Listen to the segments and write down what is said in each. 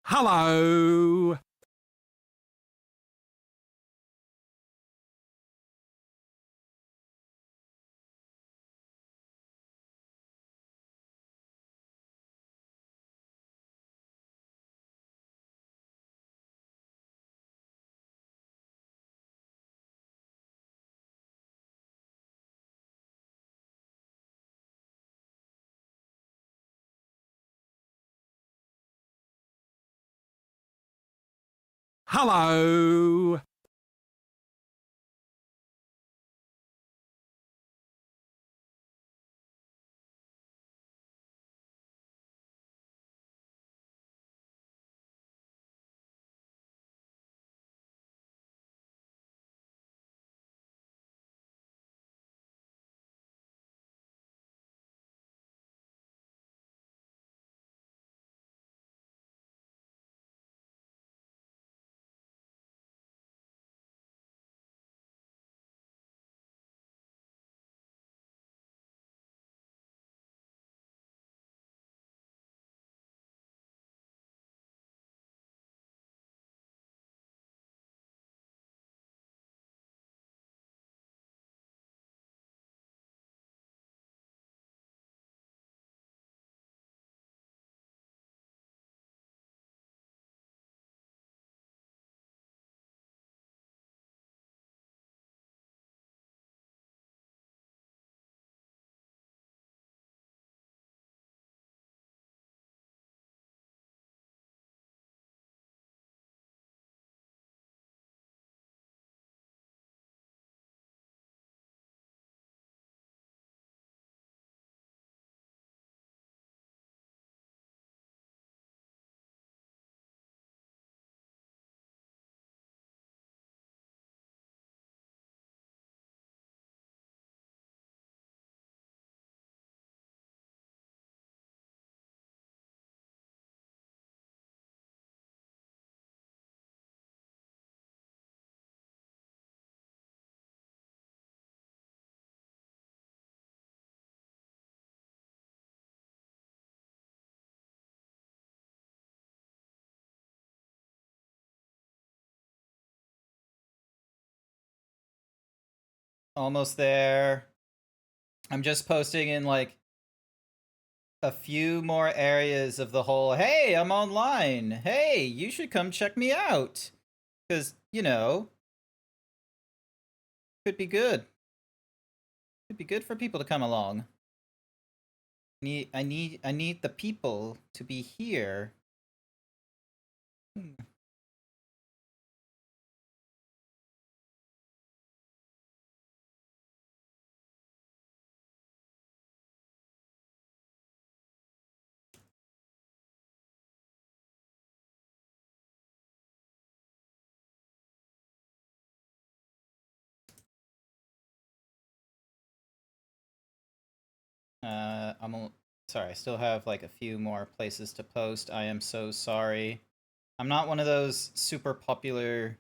Hello. Hello. Almost there. I'm just posting in like a few more areas of the whole, hey, I'm online. Hey, you should come check me out. Cause, could be good. Could be good for people to come along. I need the people to be here. Hmm. Sorry, I still have like a few more places to post. I am so sorry. I'm not one of those super popular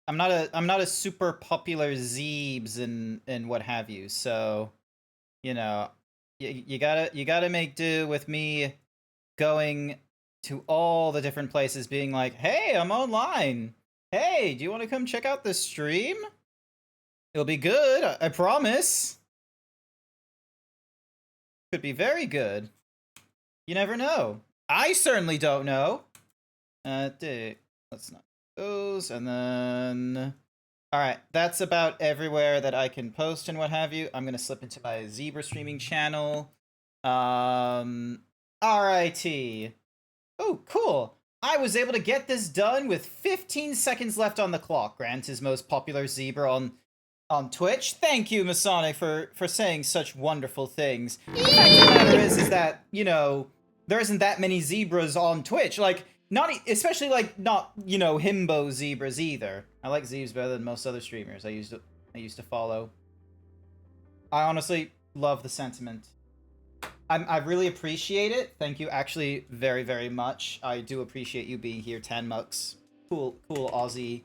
I'm not a super popular Zeebs and what have you. So, you know, you gotta make do with me going to all the different places being like, "Hey, I'm online. Hey, do you want to come check out the stream? It'll be good, I promise. Could be very good. You never know. I certainly don't know." Let's not those and then all right, that's about everywhere that I can post and what have you. I'm gonna slip into my Zebra streaming channel. Alrighty. Oh, cool. I was able to get this done with 15 seconds left on the clock. Grant is most popular Zebra on Twitch. Thank you, Masonic, for saying such wonderful things. The fact of the matter is that there isn't that many zebras on Twitch. Like not especially like not himbo zebras either. I like Zeebs better than most other streamers I used to follow. I honestly love the sentiment. I really appreciate it. Thank you, actually, very very much. I do appreciate you being here, Tanmux. Cool Aussie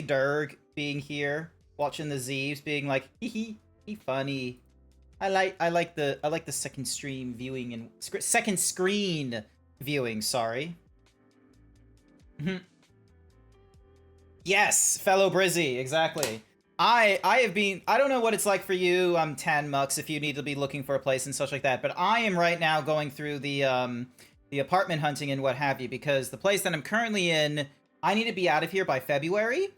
Derg being here, watching the Zeebs, being like, he funny. I like the second stream viewing and second screen viewing. Sorry. Yes, fellow Brizzy, exactly. I have been, I don't know what it's like for you, Tan Mux, if you need to be looking for a place and such like that, but I am right now going through the apartment hunting and what have you, because the place that I'm currently in, I need to be out of here by February,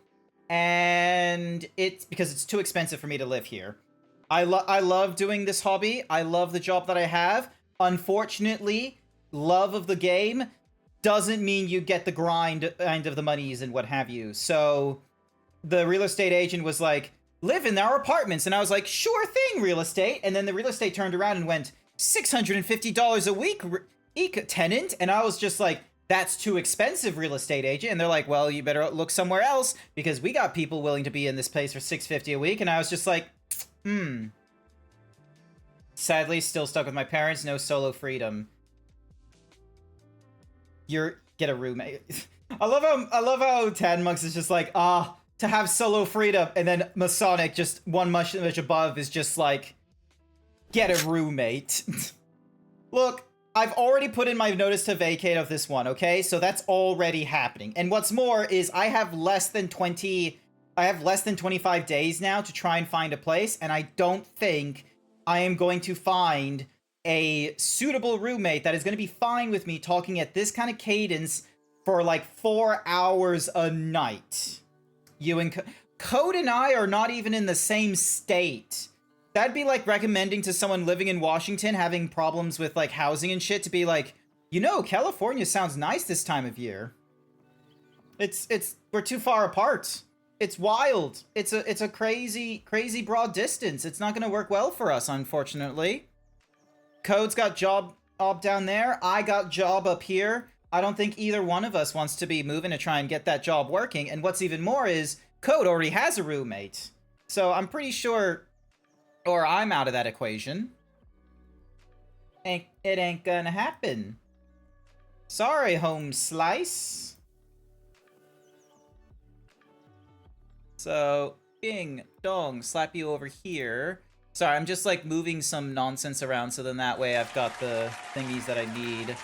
and it's because it's too expensive for me to live here. I love doing this hobby. I love the job that I have. Unfortunately, love of the game doesn't mean you get the grind of the monies and what have you. So the real estate agent was like, live in our apartments. And I was like, sure thing, real estate. And then the real estate turned around and went, $650 a week, tenant. And I was just like, that's too expensive, real estate agent. And they're like, well, you better look somewhere else because we got people willing to be in this place for $650 a week. And I was just like, Sadly, still stuck with my parents. No solo freedom. Get a roommate. I love how Tadmux is just like, to have solo freedom, and then Masonic just one much above is just like, get a roommate. Look, I've already put in my notice to vacate of this one, okay? So that's already happening. And what's more is I have less than 25 days now to try and find a place, and I don't think I am going to find a suitable roommate that is going to be fine with me talking at this kind of cadence for like 4 hours a night. You and Code and I are not even in the same state. That'd be like recommending to someone living in Washington having problems with like housing and shit to be like, you know, California sounds nice this time of year. We're too far apart. It's wild. It's a crazy broad distance. It's not going to work well for us, unfortunately. Code's got job up down there. I got job up here. I don't think either one of us wants to be moving to try and get that job working. And what's even more is Code already has a roommate. So I'm pretty sure, or I'm out of that equation. It ain't gonna happen. Sorry, home slice. So, bing, dong, slap you over here. Sorry, I'm just like moving some nonsense around so then that way I've got the thingies that I need.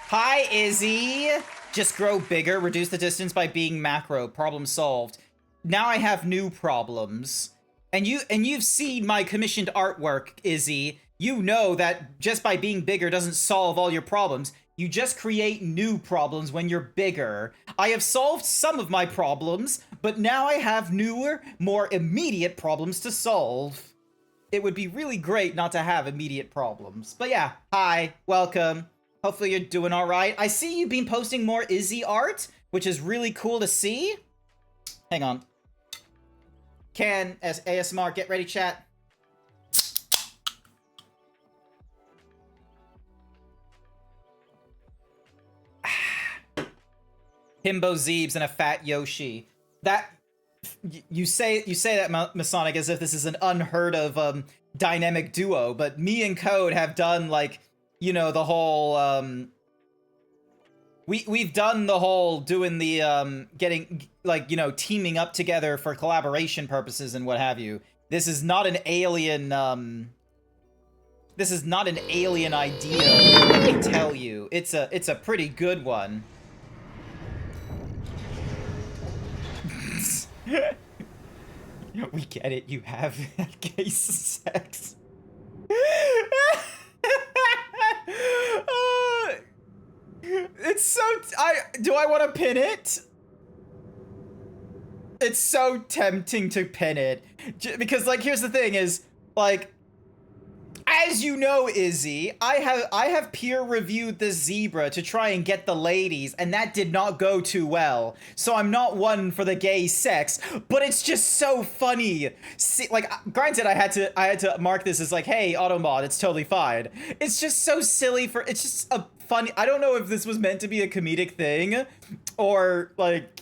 Hi, Izzy! Just grow bigger, reduce the distance by being macro, problem solved. Now I have new problems. And you've seen my commissioned artwork, Izzy. You know that just by being bigger doesn't solve all your problems. You just create new problems when you're bigger. I have solved some of my problems, but now I have newer, more immediate problems to solve. It would be really great not to have immediate problems. But yeah, hi, welcome. Hopefully you're doing all right. I see you've been posting more Izzy art, which is really cool to see. Hang on. Can ASMR, get ready, chat. Himbo Zeebs and a fat Yoshi. That you say that, Masonic, as if this is an unheard of dynamic duo, but me and Code have done like, you know, the whole we've done the whole doing the getting like, you know, teaming up together for collaboration purposes and what have you. This is not an alien idea, let me tell you. It's a pretty good one. We get it, you have gay sex. It's so... do I want to pin it? It's so tempting to pin it. Because, like, here's the thing is, like... As you know, Izzy, I have peer-reviewed this zebra to try and get the ladies, and that did not go too well. So I'm not one for the gay sex, but it's just so funny. See, like, granted, I had to mark this as like, hey, Automod, it's totally fine. It's just so silly it's just a funny. I don't know if this was meant to be a comedic thing, or like,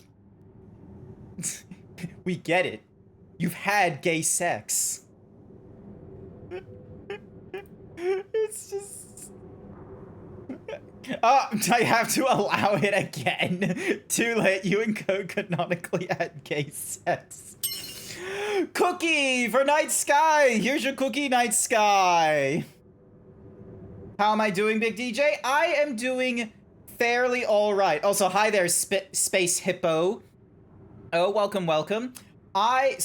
we get it. You've had gay sex. It's just... I have to allow it again. Too late, you and Code canonically had gay sex. Cookie for Night Sky! Here's your cookie, Night Sky! How am I doing, Big DJ? I am doing fairly all right. Also, hi there, Space Hippo. Oh, welcome, welcome. I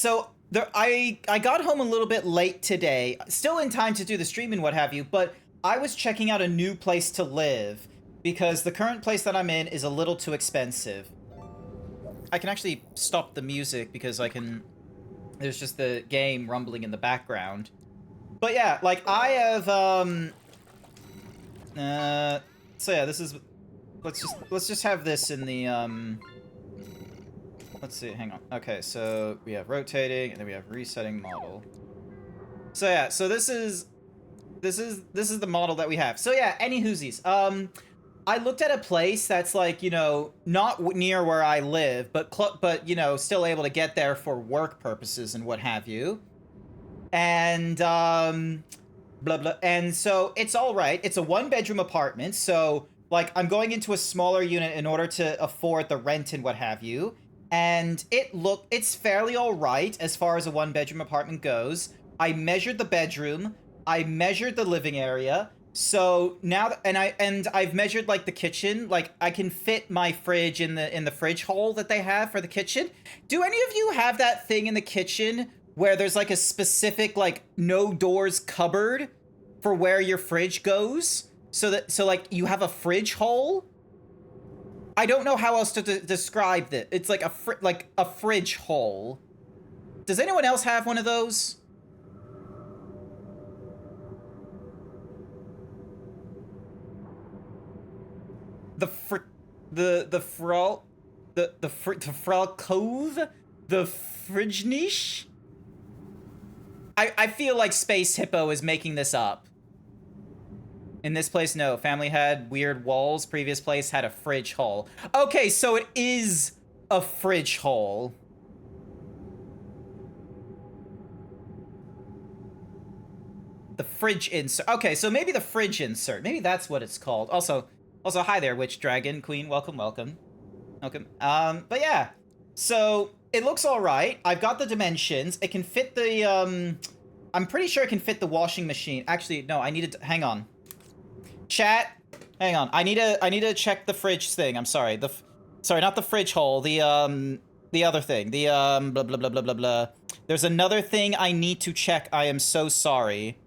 got home a little bit late today, still in time to do the stream and what have you, but I was checking out a new place to live because the current place that I'm in is a little too expensive. I can actually stop the music because there's just the game rumbling in the background. But yeah, like I have so yeah, this is let's just have this in the let's see, hang on. Okay, so we have rotating and then we have resetting model. So yeah, so this is the model that we have. So yeah, any whoosies. I looked at a place that's like, you know, not near where I live, but you know, still able to get there for work purposes and what have you. And blah blah. And so it's all right. It's a 1-bedroom apartment, so like I'm going into a smaller unit in order to afford the rent and what have you. And it's fairly all right as far as a 1-bedroom apartment goes. I measured the bedroom. I measured the living area. So now, I've measured like the kitchen. Like I can fit my fridge in the fridge hole that they have for the kitchen. Do any of you have that thing in the kitchen where there's like a specific like no doors cupboard for where your fridge goes? So like you have a fridge hole? I don't know how else to describe it. It's like a fridge hole. Does anyone else have one of those? The Fralcove? The fridge niche? I feel like Space Hippo is making this up. In this place, no. Family had weird walls. Previous place had a fridge hole. Okay, so it is a fridge hole. The fridge insert. Okay, so maybe the fridge insert. Maybe that's what it's called. Also, hi there, Witch Dragon Queen. Welcome, welcome. Welcome. But yeah. So, it looks alright. I've got the dimensions. It can fit the, I'm pretty sure it can fit the washing machine. Actually, no, I need to, hang on. Chat, hang on. I need to check the fridge thing. I'm sorry. Sorry, not the fridge hole. The other thing. The, blah, blah, blah, blah, blah, blah. There's another thing I need to check. I am so sorry.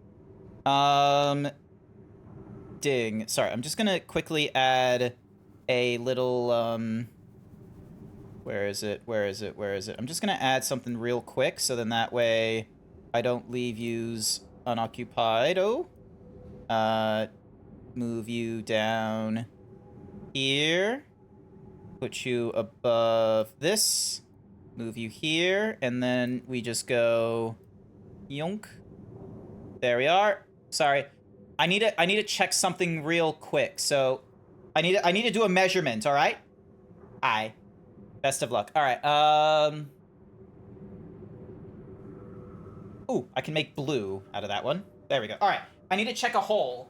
Ding. Sorry, I'm just gonna quickly add a little, where is it? Where is it? Where is it? I'm just gonna add something real quick, so then that way I don't leave yous unoccupied. Oh. Move you down here. Put you above this. Move you here, and then we just go yonk. There we are. Sorry. I need to check something real quick. So I need to do a measurement, all right? Aye. Best of luck. All right. Ooh, I can make blue out of that one. There we go. All right. I need to check a hole.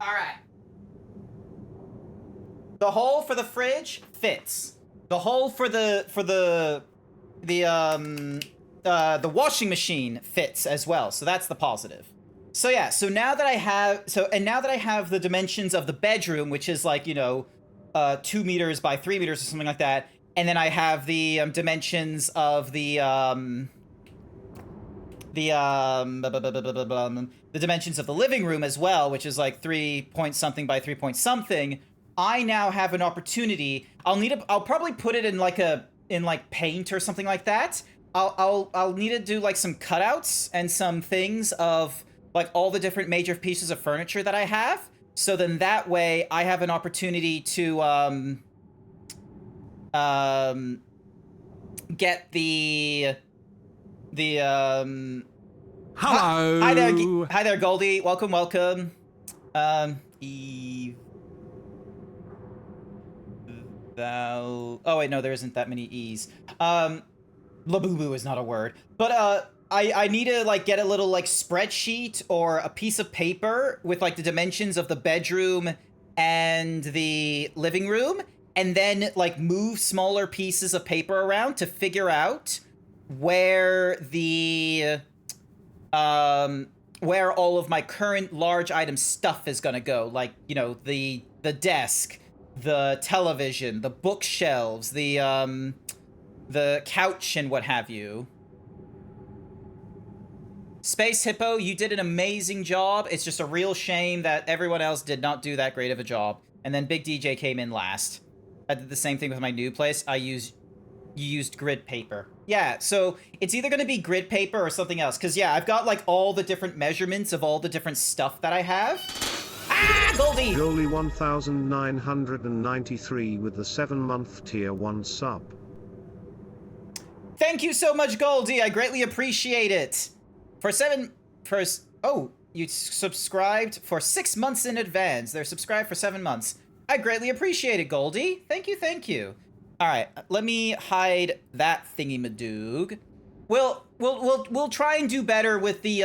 All right. The hole for the fridge fits. The hole for the washing machine fits as well. So that's the positive. So yeah, so now that I have the dimensions of the bedroom, which is like, you know, 2 meters by 3 meters or something like that, and then I have the dimensions of the dimensions of the living room as well, which is like 3 point something by 3 point something. I now have an opportunity. I'll probably put it in like paint or something like that. I'll need to do like some cutouts and some things of like all the different major pieces of furniture that I have. So then that way I have an opportunity to get the Hello. Hi there, Goldie. Welcome. E. Oh wait, no, there isn't that many E's. Labubu is not a word, but I need to like get a little like spreadsheet or a piece of paper with like the dimensions of the bedroom and the living room, and then like move smaller pieces of paper around to figure out where the where all of my current large item stuff is gonna go. Like, you know, the desk, the television, the bookshelves, the couch and what have you. Space Hippo, you did an amazing job. It's just a real shame that everyone else did not do that great of a job. And then Big DJ came in last. I did the same thing with my new place. You used grid paper. Yeah, so it's either going to be grid paper or something else. Because, yeah, I've got, like, all the different measurements of all the different stuff that I have. Ah, Goldie! Goldie 1993 with the 7-month tier 1 sub. Thank you so much, Goldie. I greatly appreciate it. Oh, you subscribed for 6 months in advance. They're subscribed for 7 months. I greatly appreciate it, Goldie. Thank you, thank you. All right, let me hide that thingy-madoog. We'll try and do better with the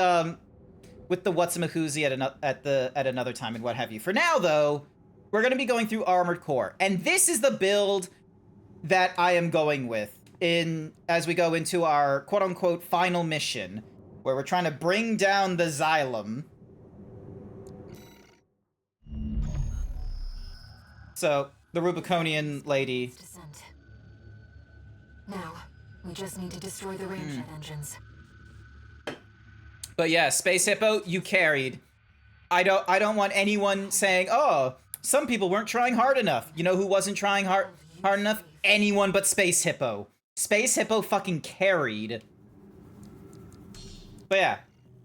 whatsamahoozy at another time and what have you. For now, though, we're gonna be going through Armored Core, and this is the build that I am going with as we go into our quote-unquote final mission, where we're trying to bring down the Xylem. So, the Rubiconian lady. Now, we just need to destroy the ramjet engines. But yeah, Space Hippo, you carried. I don't want anyone saying, oh, some people weren't trying hard enough. You know who wasn't trying hard enough? Anyone but Space Hippo. Space Hippo fucking carried. But yeah,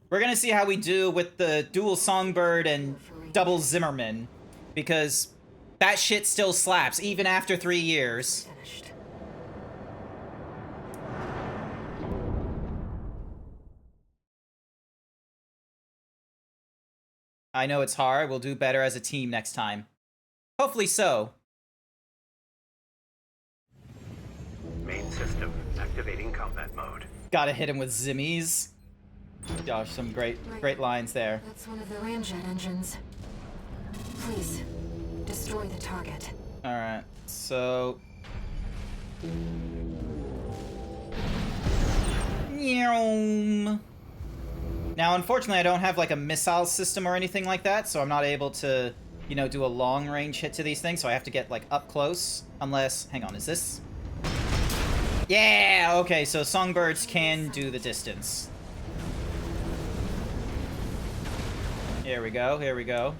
we're gonna see how we do with the dual Songbird and double Zimmerman, because that shit still slaps, even after 3 years. Finished. I know it's hard. We'll do better as a team next time. Hopefully so. Main system activating combat mode. Gotta hit him with zimmies. Gosh, some great lines there. That's one of the ramjet engines. Please, destroy the target. Alright, so... Now, unfortunately, I don't have, like, a missile system or anything like that, so I'm not able to, you know, do a long-range hit to these things, so I have to get, like, up close. Unless... Hang on, is this... Yeah! Okay, so Songbirds can do the distance. Here we go, here we go.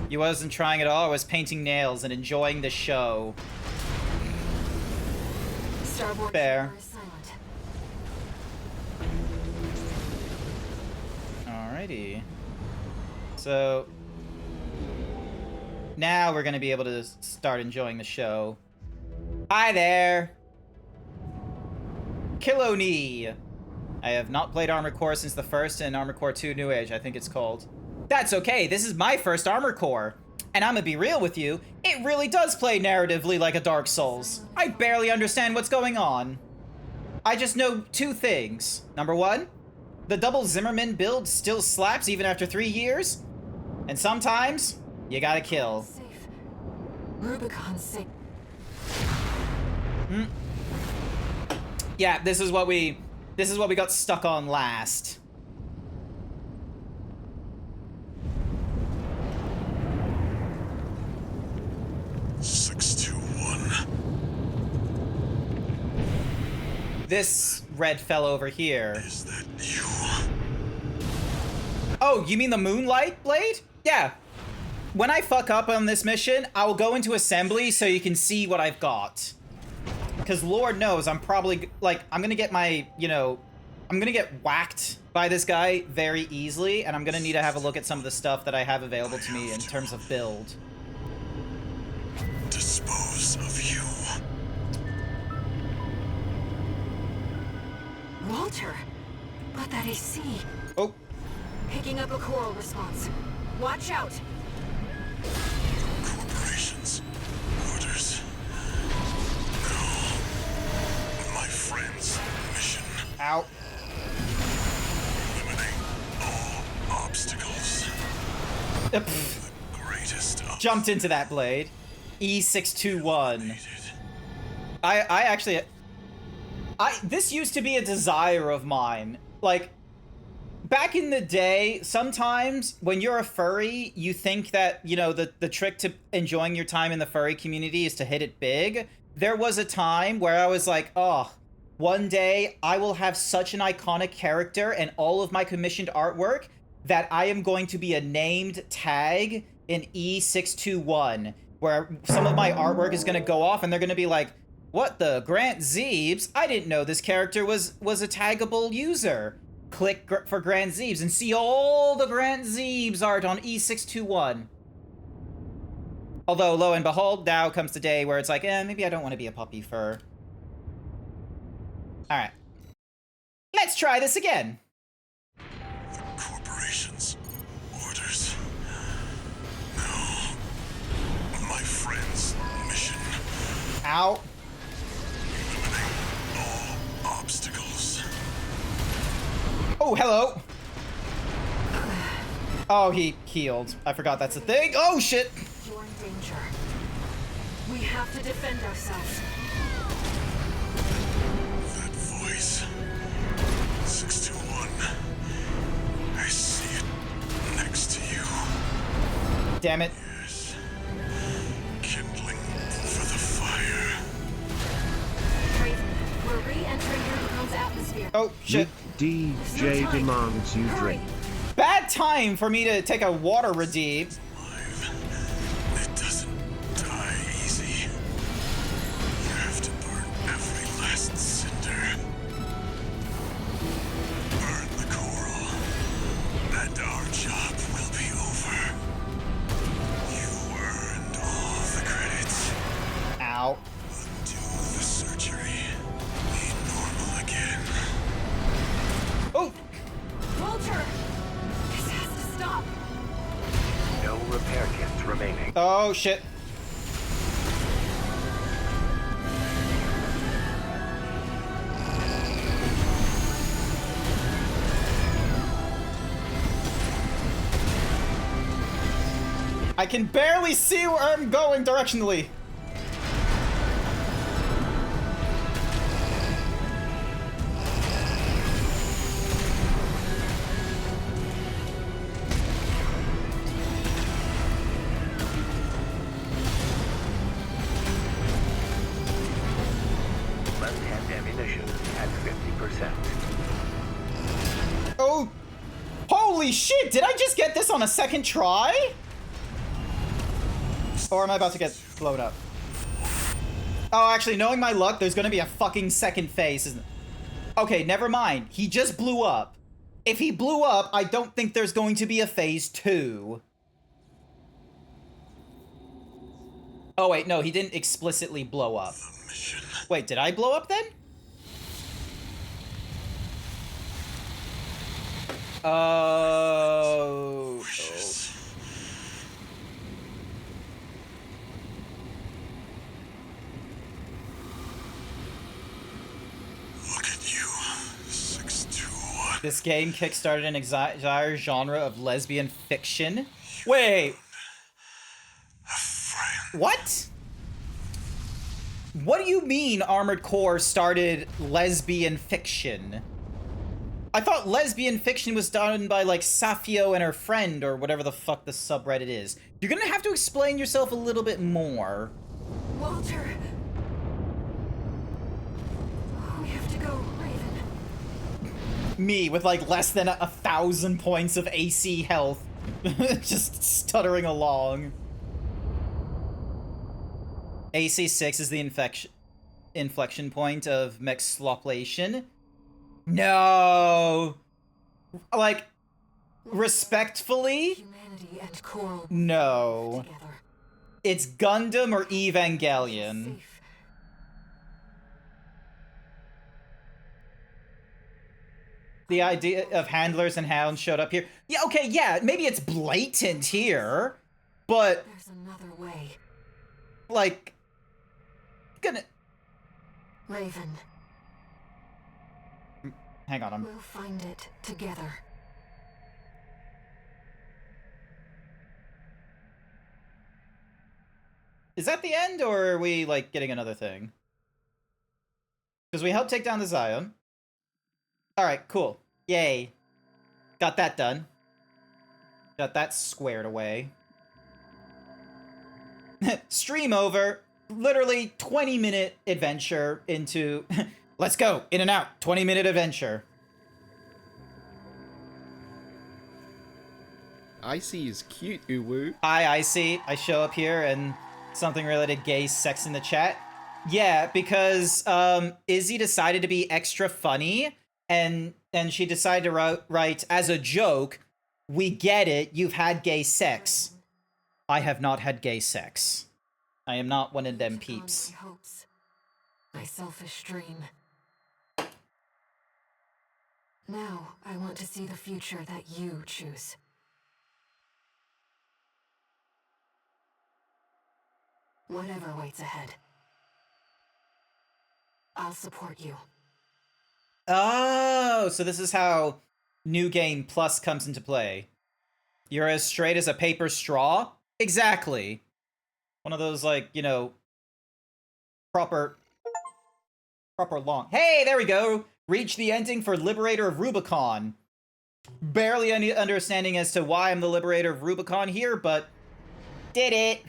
You wasn't trying at all, I was painting nails and enjoying the show. Starboard Fair. camera is silent. Alrighty. So... now we're gonna be able to start enjoying the show. Hi there! Kiloni! I have not played Armored Core since the first and Armored Core 2 New Age, I think it's called. That's okay, this is my first Armored Core. And I'm gonna be real with you, it really does play narratively like a Dark Souls. I barely understand what's going on. I just know 2 things. Number 1, the double Zimmerman build still slaps even after 3 years. And sometimes, you gotta kill. Safe. Rubicon safe. Yeah, this is what we got stuck on last. This red fellow over here. Is that you? Oh, you mean the Moonlight Blade? Yeah. When I fuck up on this mission, I will go into assembly so you can see what I've got. Because Lord knows, I'm probably, like, I'm gonna get my, you know, I'm gonna get whacked by this guy very easily, and I'm gonna need to have a look at some of the stuff that I have available to me in terms of build. Dispose of you. Walter! But that AC. Oh. Picking up a coral response. Watch out! Pfft, Greatest of jumped into that blade. E621. I actually... this used to be a desire of mine. Like, back in the day, sometimes when you're a furry, you think that, you know, the trick to enjoying your time in the furry community is to hit it big. There was a time where I was like, oh, one day I will have such an iconic character and all of my commissioned artwork that I am going to be a named tag in E621, where some of my artwork is going to go off and they're going to be like, what the? GrantZeebs? I didn't know this character was a taggable user. Click for GrantZeebs and see all the GrantZeebs art on E621. Although, lo and behold, now comes the day where it's like, maybe I don't want to be a puppy fur. Alright. Let's try this again. the corporation's orders. No. My friend's mission. Ow. Eliminate all obstacles. Oh, hello. Oh, he healed. I forgot that's a thing. Oh, shit. You're in danger. We have to defend ourselves. That voice. 621. I see it next to you. Damn it. Yes. Kindling over the fire. Raven, we're re-entering Rubicon's atmosphere. Oh, shit. DJ demands you Hurry. drink. Bad time for me to take a water redeem. Alive. It doesn't die easy. You have to burn every last cinder. Burn the coral, and our job will be over. You earned all the credits. Ow. Undo the surgery. Be normal again. Oh, Vulture! This has to stop. No repair kits remaining. oh, shit. I can barely see where I'm going directionally. Left-hand ammunition at 50%. Oh, holy shit, did I just get this on a second try? Or am I about to get blown up? Oh, actually, knowing my luck, there's gonna be a fucking second phase, isn't it? Okay, never mind. He just blew up. If he blew up, I don't think there's going to be a phase 2. Oh, wait, no, he didn't explicitly blow up. The mission. Wait, did I blow up then? Oh. Wishes. Look at you, 621. This game kickstarted an entire genre of lesbian fiction. Wait, A friend. what? What do you mean Armored Core started lesbian fiction? I thought lesbian fiction was done by, like, Safio and her friend, or whatever the fuck the subreddit is. You're gonna have to explain yourself a little bit more. Walter! We have to go, Raven. Me, with, like, less than 1,000 points of AC health. Just stuttering along. AC6 is the inflection point of mexloplation. No! Like, respectfully, Humanity and Coral no. together. It's Gundam or Evangelion. Safe. The idea of handlers and hounds showed up here. Yeah, okay, yeah, maybe it's blatant here, but, There's another way. like, gonna... Raven, Hang on, we'll find it together. Is that the end, or are we, like, getting another thing? Because we helped take down the Zion. Alright, cool. Yay. Got that done. Got that squared away. Stream over. Literally 20-minute adventure into... Let's go. In and out. 20-minute adventure. Icy is cute, Uwu. Hi, Icy. I show up here and something related gay sex in the chat. Yeah, because Izzy decided to be extra funny, and she decided to write as a joke, "We get it, you've had gay sex." I have not had gay sex. I am not one of them peeps. My hopes, my selfish dream. Now I want to see the future that you choose. Whatever waits ahead, I'll support you. Oh, so this is how New Game Plus comes into play. You're as straight as a paper straw? Exactly. One of those, like, you know, proper long. Hey, there we go. Reach the ending for Liberator of Rubicon. Barely any understanding as to why I'm the Liberator of Rubicon here, but did it.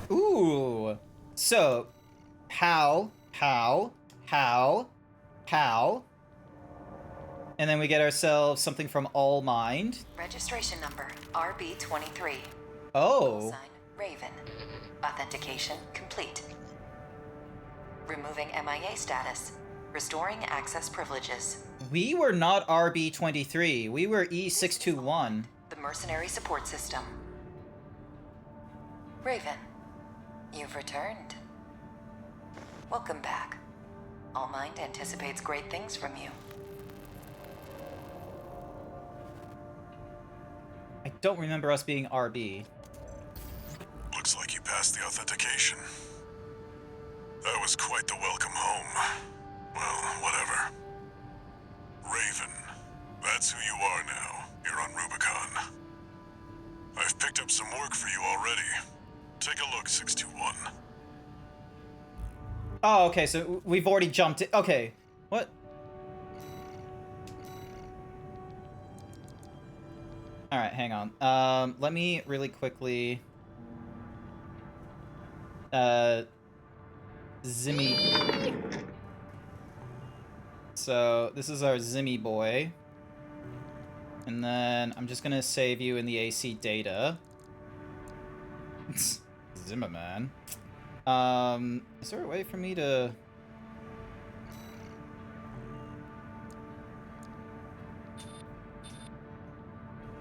Ooh. So, how? And then we get ourselves something from All Mind. Registration number RB23. Oh. Sign Raven. Authentication complete. Removing MIA status. Restoring access privileges. We were not RB23. We were E621. The mercenary support system. Raven, you've returned. Welcome back. All Mind anticipates great things from you. I don't remember us being RB. Looks like you passed the authentication. That was quite the welcome home. Well, whatever. Raven, that's who you are now. You're on Rubicon. I've picked up some work for you already. Take a look, 621. Oh, okay, so we've already jumped it. Okay, what? Alright, hang on. Let me really quickly... Zimmy... So, this is our Zimmy boy. And then I'm just gonna save you in the AC data. Zimmerman. Is there a way for me to...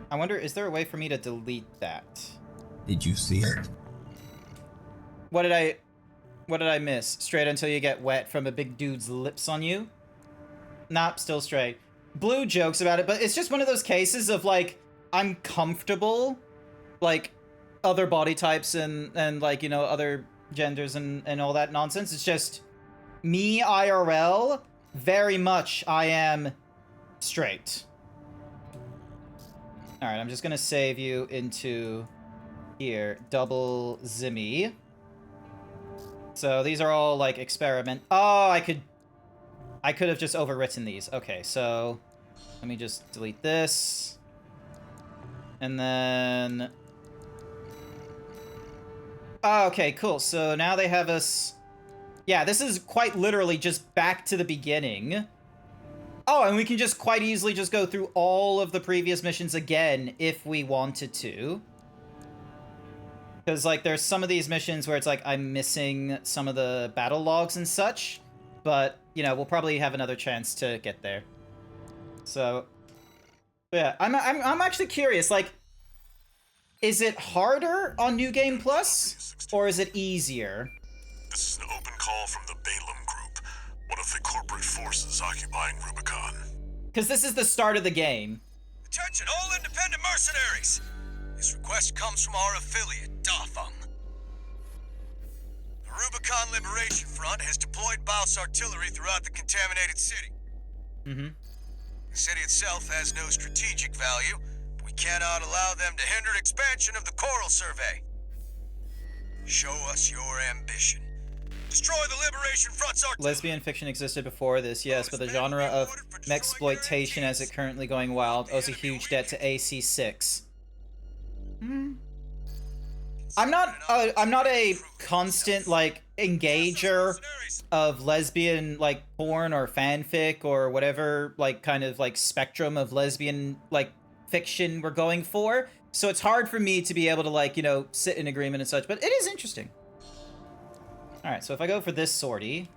I wonder, is there a way for me to delete that? Did you see it? What did I miss? Straight until you get wet from a big dude's lips on you? Nope, still straight. Blue jokes about it, but it's just one of those cases of, like, I'm comfortable, like, other body types and like, you know, other genders and all that nonsense. It's just me IRL, very much I am straight. Alright, I'm just gonna save you into here. Double Zimmy. So these are all like experiment. Oh, I could have just overwritten these. Okay, so let me just delete this. And then... Oh, okay, cool. So now they have us... Yeah, this is quite literally just back to the beginning. Oh, and we can just quite easily just go through all of the previous missions again if we wanted to. Because, like, there's some of these missions where it's like I'm missing some of the battle logs and such. But, you know, we'll probably have another chance to get there. So, yeah, I'm actually curious, like, is it harder on New Game Plus, or is it easier? This is an open call from the Balaam Group, one of the corporate forces occupying Rubicon. Because this is the start of the game. Attention all independent mercenaries! This request comes from our affiliate, Dafeng. The Rubicon Liberation Front has deployed Baus artillery throughout the contaminated city. Mm-hmm. The city itself has no strategic value, but We cannot allow them to hinder expansion of the Coral Survey. Show us your ambition. Destroy the Liberation Front's artillery. Lesbian fiction existed before this, yes, but the genre of mexploitation as it currently going wild owes a huge debt to AC6. I'm not a constant, like, engager of lesbian, like, porn or fanfic or whatever, like, kind of, like, spectrum of lesbian, like, fiction we're going for. So it's hard for me to be able to, like, you know, sit in agreement and such, but it is interesting. Alright, so if I go for this sortie,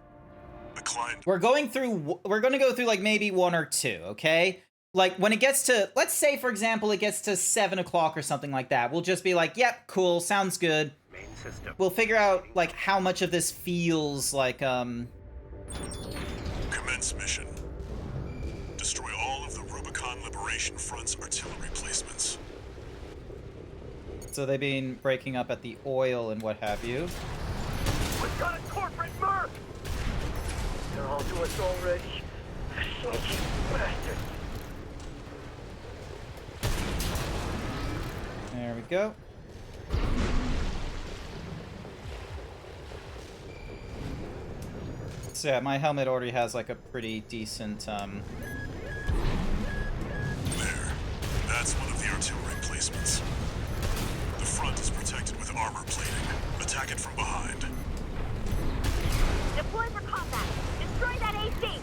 we're gonna go through, like, maybe one or two, okay? Like, when it gets to, let's say, for example, it gets to 7 o'clock or something like that, we'll just be like, yep, cool, sounds good. Main system. We'll figure out, like, how much of this feels like, Commence mission. Destroy all of the Rubicon Liberation Front's artillery placements. So they've been breaking up at the oil and what have you. We've got a corporate merc! They're all to us already. Sneaky bastards. There we go. So yeah, my helmet already has like a pretty decent There. That's one of the artillery placements. The front is protected with armor plating. Attack it from behind. Deploy for combat. Destroy that AC.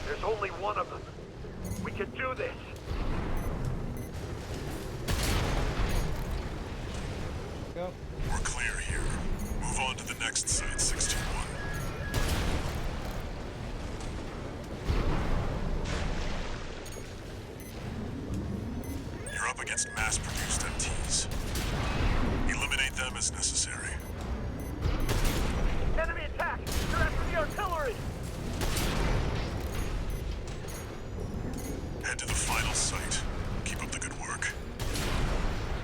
There's only one of them. We can do this. go. We're clear here. Move on to the next site, 621. You're up against mass-produced MTs. Eliminate them as necessary. Enemy attack! They're after the artillery! Head to the final site. Keep up the good work.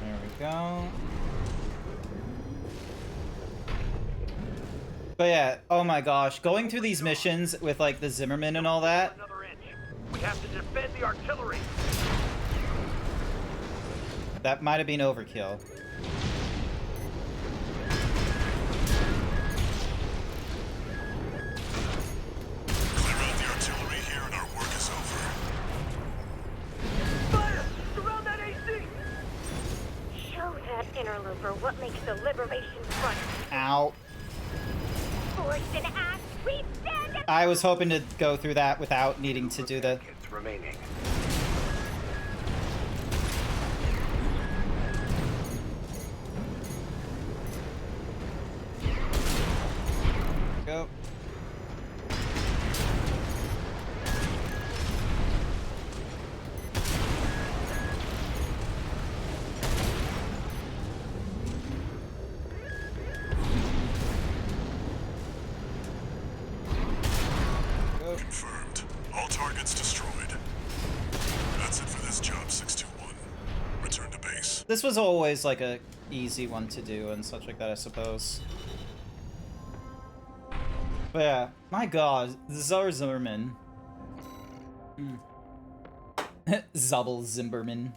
There we go. But yeah, oh my gosh, going through these missions with like the Zimmerman and all that. Another inch. We have to defend the artillery. That might have been overkill. Clear out the artillery here and our work is over. Fire! Surround that AC! Show that interloper what makes the Liberation Front. Ow. Force and act, we stand at I was hoping to go through that without needing to do the... Kits remaining. Go. Confirmed. All targets destroyed. That's it for this job, 621. Return to base. This was always like a easy one to do and such like that, I suppose. But yeah, my god, Zar Zimmerman. Zubbel Zimmerman.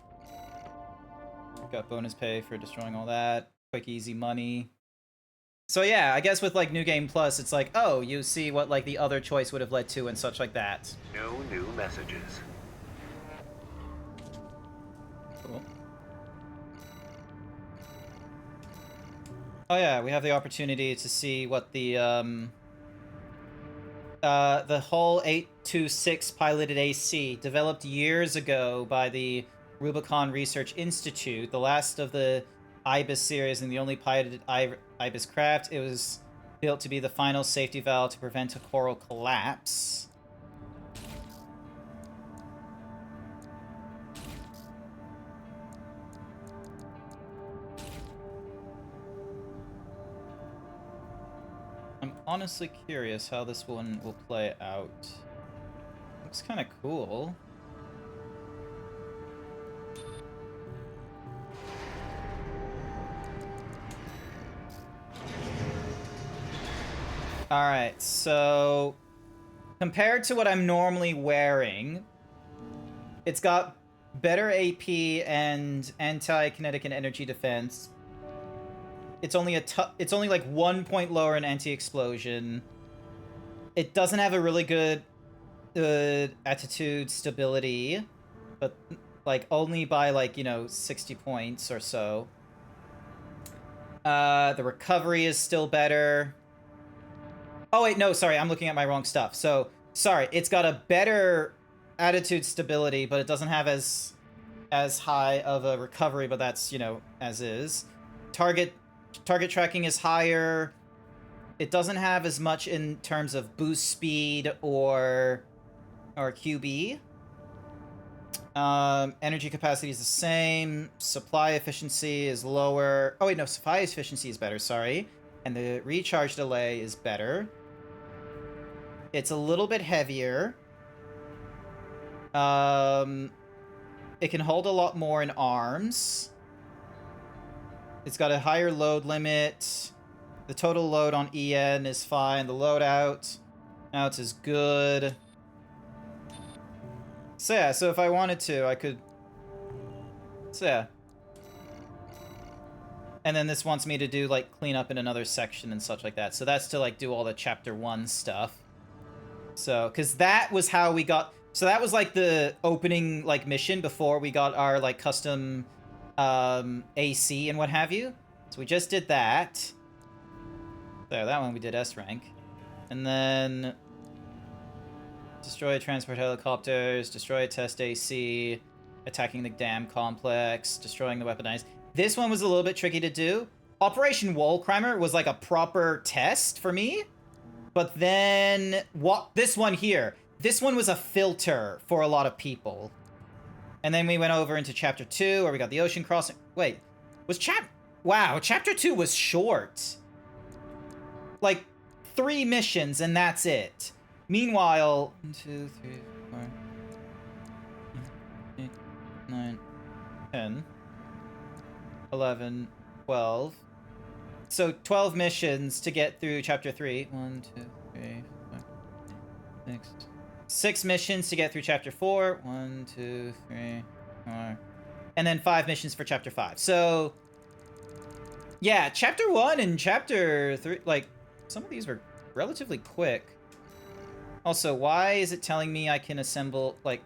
Got bonus pay for destroying all that. Quick, easy money. So yeah, I guess with like New Game Plus, it's like, oh, you see what like the other choice would have led to and such like that. No new messages. Cool. Oh yeah, we have the opportunity to see what the Hull 826 piloted AC, developed years ago by the Rubicon Research Institute, the last of the Ibis series and the only piloted Ibis craft. It was built to be the final safety valve to prevent a coral collapse. I'm honestly curious how this one will play out. Looks kind of cool. Alright, so compared to what I'm normally wearing, it's got better AP and anti-kinetic and energy defense. It's only it's only like 1 point lower in anti-explosion. It doesn't have a really good attitude stability, but like only by like, you know, 60 points or so. The recovery is still better. Oh wait, no, sorry, I'm looking at my wrong stuff. So, sorry, it's got a better attitude stability, but it doesn't have as high of a recovery, but that's, you know, as is. Target tracking is higher. It doesn't have as much in terms of boost speed or QB. Energy capacity is the same. Supply efficiency is lower. Oh wait, no, supply efficiency is better, sorry. And the recharge delay is better. It's a little bit heavier. It can hold a lot more in arms. It's got a higher load limit. The total load on EN is fine. The loadout is good. So yeah, so if I wanted to, I could... So yeah. And then this wants me to do, like, clean up in another section and such like that. So that's to, like, do all the Chapter 1 stuff. So, because that was how we got... So that was, like, the opening, like, mission before we got our, like, custom AC and what have you. So we just did that. There, that one we did S rank. And then... Destroy transport helicopters, destroy test AC, attacking the dam complex, destroying the weaponized... This one was a little bit tricky to do. Operation Wall Climber was like a proper test for me. But then, this one here, this one was a filter for a lot of people. And then we went over into Chapter 2, where we got the ocean crossing. Wait, wow, Chapter 2 was short. Like, 3 missions, and that's it. Meanwhile, 1, 2, 3, 4, 8, 9, 10, 11, 12. So 12 missions to get through Chapter 3. 1, 2, 3, 4, 6. 6 missions to get through Chapter 4. 1, 2, 3, 4. And then 5 missions for Chapter 5. So, yeah, Chapter 1 and Chapter 3, like, some of these were relatively quick. Also, why is it telling me I can assemble, like...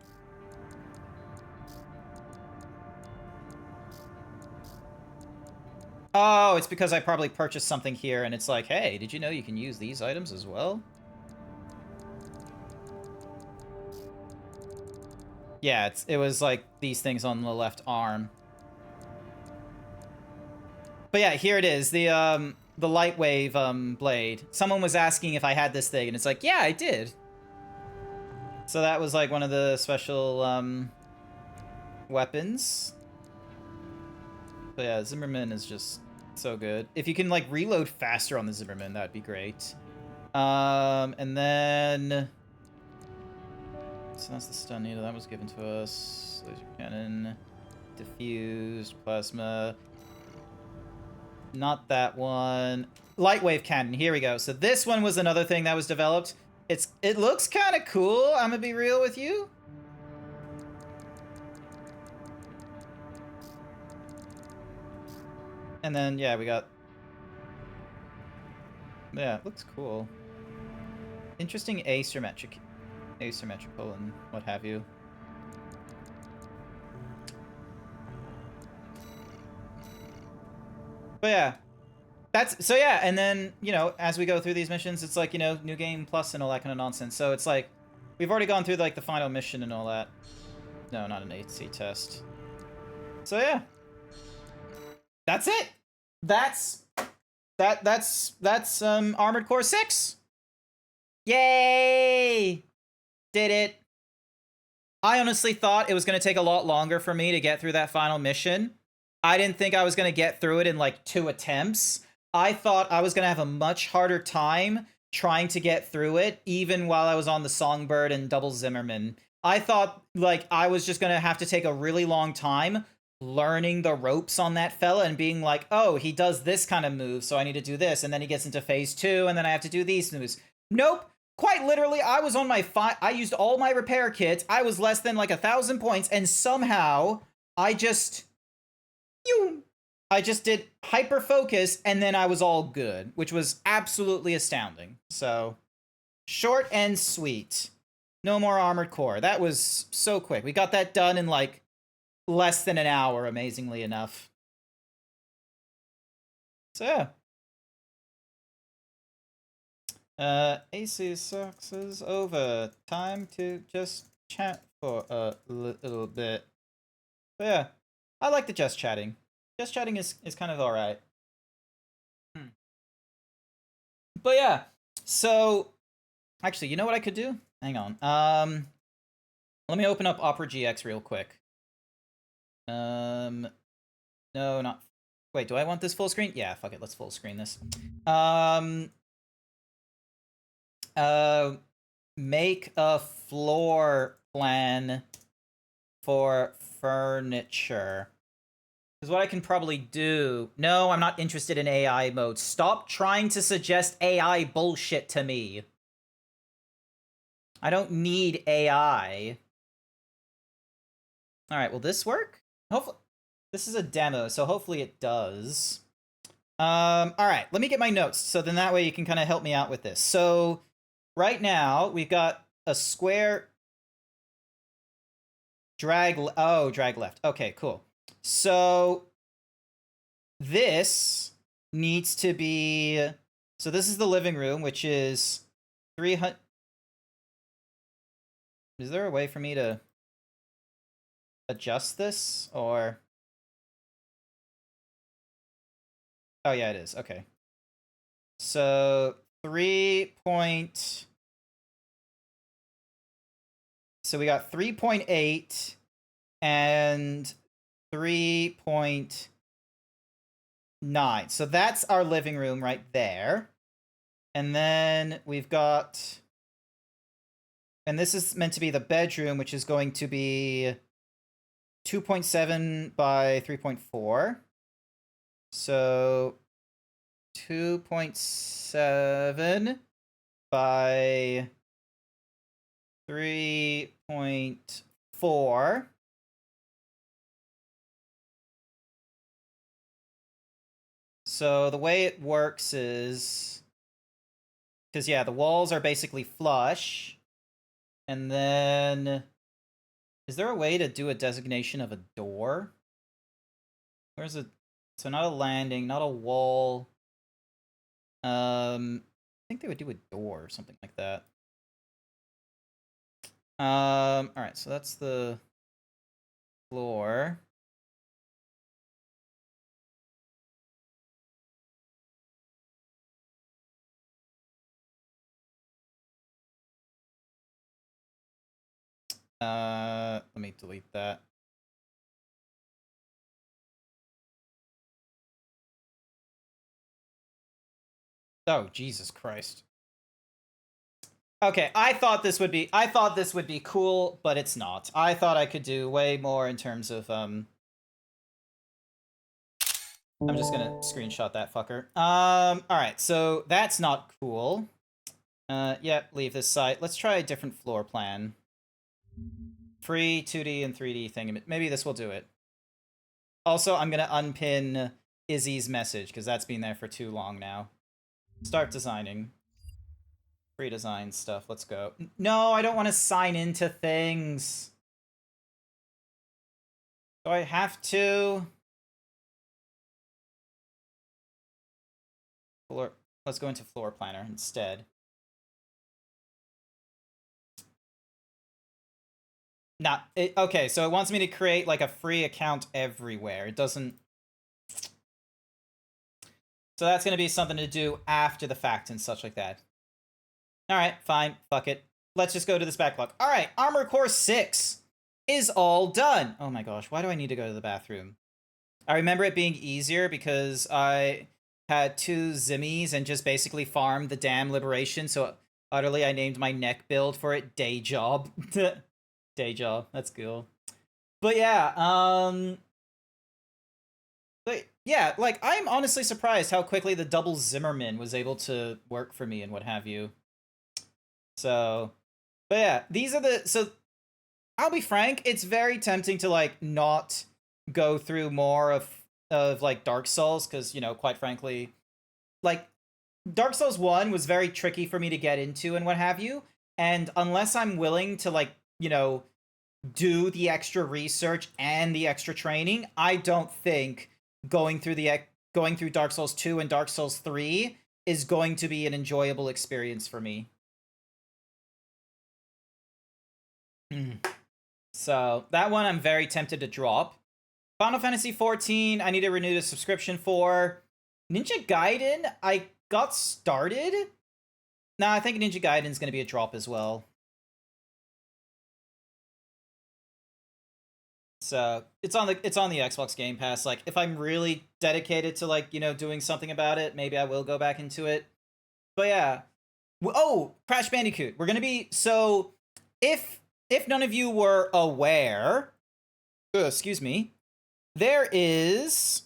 Oh, it's because I probably purchased something here, and it's like, hey, did you know you can use these items as well? Yeah, it was like these things on the left arm. But yeah, here it is, the Lightwave blade. Someone was asking if I had this thing, and it's like, yeah, I did. So that was like one of the special weapons. But yeah, Zimmerman is just so good. If you can like reload faster on the Zimmerman, that'd be great. And then... So that's the stun needle, that was given to us. Laser cannon, diffused, plasma. Not that one. Lightwave cannon, here we go. So this one was another thing that was developed. It looks kind of cool, I'm gonna be real with you. And then, yeah, we got... Yeah, it looks cool. Interesting asymmetrical and what have you. But yeah. So yeah, and then, you know, as we go through these missions, it's like, you know, new game plus and all that kind of nonsense. So it's like, we've already gone through, like, the final mission and all that. No, not an 8C test. So yeah. That's it. That's Armored Core 6. Yay! Did it. I honestly thought it was going to take a lot longer for me to get through that final mission. I didn't think I was going to get through it in like 2 attempts. I thought I was going to have a much harder time trying to get through it, even while I was on the Songbird and Double Zimmerman. I thought like I was just going to have to take a really long time learning the ropes on that fella and being like, oh, he does this kind of move, so I need to do this, and then he gets into phase 2, and then I have to do these moves. Nope. quite literally, I was on my I used all my repair kits. I was less than like 1,000 points, and somehow I just did hyper focus, and then I was all good, which was absolutely astounding. So, short and sweet. No more armored core. That was so quick. We got that done in like less than an hour, amazingly enough. So yeah. AC sucks is over. Time to just chat for a little bit. But yeah, I like the just chatting. Just chatting is kind of alright. But yeah, so actually, you know what I could do? Hang on. Let me open up Opera GX real quick. No, not. Wait, do I want this full screen? Yeah, fuck it. Let's full screen this. Make a floor plan for furniture. Because what I can probably do... No, I'm not interested in AI mode. Stop trying to suggest AI bullshit to me. I don't need AI. Alright, will this work? Hopefully... This is a demo, so hopefully it does. Alright, let me get my notes, so then that way you can kind of help me out with this. So, right now, we've got a square... drag left. Okay, cool. So, this needs to be... So this is the living room, which is 300... Is there a way for me to adjust this, or... Oh, yeah, it is. Okay. So, 3 point... So we got 3.8 and 3.9. So that's our living room right there. And then we've got... And this is meant to be the bedroom, which is going to be 2.7 by 3.4. So 2.7 by 3.4. So the way it works is... Because, yeah, the walls are basically flush. And then... Is there a way to do a designation of a door? Where's a... So not a landing, not a wall. I think they would do a door or something like that. Alright, so that's the floor. Let me delete that. Oh, Jesus Christ. Okay, I thought this would be cool, but it's not. I thought I could do way more in terms of I'm just gonna screenshot that fucker. Alright, so that's not cool. Yeah, leave this site. Let's try a different floor plan. Free 2D and 3D thing. Maybe this will do it. Also, I'm gonna unpin Izzy's message, because that's been there for too long now. Start designing. Free design stuff, let's go. No, I don't want to sign into things. Do I have to? Let's go into floor planner instead. Okay, so it wants me to create like a free account everywhere. It doesn't... So that's going to be something to do after the fact and such like that. Alright, fine. Fuck it. Let's just go to this backlog. Alright, Armor Core 6 is all done. Oh my gosh, why do I need to go to the bathroom? I remember it being easier because I had 2 Zimmies and just basically farmed the damn Liberation, so utterly I named my neck build for it Day Job. Day Job, that's cool. But yeah, like, I'm honestly surprised how quickly the double Zimmerman was able to work for me and what have you. So, but yeah, these are the, so I'll be frank, it's very tempting to like not go through more of like Dark Souls, because, you know, quite frankly, like Dark Souls 1 was very tricky for me to get into and what have you, and unless I'm willing to like, you know, do the extra research and the extra training, I don't think going through Dark Souls 2 and Dark Souls 3 is going to be an enjoyable experience for me. So that one I'm very tempted to drop. Final Fantasy 14, I need to renew the subscription for. Ninja Gaiden, I got started. Nah, I think Ninja Gaiden's going to be a drop as well. So it's on the Xbox Game Pass. Like, if I'm really dedicated to, like, you know, doing something about it, maybe I will go back into it. But yeah. Oh, Crash Bandicoot. We're gonna be, so if none of you were aware, excuse me, there is,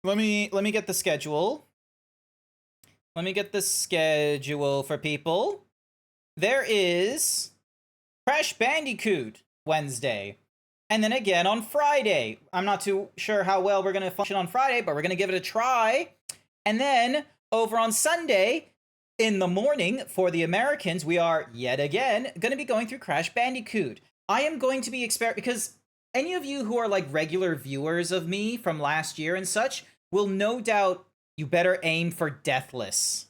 let me get the schedule. Let me get the schedule for people. There is Crash Bandicoot Wednesday. And then again on Friday. I'm not too sure how well we're going to function on Friday, but we're going to give it a try. And then over on Sunday in the morning for the Americans, we are yet again going to be going through Crash Bandicoot. I am going to be because any of you who are like regular viewers of me from last year and such will no doubt, you better aim for Deathless.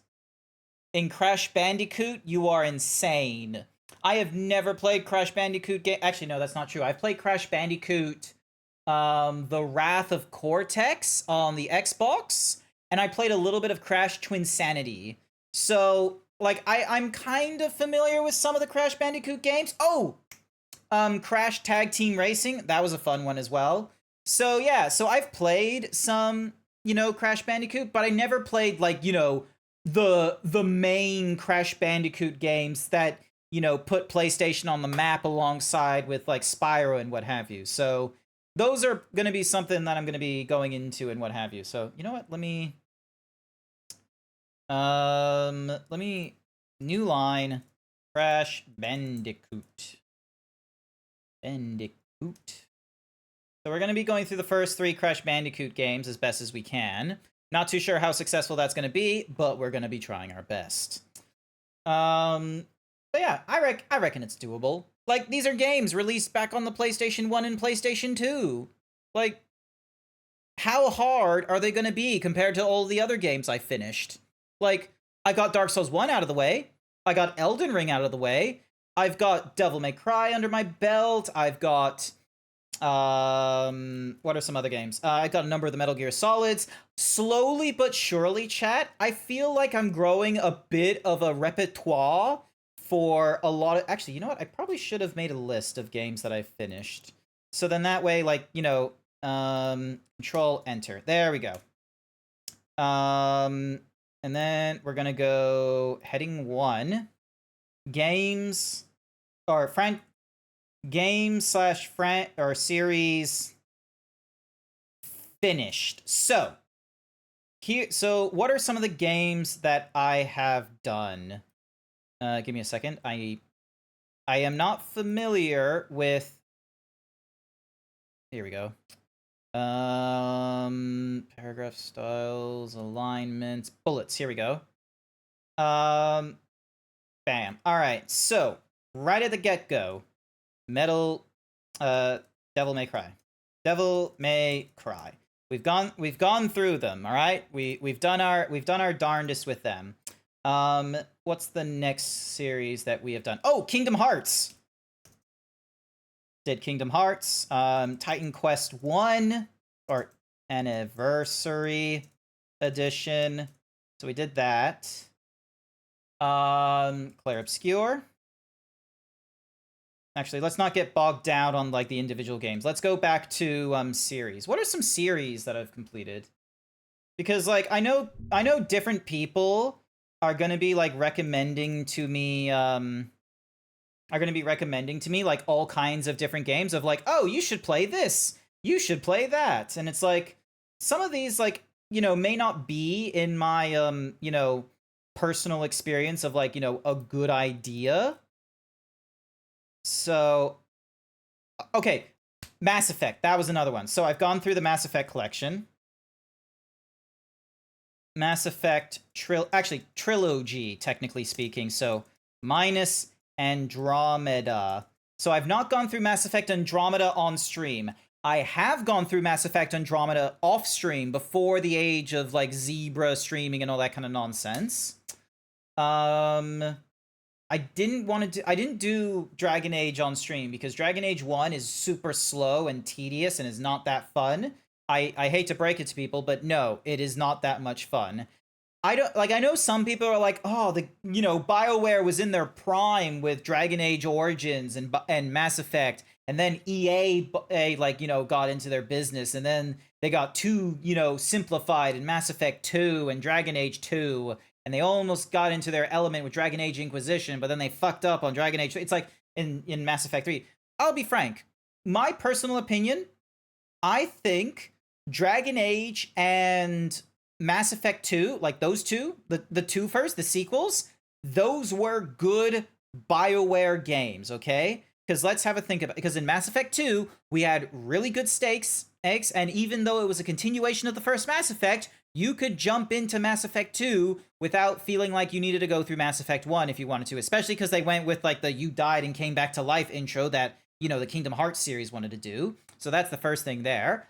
In Crash Bandicoot, you are insane. I have never played Crash Bandicoot game. Actually, no, that's not true. I've played Crash Bandicoot, The Wrath of Cortex on the Xbox, and I played a little bit of Crash Twinsanity. So, like, I'm kind of familiar with some of the Crash Bandicoot games. Oh, Crash Tag Team Racing, that was a fun one as well. So yeah, so I've played some, you know, Crash Bandicoot, but I never played, like, you know, the main Crash Bandicoot games that, you know, put PlayStation on the map alongside with, like, Spyro and what have you. So those are going to be something that I'm going to be going into and what have you. So, you know what? Let me new line, Crash Bandicoot. So we're going to be going through the first 3 Crash Bandicoot games as best as we can. Not too sure how successful that's going to be, but we're going to be trying our best. But yeah, I reckon it's doable. Like, these are games released back on the PlayStation 1 and PlayStation 2. Like, how hard are they going to be compared to all the other games I finished? Like, I got Dark Souls 1 out of the way. I got Elden Ring out of the way. I've got Devil May Cry under my belt. I've got, what are some other games? I've got a number of the Metal Gear Solids. Slowly but surely, chat, I feel like I'm growing a bit of a repertoire for a lot of... Actually, you know what? I probably should have made a list of games that I've finished. So then that way, like, you know, Control, Enter. There we go. And then we're gonna go heading 1. Games... Or games / or series finished. So what are some of the games that I have done? Give me a second. I am not familiar with... Here we go. Paragraph styles, alignments, bullets. Here we go. Bam. All right. So right at the get-go, Devil May Cry. Devil May Cry. We've gone through them, all right? We've done our darndest with them. What's the next series that we have done? Oh, Kingdom Hearts. Did Kingdom Hearts, Titan Quest 1 or Anniversary Edition. So we did that. Clair Obscur. Actually, let's not get bogged down on, like, the individual games. Let's go back to series. What are some series that I've completed? Because, like, I know different people are going to be, like, recommending to me like all kinds of different games of, like, oh, you should play this, you should play that. And it's like, some of these, like, you know, may not be in my you know, personal experience of like, you know, a good idea. So, okay, Mass Effect, that was another one. So I've gone through the Mass Effect collection. Mass Effect trilogy, technically speaking. So minus Andromeda. So I've not gone through Mass Effect Andromeda on stream. I have gone through Mass Effect Andromeda off stream before the age of like Zebra streaming and all that kind of nonsense. I didn't do Dragon Age on stream because Dragon Age 1 is super slow and tedious and is not that fun. I hate to break it to people, but no, it is not that much fun. I know some people are like, oh, BioWare was in their prime with Dragon Age Origins and Mass Effect, and then EA got into their business, and then they got too, simplified in Mass Effect 2 and Dragon Age 2, and they almost got into their element with Dragon Age Inquisition, but then they fucked up on Dragon Age. It's like in Mass Effect 3. I'll be frank. My personal opinion, I think Dragon Age and Mass Effect 2, like those two, the two first, the sequels, those were good BioWare games, okay? Because let's have a think about it. Because in Mass Effect 2, we had really good stakes, and even though it was a continuation of the first Mass Effect, you could jump into Mass Effect 2 without feeling like you needed to go through Mass Effect 1 if you wanted to, especially because they went with like the you died and came back to life intro that, the Kingdom Hearts series wanted to do. So that's the first thing there.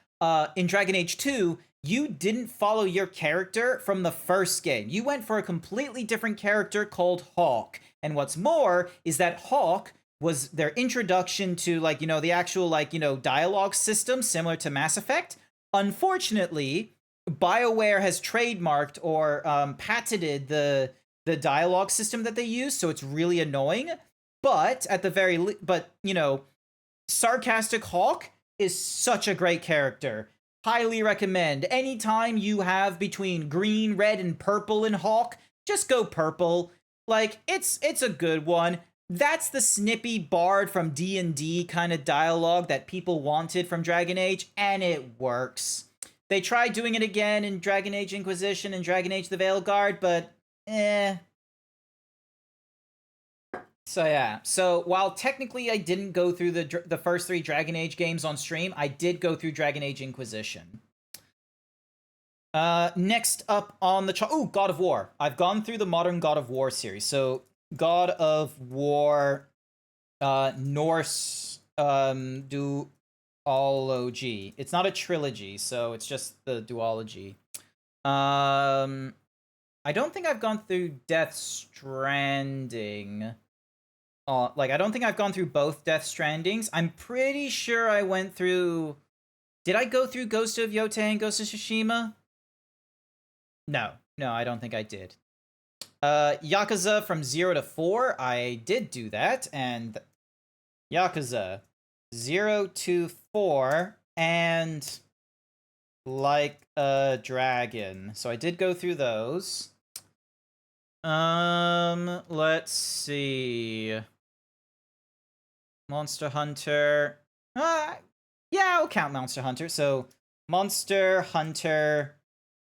In Dragon Age 2, you didn't follow your character from the first game. You went for a completely different character called Hawk. And what's more is that Hawk was their introduction to the actual dialogue system similar to Mass Effect. Unfortunately, BioWare has trademarked or patented the dialogue system that they use, so it's really annoying. But at the Sarcastic Hawk is such a great character. Highly recommend. Anytime you have between green, red, and purple in Hawk, just go purple. Like, it's a good one. That's the snippy bard from D&D kind of dialogue that people wanted from Dragon Age, and it works. They tried doing it again in Dragon Age Inquisition and Dragon Age the Veilguard, but So yeah, so while technically I didn't go through the first 3 Dragon Age games on stream, I did go through Dragon Age Inquisition. Next up on the God of War. I've gone through the modern God of War series. So God of War, Norse, duology. It's not a trilogy, so it's just the duology. I don't think I've gone through Death Stranding. I don't think I've gone through both Death Strandings. I'm pretty sure I went through... Did I go through Ghost of Yotei and Ghost of Tsushima? No, I don't think I did. Yakuza from 0 to 4, I did do that, and Yakuza 0 to 4, and Like a Dragon. So I did go through those. Let's see. Monster Hunter. Yeah, I'll count Monster Hunter. So Monster Hunter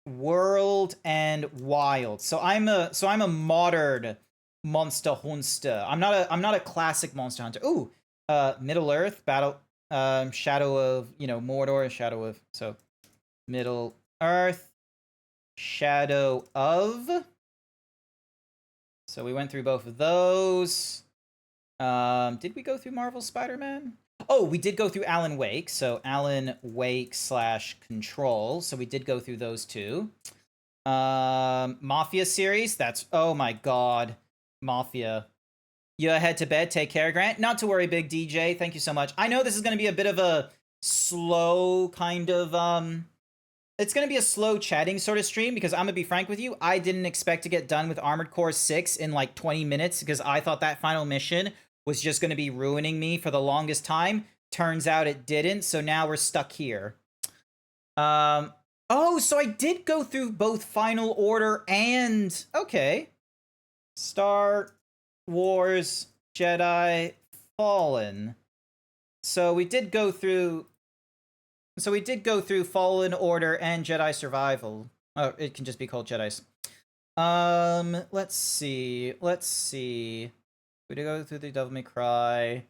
World and Wild. So I'm a modern Monster Hunter. I'm not a classic Monster Hunter. Ooh, Middle Earth Battle, Shadow of Mordor, Shadow of Middle Earth, Shadow of. So we went through both of those. Did we go through Marvel Spider-Man? Oh, we did go through Alan Wake. So Alan Wake / Control. So we did go through those two. Mafia series. Oh my god. Mafia. You head to bed. Take care, Grant. Not to worry, Big DJ. Thank you so much. I know this is going to be a bit of a slow kind of, it's going to be a slow chatting sort of stream because I'm going to be frank with you. I didn't expect to get done with Armored Core 6 in like 20 minutes because I thought that final mission was just going to be ruining me for the longest time. Turns out it didn't, so now we're stuck here. Oh, so I did go through both Final Order and... Okay. Star Wars Jedi Fallen. So we did go through Fallen Order and Jedi Survival. Oh, it can just be called Jedi's. Let's see. We did go through the Devil May Cry.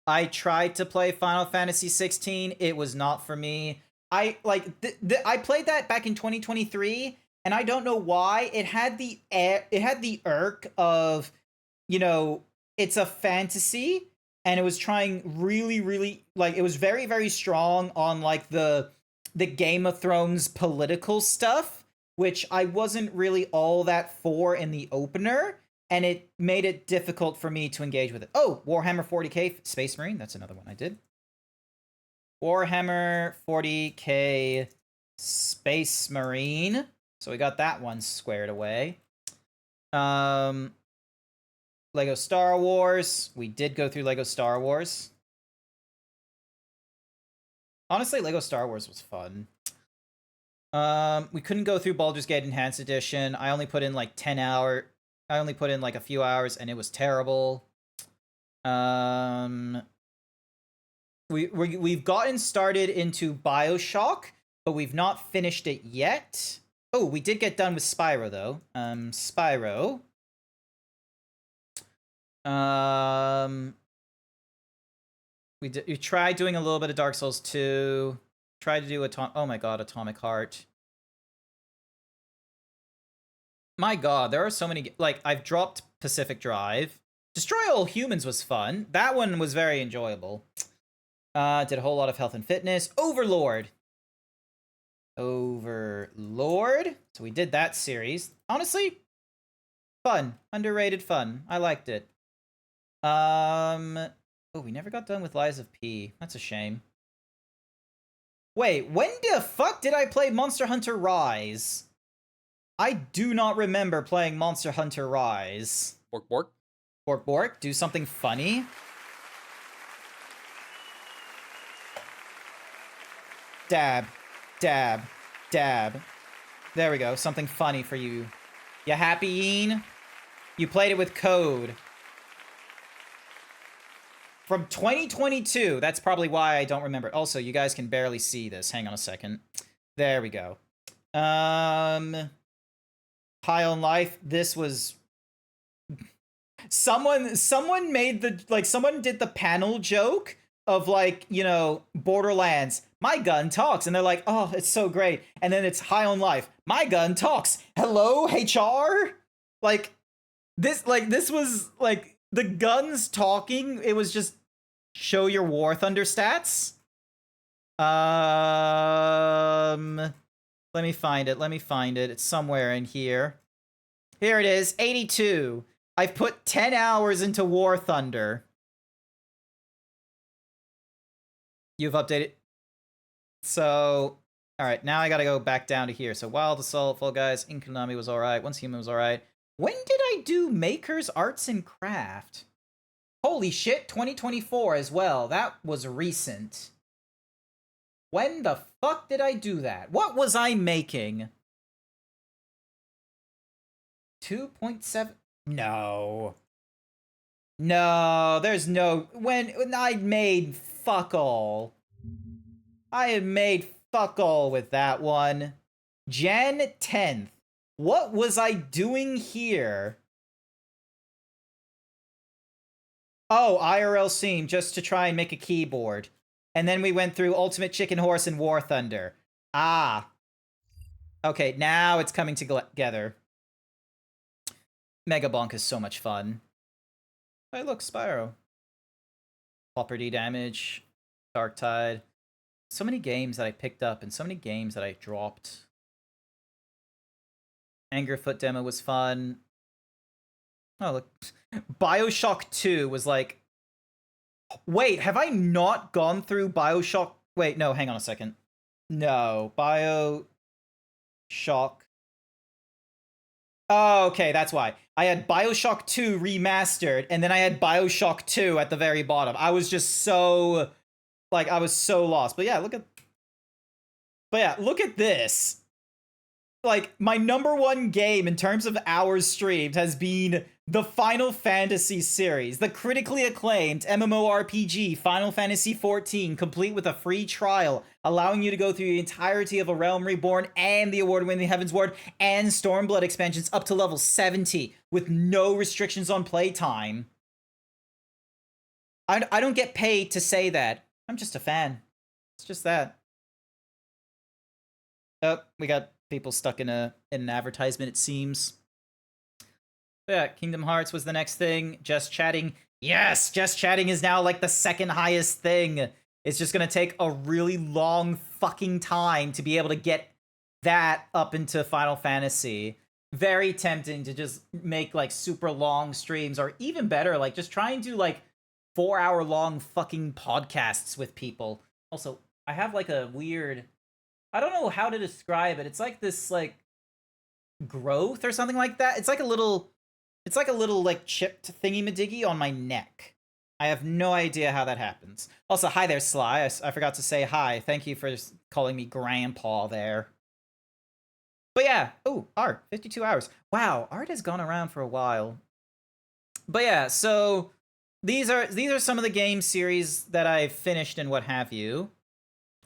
I tried to play Final Fantasy 16. It was not for me. I played that back in 2023, and I don't know why. It had the irk of, you know, it's a fantasy, and it was trying really, like, it was very, very strong on, like, the Game of Thrones political stuff, which I wasn't really all that for in the opener, and it made it difficult for me to engage with it. Oh, Warhammer 40k Space Marine, that's another one I did. Warhammer 40k Space Marine. So we got that one squared away. Lego Star Wars. We did go through Lego Star Wars. Honestly, Lego Star Wars was fun. We couldn't go through Baldur's Gate Enhanced Edition. I only put in like 10 hours. I only put in like a few hours, and it was terrible. We've gotten started into BioShock, but we've not finished it yet. Oh, we did get done with Spyro though. Spyro. We tried doing a little bit of Dark Souls 2. Tried to do oh my god, Atomic Heart. My god, there are so many, like, I've dropped Pacific Drive. Destroy All Humans was fun. That one was very enjoyable. Did a whole lot of health and fitness. Overlord. So we did that series. Honestly, fun. Underrated fun. I liked it. Oh, we never got done with Lies of P. That's a shame. Wait, when the fuck did I play Monster Hunter Rise? I do not remember playing Monster Hunter Rise. Bork bork. Bork bork, do something funny. Dab, dab, dab. There we go, something funny for you. You happy, Ian? You played it with code. From 2022, that's probably why I don't remember. Also, you guys can barely see this. Hang on a second. There we go. High on Life, this was... Someone made the... Like, someone did the panel joke of, like, you know, Borderlands. My gun talks. And they're like, oh, it's so great. And then it's High on Life. My gun talks. Hello, HR? Like, this was, like... The guns talking, it was just show your War Thunder stats. Let me find it. It's somewhere in here. Here it is, 82. I've put 10 hours into War Thunder. You've updated. So, alright, now I gotta go back down to here. So, Wild Assault, Fall Guys, Inkonami was alright, Once Human was alright. When did I do Maker's Arts and Craft? Holy shit, 2024 as well. That was recent. When the fuck did I do that? What was I making? 2.7? No. No, there's no... When I made fuck all. I had made fuck all with that one. Jan 10th. What was I doing here? Oh, IRL scene just to try and make a keyboard. And then we went through Ultimate Chicken Horse and War Thunder. Ah. Okay, now it's coming together. Mega Bonk is so much fun. Hey, look, Spyro. Property Damage. Dark Tide. So many games that I picked up and so many games that I dropped. Angerfoot demo was fun. Oh, look. BioShock 2 was like... Wait, have I not gone through BioShock... Wait, no, hang on a second. No, BioShock... Oh, okay, that's why. I had BioShock 2 remastered, and then I had BioShock 2 at the very bottom. I was just so... Like, I was so lost. But yeah, look at... But yeah, look at this. like my #1 game in terms of hours streamed has been the Final Fantasy series, the critically acclaimed MMORPG Final Fantasy XIV, complete with a free trial, allowing you to go through the entirety of A Realm Reborn and the award-winning Heaven's Ward and Stormblood expansions up to level 70 with no restrictions on playtime. I don't get paid to say that. I'm just a fan. It's just that. Oh, we got people stuck in an advertisement, it seems. Yeah, Kingdom Hearts was the next thing. Just chatting. Yes, just chatting is now like the second highest thing. It's just gonna take a really long fucking time to be able to get that up into Final Fantasy. Very tempting to just make like super long streams, or even better, like just try and do like 4-hour long fucking podcasts with people. Also, I have like a weird, I don't know how to describe it. It's like this like growth or something like that. It's like a little like chipped thingy-madiggy on my neck. I have no idea how that happens. Also, hi there, Sly. I forgot to say hi. Thank you for calling me Grandpa there. But yeah, oh, Art, 52 hours. Wow, Art has gone around for a while. But yeah, so these are some of the game series that I've finished and what have you.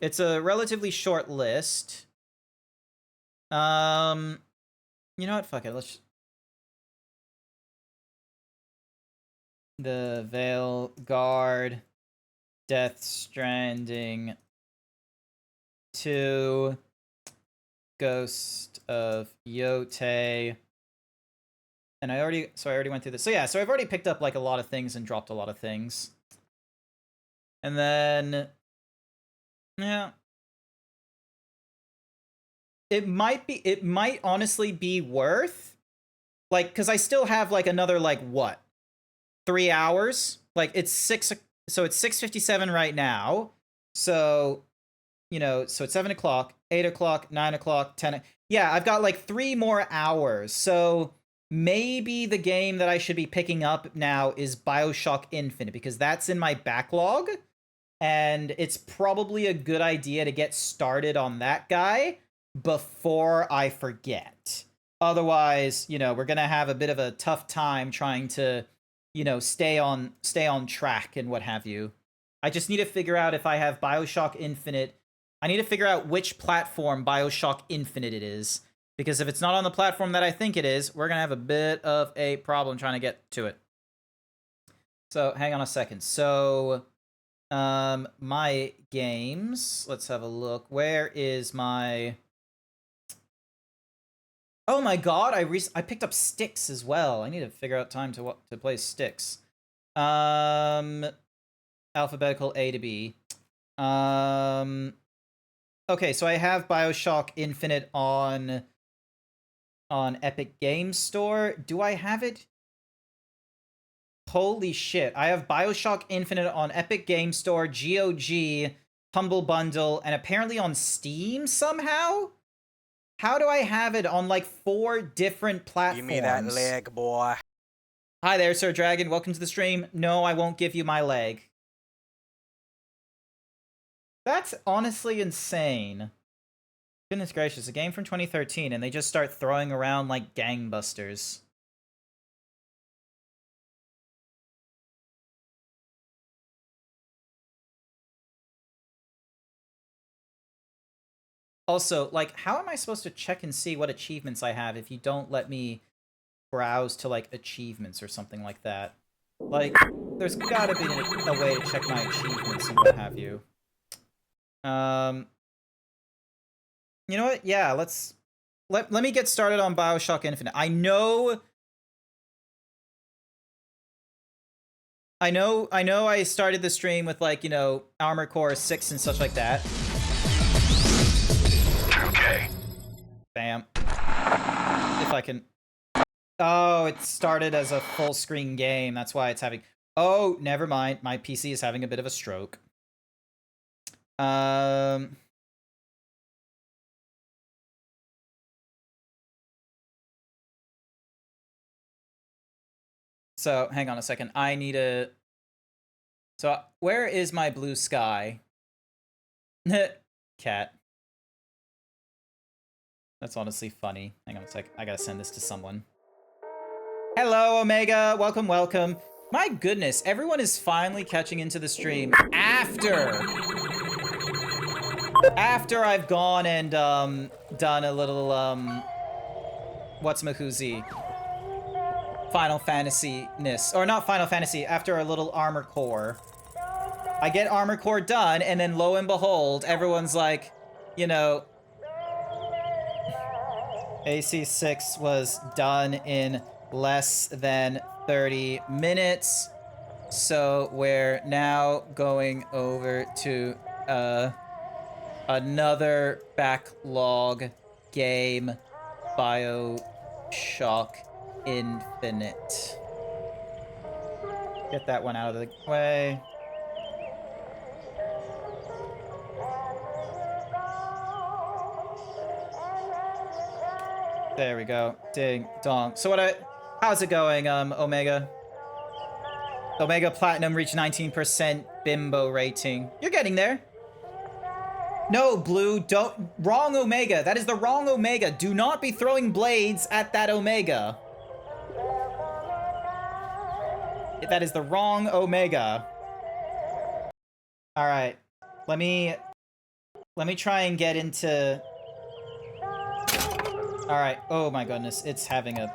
It's a relatively short list. You know what? Fuck it. Let's. The Veil Guard, Death Stranding 2, Ghost of Yote, and I already went through this. So yeah, so I've already picked up like a lot of things and dropped a lot of things. And then, yeah. It might honestly be worth, like, because I still have like another, like, what? 3 hours? Like, it's 6:57 right now. So, you know, so it's 7 o'clock, 8 o'clock, 9 o'clock, 10. Yeah, I've got like 3 more hours. So maybe the game that I should be picking up now is BioShock Infinite, because that's in my backlog. And it's probably a good idea to get started on that guy before I forget. Otherwise, you know, we're going to have a bit of a tough time trying to, you know, stay on track and what have you. I just need to figure out if I have BioShock Infinite. I need to figure out which platform BioShock Infinite it is, because if it's not on the platform that I think it is, we're going to have a bit of a problem trying to get to it. So, hang on a second. So, my games, let's have a look. Where is my... Oh my god, I picked up Styx as well. I need to figure out time to play Styx. Alphabetical A to B. Okay, so I have BioShock Infinite on Epic Games Store. Do I have it? Holy shit. I have BioShock Infinite on Epic Games Store, GOG, Humble Bundle, and apparently on Steam somehow? How do I have it on, like, 4 different platforms? Give me that leg, boy. Hi there, Sir Dragon. Welcome to the stream. No, I won't give you my leg. That's honestly insane. Goodness gracious, a game from 2013, and they just start throwing around like gangbusters. Also, like, how am I supposed to check and see what achievements I have if you don't let me browse to, like, achievements or something like that? Like, there's gotta be a way to check my achievements and what have you. You know what? Yeah, let me get started on BioShock Infinite. I know I started the stream with, like, you know, Armored Core 6 and such like that. Okay. Bam. If I can... Oh, it started as a full screen game. That's why it's having... Oh, never mind. My PC is having a bit of a stroke. So, hang on a second. I need a... So, where is my blue sky? Cat. That's honestly funny. Hang on a sec. I gotta send this to someone. Hello, Omega. Welcome, welcome. My goodness, everyone is finally catching into the stream after I've gone and done a little what's-mahoozy Final Fantasy-ness. Or not Final Fantasy, after a little Armor Core. I get Armor Core done, and then lo and behold, everyone's like, you know, AC6 was done in less than 30 minutes. So we're now going over to another backlog game, BioShock Infinite. Get that one out of the way. There we go. Ding dong. So how's it going, Omega? Omega Platinum reached 19% bimbo rating. You're getting there. No, Blue, don't. Wrong Omega. That is the wrong Omega. Do not be throwing blades at that Omega. That is the wrong Omega. All right. Let me try and get into... All right. Oh my goodness. It's having a...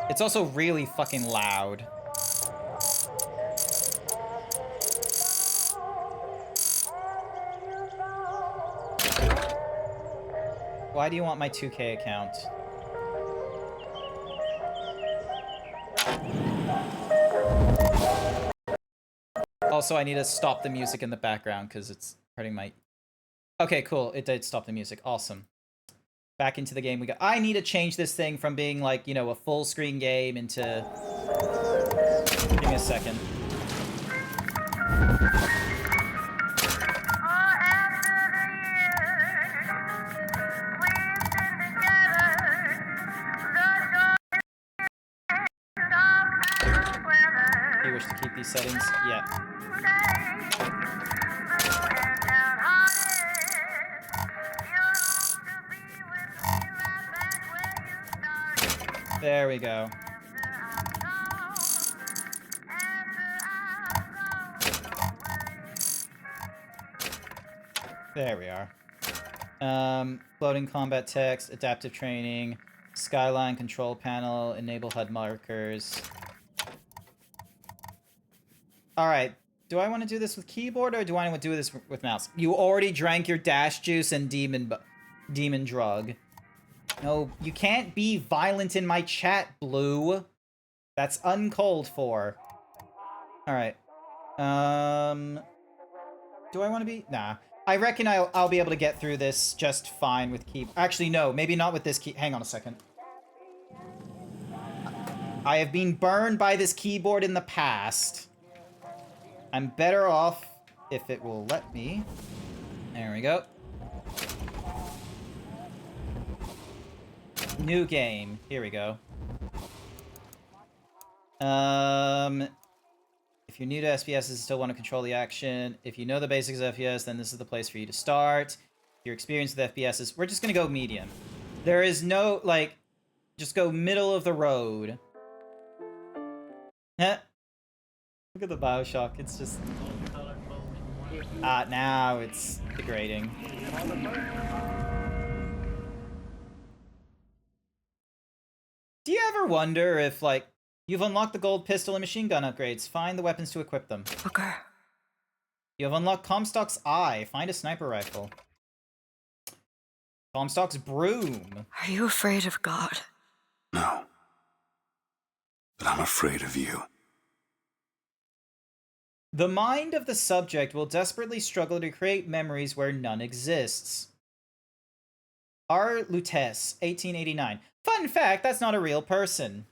It's also really fucking loud. Why do you want my 2K account? Also, I need to stop the music in the background because it's hurting my... Okay, cool. It did stop the music. Awesome. Back into the game we go. I need to change this thing from being like, you know, a full screen game into... Give me a second. Do you wish to keep these settings? Yeah. There we go. There we are. Floating combat text, adaptive training, skyline control panel, enable HUD markers. Alright, do I want to do this with keyboard or do I want to do this with mouse? You already drank your dash juice and demon drug. No, you can't be violent in my chat, Blue. That's uncalled for. Alright. Do I want to be? Nah. I reckon I'll be able to get through this just fine with keyboard. Actually, no. Maybe not with this key. Hang on a second. I have been burned by this keyboard in the past. I'm better off if it will let me. There we go. New game. Here we go. If you're new to FPS and still want to control the action, if you know the basics of FPS, then this is the place for you to start. If you're experienced with FPSs, we're just gonna go medium. There is no, like, just go middle of the road. Look at the BioShock, it's just... now it's degrading. Do you ever wonder if, like, you've unlocked the gold pistol and machine gun upgrades? Find the weapons to equip them. Okay. You have unlocked Comstock's Eye. Find a sniper rifle. Comstock's Broom. Are you afraid of God? No. But I'm afraid of you. The mind of the subject will desperately struggle to create memories where none exists. R. Lutece, 1889. Fun fact, that's not a real person.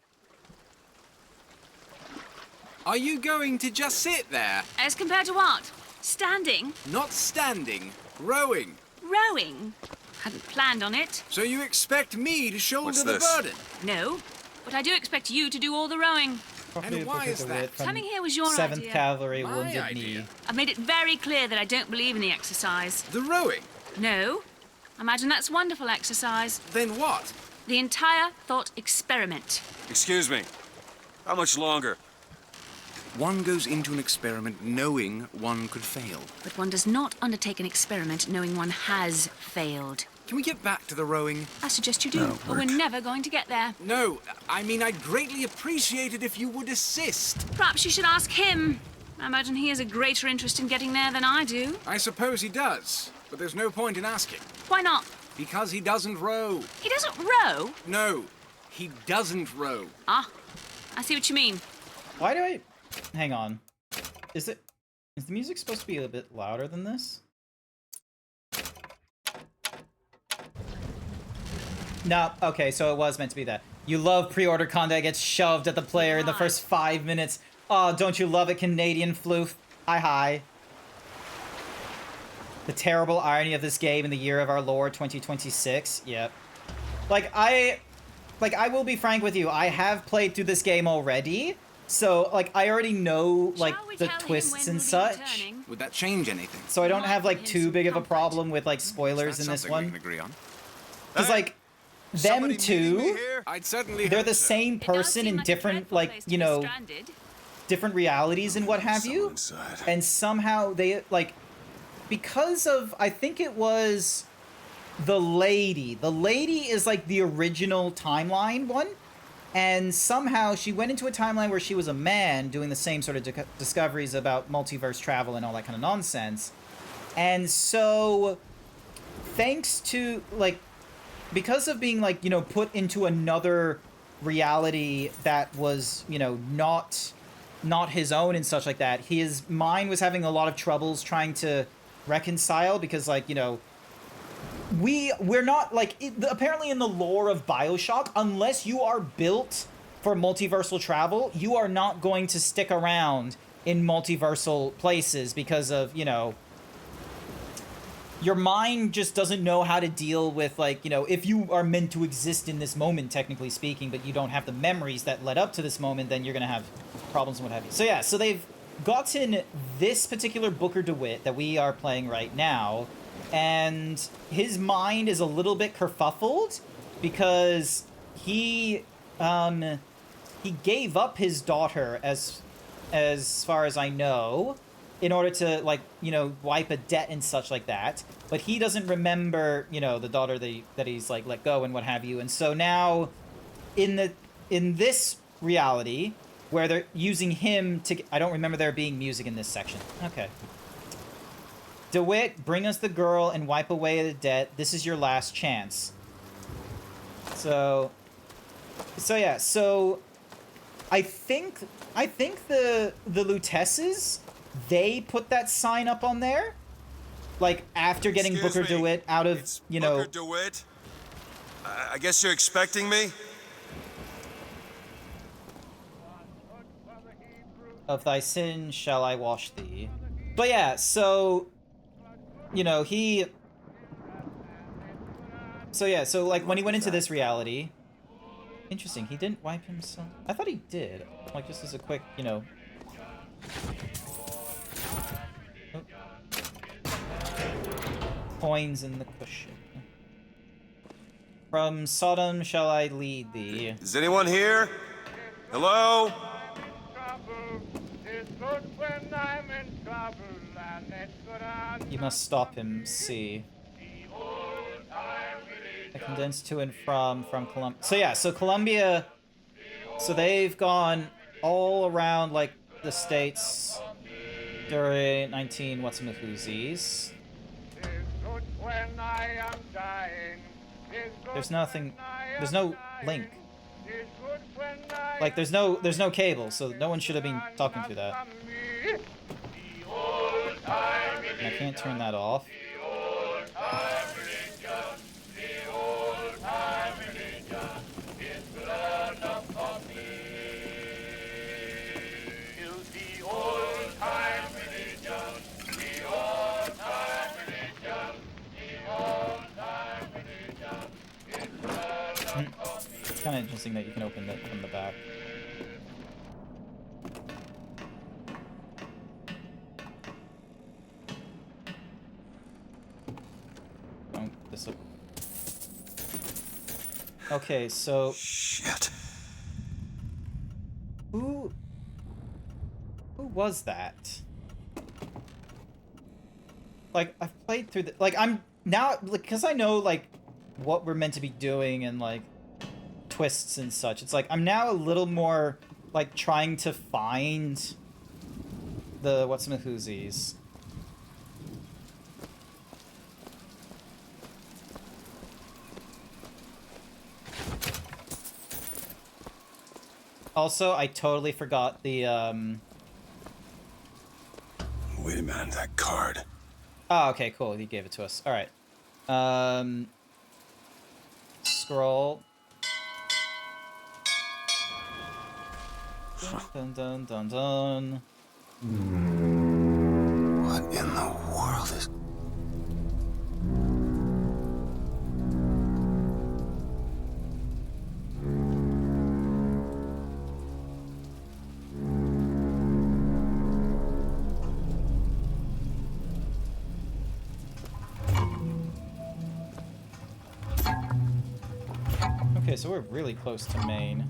Are you going to just sit there? As compared to what? Standing? Not standing, rowing. Rowing? Hadn't planned on it. So you expect me to shoulder What's the this? burden? No, but I do expect you to do all the rowing. Properly And why Booker is DeWitt that? from Coming here was your 7th idea. Cavalry, My Wounded idea. Knee. I've made it very clear that I don't believe in the exercise. The rowing? No. Imagine that's wonderful exercise. Then what? The entire thought experiment. Excuse me. How much longer? One goes into an experiment knowing one could fail. But one does not undertake an experiment knowing one has failed. Can we get back to the rowing? I suggest you do, but we're never going to get there. No, I mean, I'd greatly appreciate it if you would assist. Perhaps you should ask him. I imagine he has a greater interest in getting there than I do. I suppose he does, but there's no point in asking. Why not? Because he doesn't row. He doesn't row? No, he doesn't row. Ah, I see what you mean. Why do I... Hang on. Is the music supposed to be a bit louder than this? No, okay, so it was meant to be that. You love pre-order content gets shoved at the player in the first 5 minutes. Oh, don't you love it, Canadian floof? Hi. The terrible irony of this game in the year of our Lord 2026. Yep. I will be frank with you. I have played through this game already. So, I already know, the twists and such. Would that change anything? So I don't have, too big of a problem with, spoilers in this We one. can agree on. Because, them two, I'd certainly they're hope the so. same person in different, different realities and what have you. And somehow they, because of, I think it was the lady. The lady is, the original timeline one. And somehow she went into a timeline where she was a man doing the same sort of discoveries about multiverse travel and all that kind of nonsense. And so, thanks to, because of being, put into another reality that was, not his own and such like that, his mind was having a lot of troubles trying to reconcile because, we're not, apparently in the lore of BioShock, unless you are built for multiversal travel, you are not going to stick around in multiversal places because of, your mind just doesn't know how to deal with, if you are meant to exist in this moment, technically speaking, but you don't have the memories that led up to this moment, then you're going to have problems and what have you. So yeah, so they've gotten this particular Booker DeWitt that we are playing right now, and his mind is a little bit kerfuffled because he gave up his daughter, as far as I know, in order to, wipe a debt and such like that. But he doesn't remember, the daughter that he's, let go and what have you. And so now, in this reality, where they're using him to... I don't remember there being music in this section. Okay. DeWitt, bring us the girl and wipe away the debt. This is your last chance. So yeah, so... I think the Lutesses, they put that sign up on there, after getting Booker DeWitt out of, Booker DeWitt? I guess you're expecting me? Of thy sin shall I wash thee. But yeah, so, he... So yeah, so, when he went into this reality... Interesting, he didn't wipe himself. I thought he did. Just as a quick, Oh. Coins in the cushion. From Sodom shall I lead thee. Is anyone here? Hello? You must stop him, see. I condensed to and from Columbia. So yeah, so Columbia, so they've gone all around, the States during 19 what's-a-whoosies. There's nothing, there's no link. There's no cable, so no one should have been talking through that. And I can't turn that off. It's kind of interesting that you can open it from the back. don't Okay, so... Shit. Who was that? Like, I've played through the... Like, I'm... Now, because I know, like, what we're meant to be doing and, like, twists and such, it's like, I'm now a little more, like, trying to find the whatsamahoozies. Also, I totally forgot the, Wait a minute, that card. Oh, okay, cool. He gave it to us. All right. Scroll. Dun dun dun dun. What in the world is... Okay, so we're really close to Maine.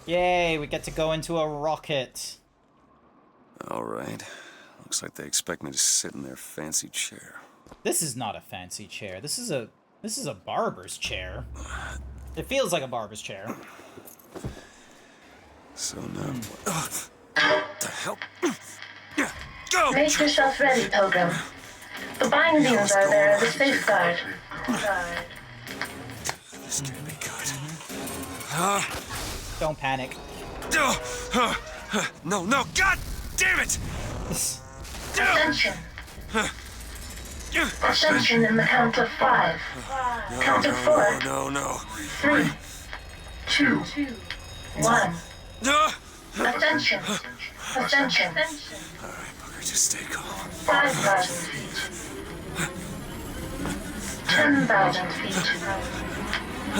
Yay, we get to go into a rocket. All right. Looks like they expect me to sit in their fancy chair. This is not a fancy chair. This is a barber's chair. It feels like a barber's chair. So now... What the hell? Go! Make yourself ready, Pilgrim. The bindings are there as a safeguard. This can't be good. Don't panic. No, no, God damn it! Ascension. Ascension in the count of 5. Count of 4. No. 3, 2, 1. Ascension. Ascension. All right, Booker, just stay calm. 5,000 feet. 10,000 feet. I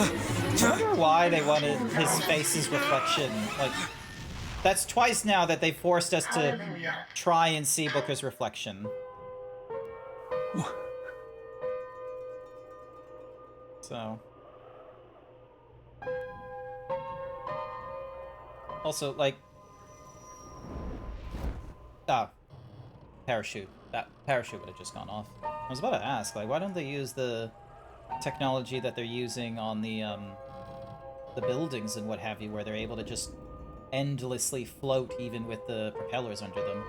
wonder why they wanted his face's reflection. Like, that's twice now that they forced us to try and see Booker's reflection. So. Also, like... Ah. Parachute. That parachute would have just gone off. I was about to ask, like, why don't they use the technology that they're using on the buildings and what have you, where they're able to just endlessly float even with the propellers under them.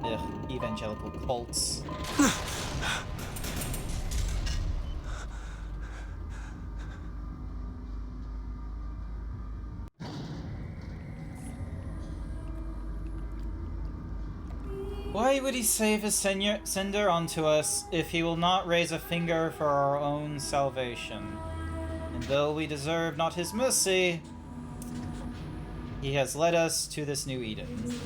Ugh, evangelical cults. Why would he save his sender onto us if he will not raise a finger for our own salvation? And though we deserve not his mercy, he has led us to this new Eden.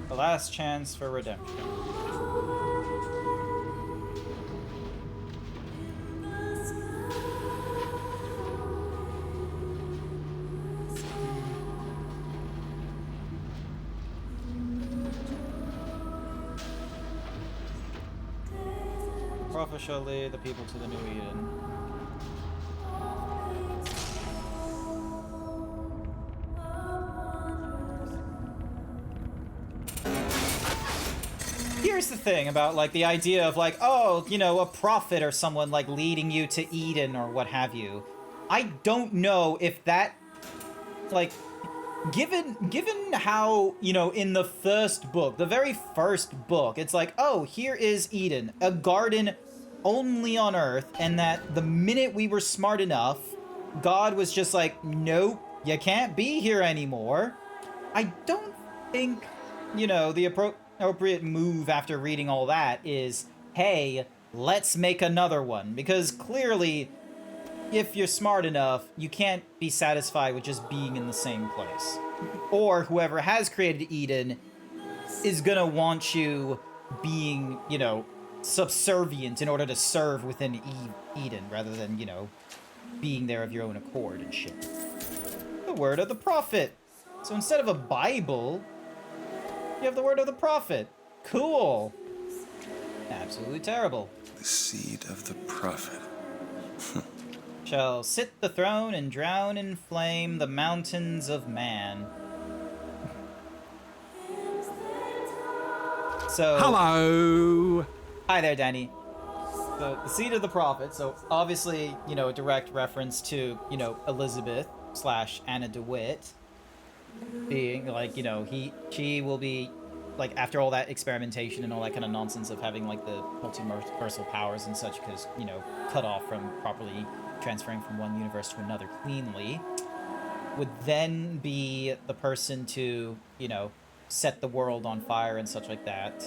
The last chance for redemption. Prophet shall lead the people to the new Eden. Here's the thing about, like, the idea of, like, oh, you know, a prophet or someone, like, leading you to Eden or what have you. I don't know if that, like, given how, you know, in the first book, the very first book, it's like, oh, here is Eden, a garden only on Earth, and that the minute we were smart enough, God was just like, nope, you can't be here anymore. I don't think, you know, the appropriate move after reading all that is, hey, let's make another one. Because clearly, if you're smart enough, you can't be satisfied with just being in the same place. Or whoever has created Eden is gonna want you being, you know, subservient in order to serve within Eden, rather than, you know, being there of your own accord and shit. The word of the prophet. So instead of a Bible, you have the word of the prophet. Cool. Absolutely terrible. The seed of the prophet. Shall sit the throne and drown in flame the mountains of man. So... Hello! Hi there, Danny. So, the seed of the prophet, so obviously, you know, a direct reference to, you know, Elizabeth / Anna DeWitt being, like, you know, she will be, like, after all that experimentation and all that kind of nonsense of having, like, the multiversal powers and such, because, you know, cut off from properly transferring from one universe to another cleanly, would then be the person to, you know, set the world on fire and such like that.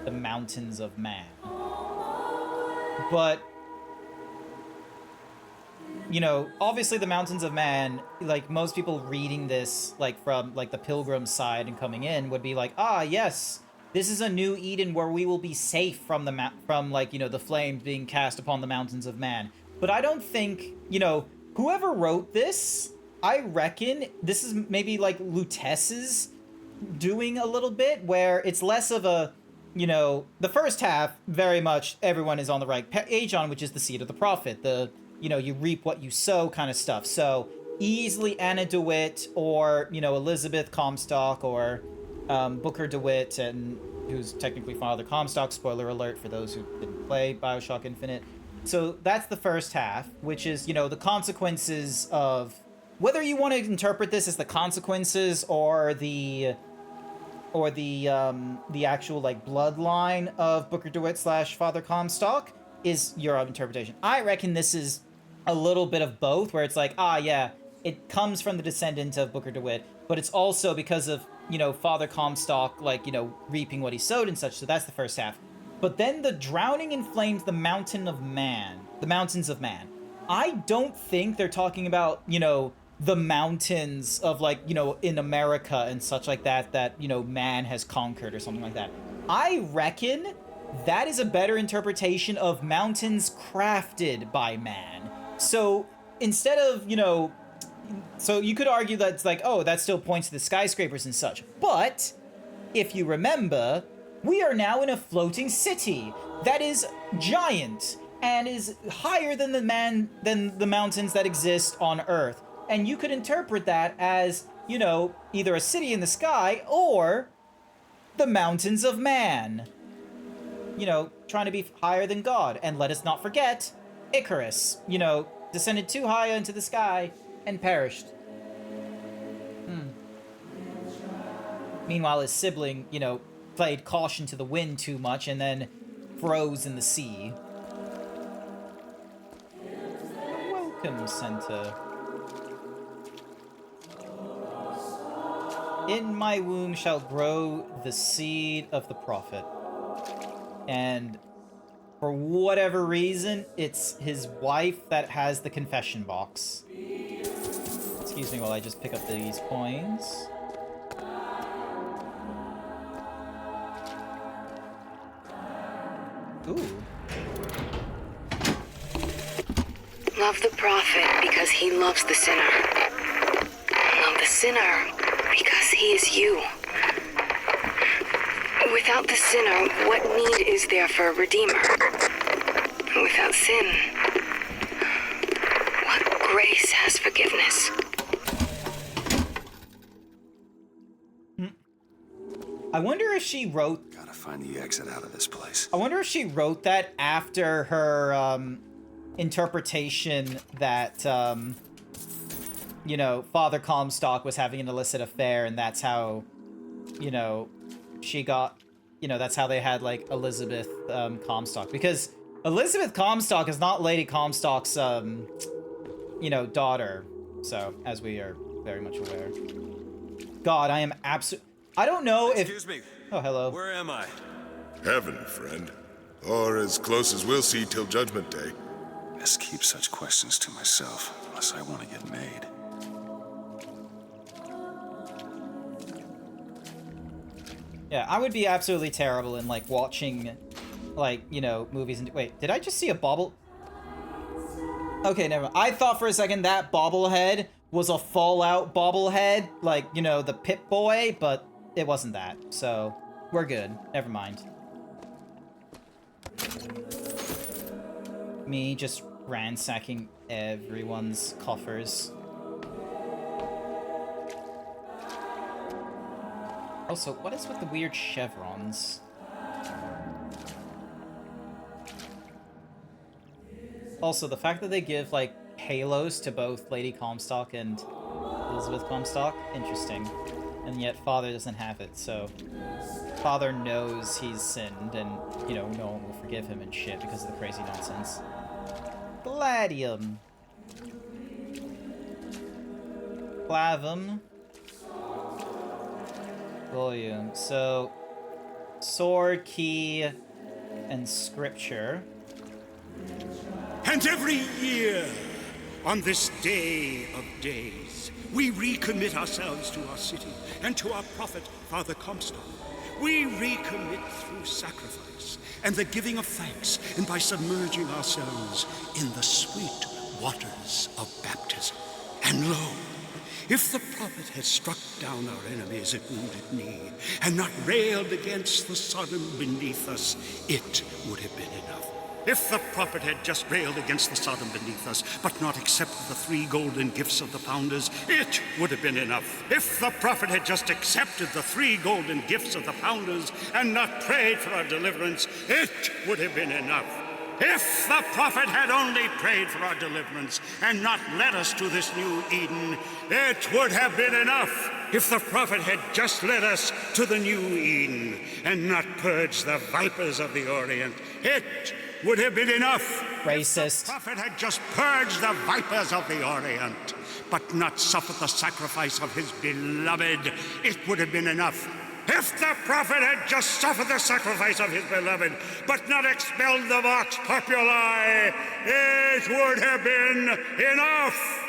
The mountains of man. But, you know, obviously the mountains of man, like, most people reading this, like, from, like, the pilgrim side and coming in would be like, ah, yes, this is a new Eden where we will be safe from like, you know, the flames being cast upon the mountains of man. But I don't think, you know, whoever wrote this, I reckon this is maybe, like, Lutece's doing a little bit, where it's less of a, you know, the first half, very much everyone is on the right page on, which is the seed of the prophet, the, you know, you reap what you sow kind of stuff. So easily Anna DeWitt or, you know, Elizabeth Comstock or Booker DeWitt, and who's technically Father Comstock, spoiler alert for those who didn't play Bioshock Infinite. So that's the first half, which is, you know, the consequences of, whether you want to interpret this as the consequences or the actual, like, bloodline of Booker DeWitt / Father Comstock is your own interpretation. I reckon this is a little bit of both, where it's like, ah, yeah, it comes from the descendant of Booker DeWitt, but it's also because of, you know, Father Comstock, like, you know, reaping what he sowed and such. So that's the first half. But then the drowning in flames, the mountains of man. I don't think they're talking about, you know, the mountains of, like, you know, in America and such like that, you know, man has conquered or something like that. I reckon that is a better interpretation of mountains crafted by man. So instead of, you know, so you could argue that it's like, oh, that still points to the skyscrapers and such. But if you remember, we are now in a floating city that is giant and is higher than the mountains that exist on Earth. And you could interpret that as, you know, either a city in the sky or the mountains of man. You know, trying to be higher than God. And let us not forget, Icarus, you know, descended too high into the sky and perished. Meanwhile, his sibling, you know, played caution to the wind too much and then froze in the sea. Welcome, Center. In my womb shall grow the seed of the prophet. And for whatever reason, it's his wife that has the confession box. Excuse me while I just pick up these coins. Ooh. Love the prophet because he loves the sinner. Love the sinner because he is you. Without the sinner, what need is there for a redeemer? Without sin, what grace has forgiveness? I wonder if she wrote... Gotta find the exit out of this place. I wonder if she wrote that after her interpretation that, you know, Father Comstock was having an illicit affair, and that's how, you know, she got, you know, that's how they had, like, Elizabeth Comstock. Because Elizabeth Comstock is not Lady Comstock's, you know, daughter. So, as we are very much aware. God, I am absolute... I don't know if... Excuse me. Oh, hello. Where am I? Heaven, friend. Or as close as we'll see till Judgment Day. Best keep such questions to myself, unless I want to get made. Yeah, I would be absolutely terrible in, like, watching, like, you know, movies and... Wait, did I just see a bobble? Okay, never mind. I thought for a second that bobblehead was a Fallout bobblehead, like, you know, the Pip-Boy, but it wasn't that, so we're good. Never mind. Me just ransacking everyone's coffers. Also, what is with the weird chevrons? Also, the fact that they give, like, halos to both Lady Comstock and Elizabeth Comstock, interesting. And yet Father doesn't have it, so... Father knows he's sinned, and, you know, no one will forgive him and shit because of the crazy nonsense. Gladium. Clavum. Volume. So, sword, key, and scripture. And every year, on this day of days, we recommit ourselves to our city and to our prophet, Father Comstock. We recommit through sacrifice and the giving of thanks, and by submerging ourselves in the sweet waters of baptism. And lo, if the prophet had struck down our enemies at wounded knee and not railed against the Sodom beneath us, it would have been enough. If the prophet had just railed against the Sodom beneath us, but not accepted the 3 golden gifts of the founders, it would have been enough. If the prophet had just accepted the 3 golden gifts of the founders and not prayed for our deliverance, it would have been enough. If the prophet had only prayed for our deliverance and not led us to this new Eden, it would have been enough. If the prophet had just led us to the new Eden and not purged the vipers of the Orient, it would have been enough. Racist. If the prophet had just purged the vipers of the Orient, but not suffered the sacrifice of his beloved, it would have been enough. If the prophet had just suffered the sacrifice of his beloved, but not expelled the vox populi, it would have been enough.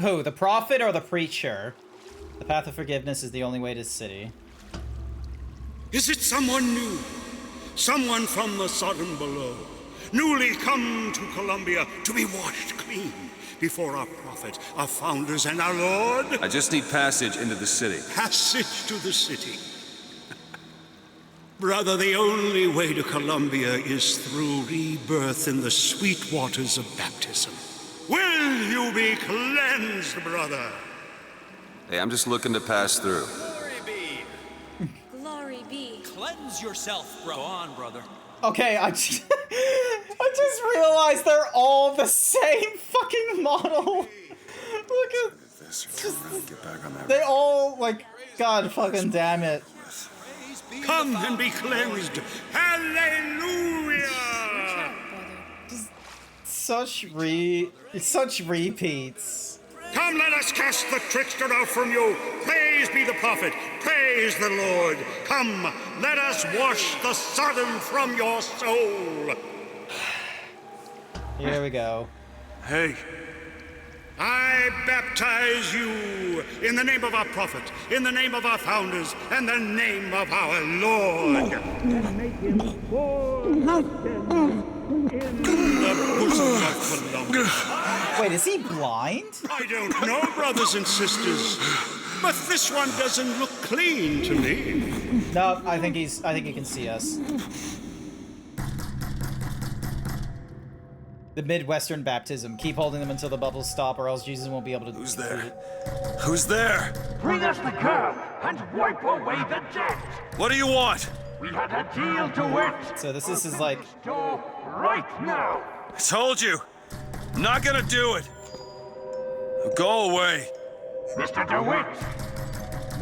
Who, the prophet or the preacher? The path of forgiveness is the only way to the city. Is it someone new? Someone from the Sodom below? Newly come to Columbia to be washed clean before our prophet, our founders, and our Lord? I just need passage into the city. Passage to the city. Brother, the only way to Columbia is through rebirth in the sweet waters of baptism. Will you be cleansed, brother? Hey, I'm just looking to pass through. Glory be. Glory be. Cleanse yourself, bro. Go on, brother. Okay, I just realized they're all the same fucking model. Look at this. Get back on that. They all, like, God fucking damn it. Come and be cleansed. Hallelujah! Such repeats. Come, let us cast the trickster out from you. Praise be the prophet. Praise the Lord. Come, let us wash the Sodom from your soul. Here we go. Hey. I baptize you in the name of our prophet, in the name of our founders, and the name of our Lord. And make him born in the bosom of Columbia. Wait, is he blind? I don't know, brothers and sisters, but this one doesn't look clean to me. No, I think he can see us. The Midwestern baptism. Keep holding them until the bubbles stop, or else Jesus won't be able to. Who's there? Who's there? Bring us the curb and wipe away the debt. What do you want? We had a deal to it. So this is like. Door right now. I told you. I'm not gonna do it. Go away. Mr. DeWitt!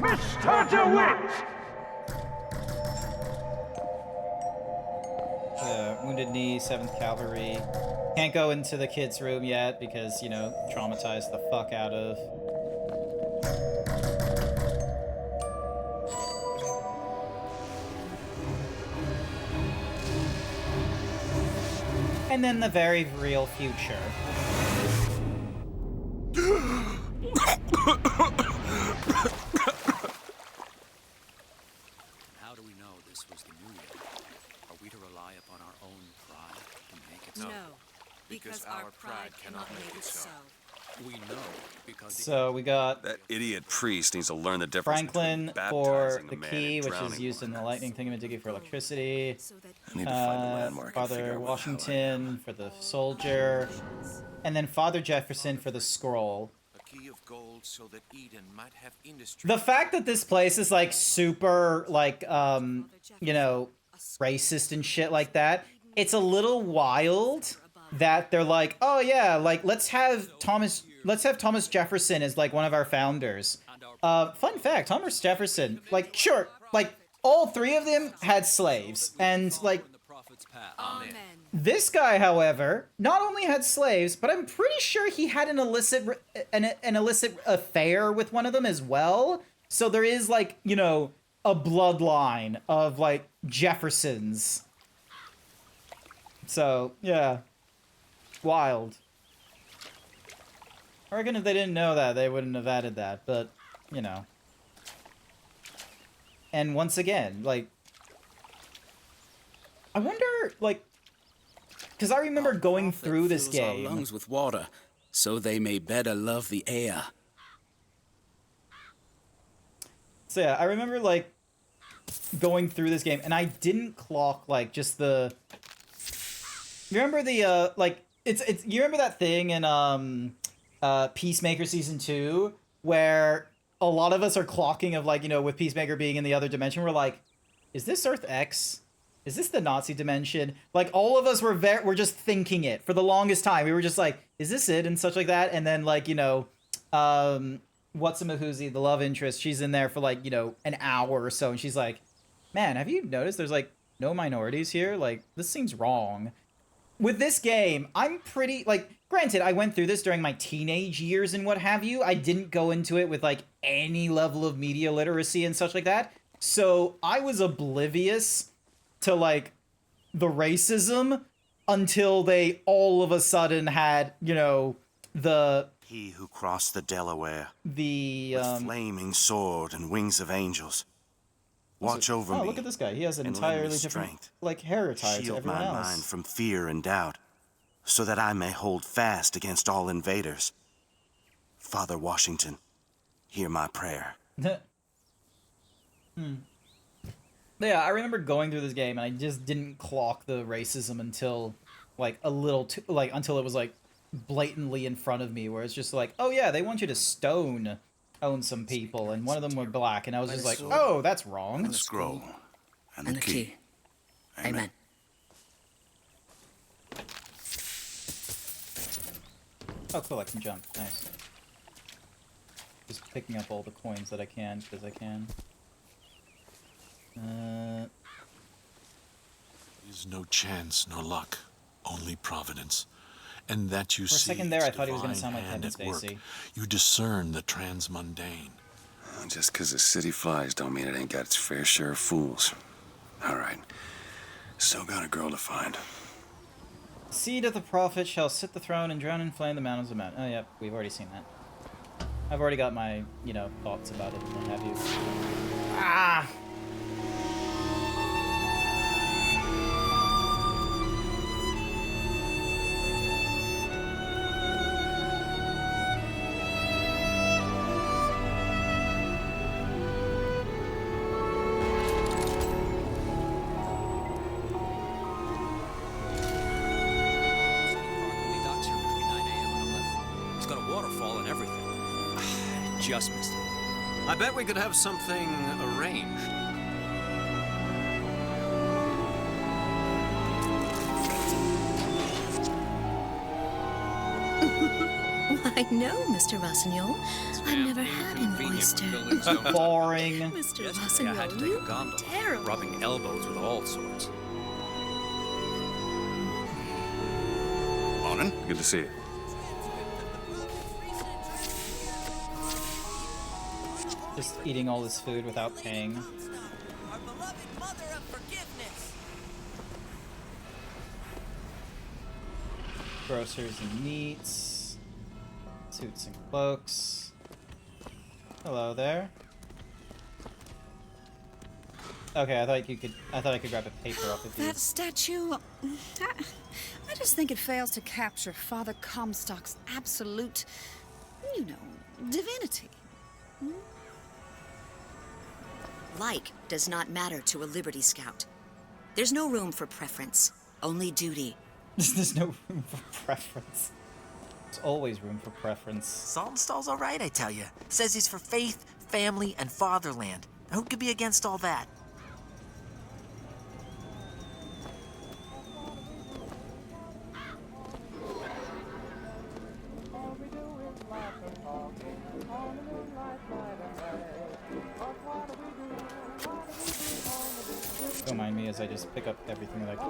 Mr. DeWitt! Wounded Knee, 7th Cavalry. Can't go into the kids' room yet because, you know, traumatized the fuck out of. and then the very real future. How do we know this was the new year? Are we to rely upon our own pride to make it so? No, because our pride cannot make it so. We know because So we got That idiot priest needs to learn the difference Franklin between for baptizing the a man key, and which is drowning used in the lightning thingamajiggy for electricity. I need to find the landmark and figure Father out what the hell I Washington for the soldier, and then Father Jefferson for the scroll. A key of gold so that Eden might have industry. The fact that this place is like super like you know, racist and shit like that, it's a little wild that they're like, oh yeah, like let's have Thomas Jefferson as like one of our founders. Fun fact, Thomas Jefferson, like sure, like all three of them had slaves, and like this guy, however, not only had slaves, but I'm pretty sure he had an illicit affair with one of them as well. So there is like, you know, a bloodline of like Jeffersons. So yeah, wild. I reckon if they didn't know that, they wouldn't have added that, but you know. And once again, like, I wonder, like, because I remember going through this game. Our lungs with water, so they may better love the air. So yeah, I remember like going through this game, and I didn't clock like just the. You remember the like it's you remember that thing in Peacemaker Season 2 where a lot of us are clocking of like, you know, with Peacemaker being in the other dimension, we're like, is this Earth X? Is this the Nazi dimension? Like all of us were just thinking it for the longest time. We were just like, is this it? And such like that. And then like, you know, What's-a-Mahuzi, the love interest, she's in there for like, you know, an hour or so. And she's like, man, have you noticed there's like no minorities here? Like this seems wrong. With this game, I'm pretty like, granted, I went through this during my teenage years and what have you. I didn't go into it with like any level of media literacy and such like that. So I was oblivious to like the racism until they all of a sudden had, you know, the he who crossed the Delaware with flaming sword and wings of angels. Watch over me. Oh, look at this guy. He has an entirely different like hair attire to Shield everyone my else. mind from fear and doubt, so that I may hold fast against all invaders. Father Washington, hear my prayer. Yeah, I remember going through this game and I just didn't clock the racism until like a little too, like until it was like blatantly in front of me, where it's just like, oh yeah, they want you to own some people, and one of them were black, and I was just like, oh, that's wrong. The scroll and the key. Amen. Oh, cool, I can jump. Nice. Just picking up all the coins that I can, because I can. There's no chance, no luck, only providence. And that you For a see second there, I its thought he was going to divine sound like hand Kevin at work. Spacey. You discern the transmundane. Just because the city flies don't mean it ain't got its fair share of fools. All right. Still got a girl to find. Seed of the prophet shall sit the throne and drown in flame the mountains of mountain. Oh, yep, we've already seen that. I've already got my, you know, thoughts about it, and what have you. Ah! Just missed it. I bet we could have something arranged. Why, no, Mr. Rossignol. I've never had an oyster. Boring. Mr. Yesterday I had to Rossignol, take a gondola, terrible. rubbing elbows with all sorts. Morning. Good to see you. Just eating all this food without paying. Grocers and meats. Suits and cloaks. Hello there. Okay, I thought I could grab a paper off of you. That statue, I just think it fails to capture Father Comstock's absolute, you know, divinity. Like does not matter to a Liberty Scout. There's no room for preference, only duty. There's no room for preference. There's always room for preference. Saltonstall's all right, I tell you. Says he's for faith, family, and fatherland. Who could be against all that? Don't mind me as I just pick up everything that I can.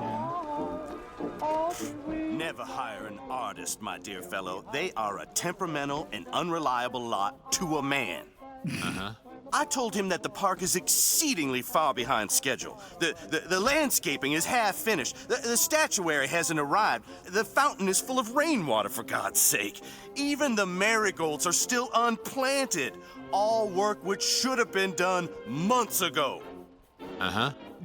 Never hire an artist, my dear fellow. They are a temperamental and unreliable lot to a man. I told him that the park is exceedingly far behind schedule. The landscaping is half finished. The statuary hasn't arrived. The fountain is full of rainwater, for God's sake. Even the marigolds are still unplanted. All work which should have been done months ago.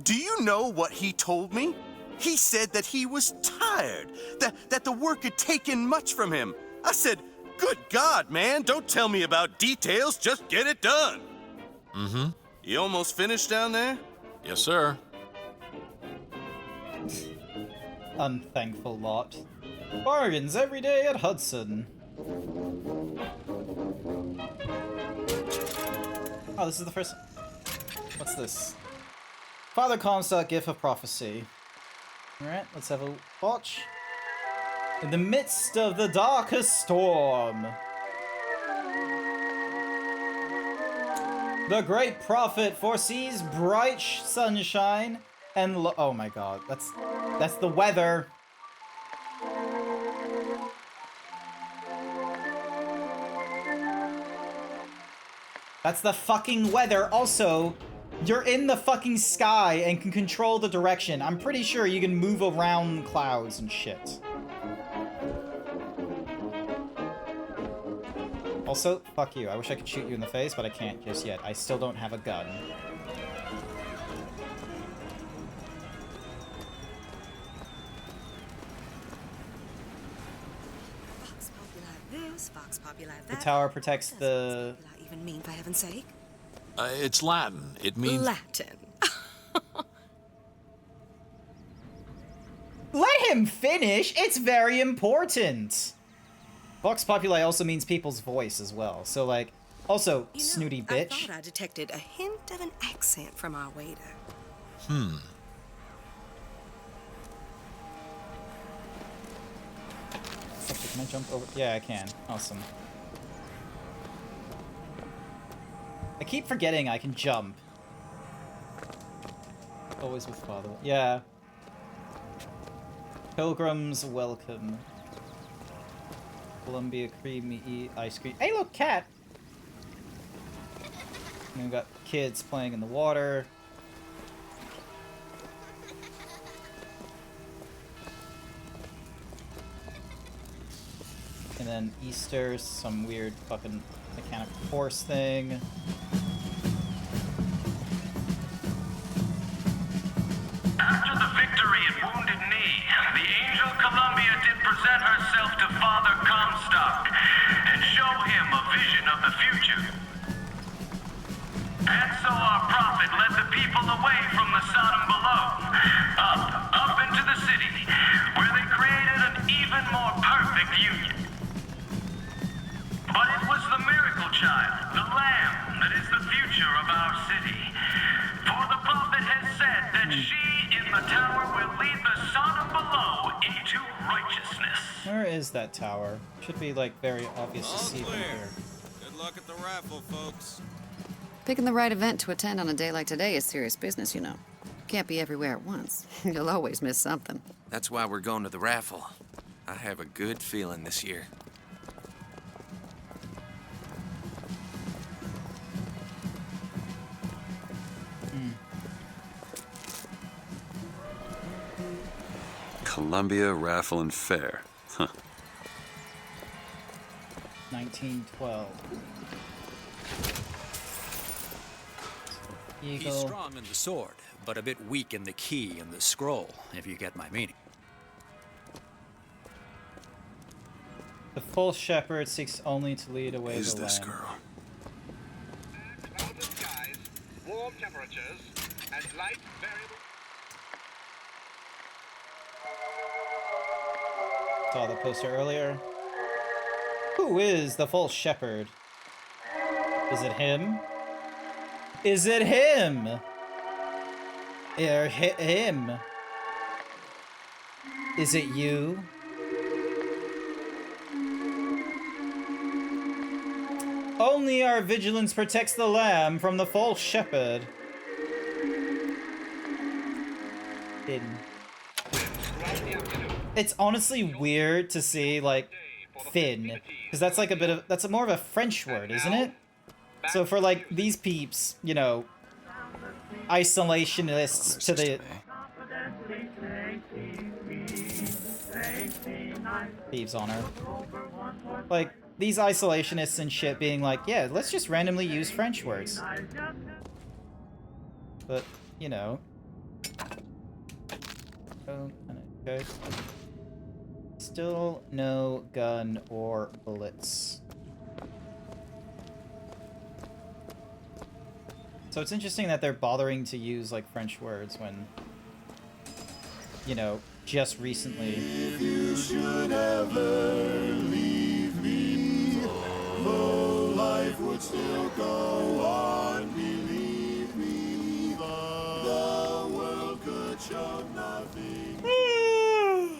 Do you know what he told me? He said that he was tired, that the work had taken much from him. I said, good God, man, don't tell me about details, just get it done. You almost finished down there? Yes, sir. Unthankful lot. Bargains every day at Hudson. Oh, this is the first... What's this? Father Comstock, Gift of Prophecy. Alright, let's have a watch. In the midst of the darkest storm, the great prophet foresees bright sunshine and oh my god, that's the weather. That's the fucking weather. Also, you're in the fucking sky and can control the direction. I'm pretty sure you can move around clouds and shit. Also, fuck you. I wish I could shoot you in the face, but I can't just yet. I still don't have a gun. Vox populi this, Vox populi that. The tower protects the... What does Vox populi even mean, for heaven's sake? It's Latin. It means... Latin. Let him finish! It's very important! Vox populi also means people's voice as well. So, like, also, You know, snooty I bitch. thought I detected a hint of an accent from our waiter. Can I jump over? Yeah, I can. Awesome. I keep forgetting I can jump. Always with father. Yeah. Pilgrims welcome. Columbia creamy ice cream. Hey, look, cat! And we've got kids playing in the water. And then Easter, some weird fucking mechanical horse thing. After the victory at Wounded Knee, the Angel Columbia did present herself to Father Comstock and show him a vision of the future. And so our prophet led the people away from the Sodom below, up into the city, where they created an even more perfect union. But it was the miracle child, the lamb, that is the future of our city. For the prophet has said that she in the tower will lead the Sodom below into righteousness. Where is that tower? Should be, like, very obvious to see from here. Good luck at the raffle, folks. Picking the right event to attend on a day like today is serious business, you know. Can't be everywhere at once. You'll always miss something. That's why we're going to the raffle. I have a good feeling this year. Columbia Raffle and Fair. Huh. 1912. He's Eagle. strong in the sword, but a bit weak in the key and the scroll, if you get my meaning. The full shepherd seeks only to lead away Is the this lamb. girl? Cloudless skies, warm temperatures, and light variable. Saw the poster earlier. Who is the false shepherd? Is it him? Is it him? Him? Is it you? Only our vigilance protects the lamb from the false shepherd. Hidden. It's honestly weird to see, like, Finn, because that's like that's more of a French word, isn't it? So for, like, these peeps, you know, isolationists to the... Thieves' honor. Like, these isolationists and shit being like, yeah, let's just randomly use French words. But, you know... Oh, okay. Still no gun or bullets. So it's interesting that they're bothering to use, like, French words when, you know, just recently. If you should ever leave me, though life would still go on, believe me, the world could show nothing.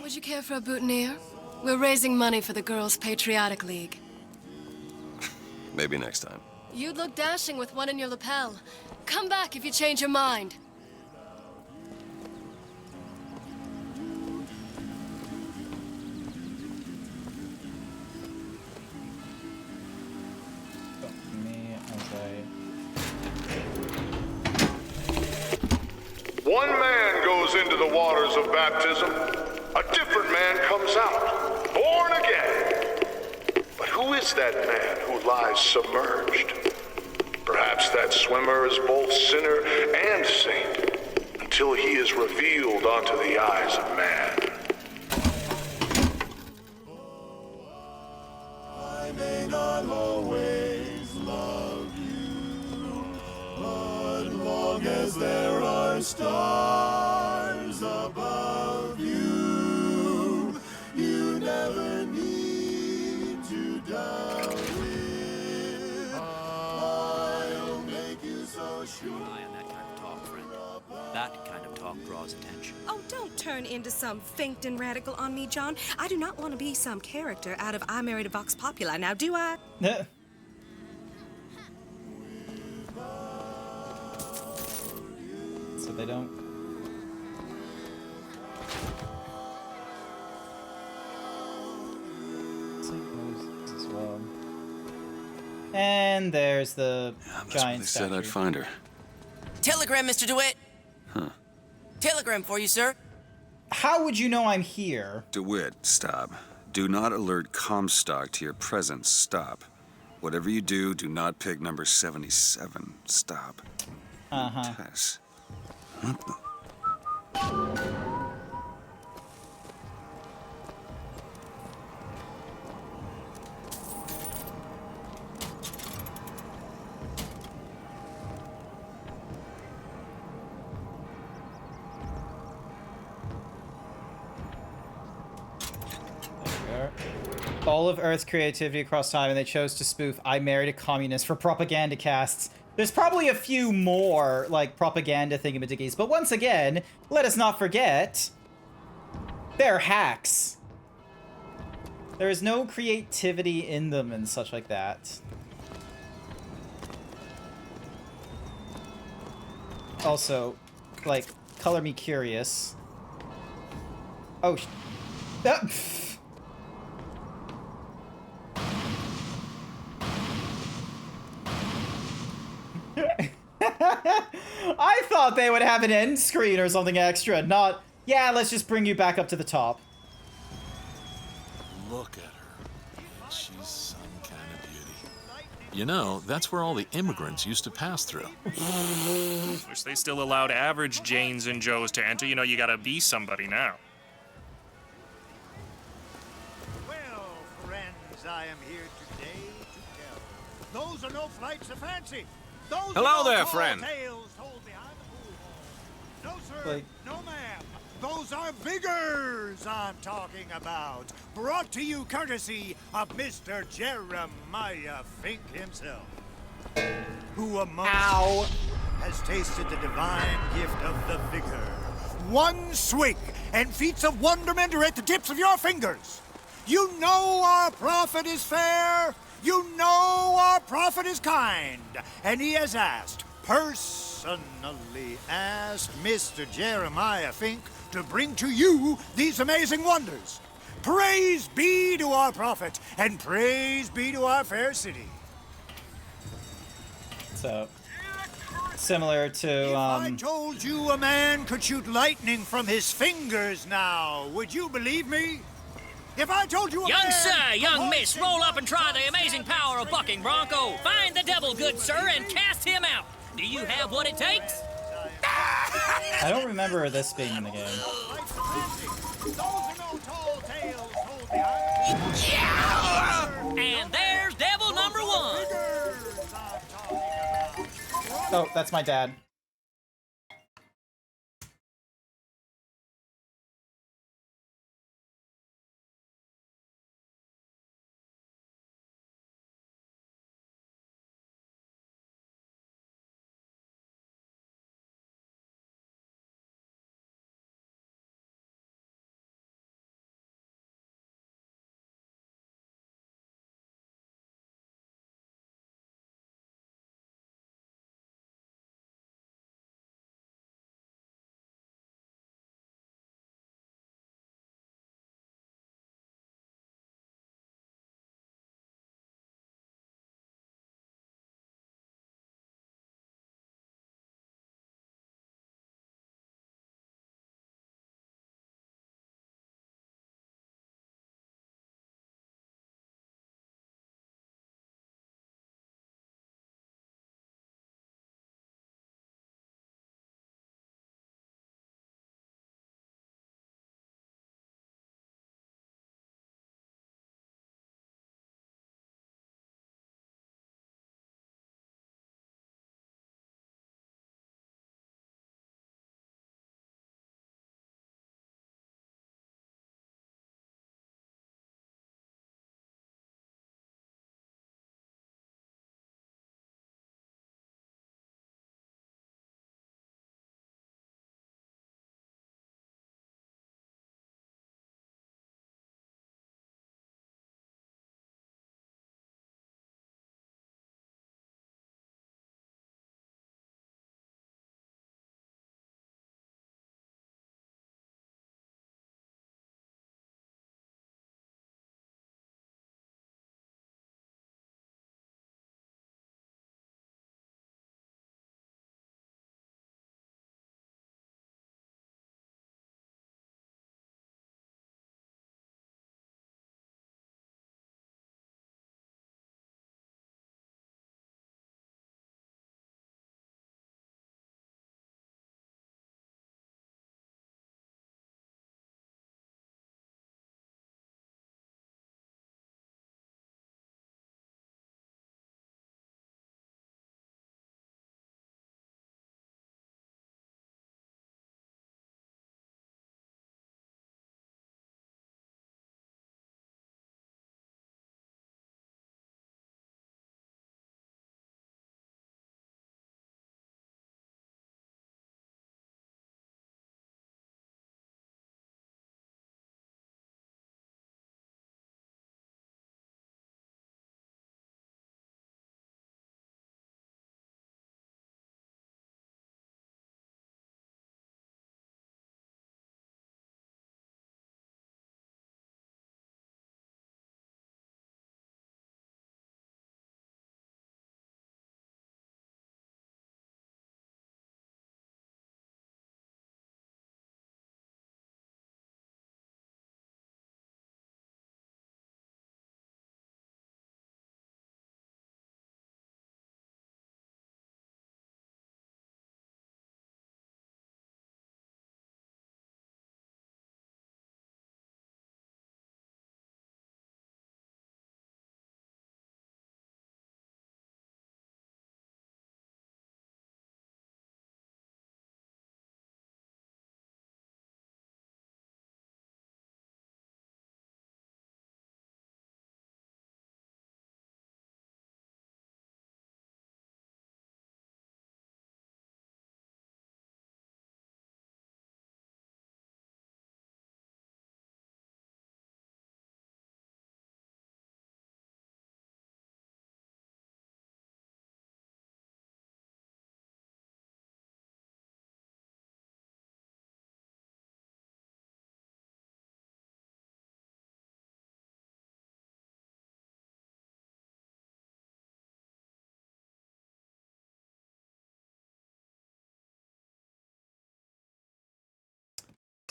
Would you care for a boutonniere? We're raising money for the Girls' Patriotic League. Maybe next time. You'd look dashing with one in your lapel. Come back if you change your mind. One man goes into the waters of baptism, a different man comes out, born again. But who is that man who lies submerged? Perhaps that swimmer is both sinner and saint, until he is revealed onto the eyes of man. I may not always love you, but long as there are stars above you, you never need to doubt it. I'll make you so sure. Eye on that kind of talk, friend. That kind of talk draws attention. Oh, don't turn into some finkton radical on me, John. I do not want to be some character out of I Married a Vox Populi, now do I? So they don't... As well. And there's the giant They said statue. I'd find her. Telegram, Mr. DeWitt. Huh. Telegram for you, sir. How would you know I'm here? DeWitt, stop. Do not alert Comstock to your presence. Stop. Whatever you do, do not pick number 77. Stop. Uh-huh. Tess. What the... All of Earth's creativity across time, and they chose to spoof I Married a Communist for propaganda casts. There's probably a few more, like, propaganda thingamadickies, but once again, let us not forget, they're hacks. There is no creativity in them and such like that. Also, like, color me curious. Oh, I thought they would have an end screen or something extra, not, yeah, let's just bring you back up to the top. look at her. She's some kind of beauty. You know, that's where all the immigrants used to pass through. Wish they still allowed average Janes and Joes to enter. You know, you gotta be somebody now. Well, friends, I am here today to tell. Those are no flights of fancy. Those Hello are no there, tall friend. tales told behind the pool hall. No, sir. Like- No, ma'am. Those are biggers I'm talking about. Brought to you courtesy of Mr. Jeremiah Fink himself. Who among you has tasted the divine gift of the vigor? One swig, and feats of wonderment are at the tips of your fingers. You know our prophet is fair. You know our prophet is kind. And he has personally asked Mr. Jeremiah Fink to bring to you these amazing wonders. Praise be to our prophet, and praise be to our fair city. So, similar to, I told you a man could shoot lightning from his fingers now, would you believe me? If I told you a Young man sir, could young hoist miss, a roll up and try the amazing power of bucking bronco. Find the devil, good sir, and cast him out. Do you have what it takes? I don't remember this being in the game. And there's devil number one. Oh, that's my dad.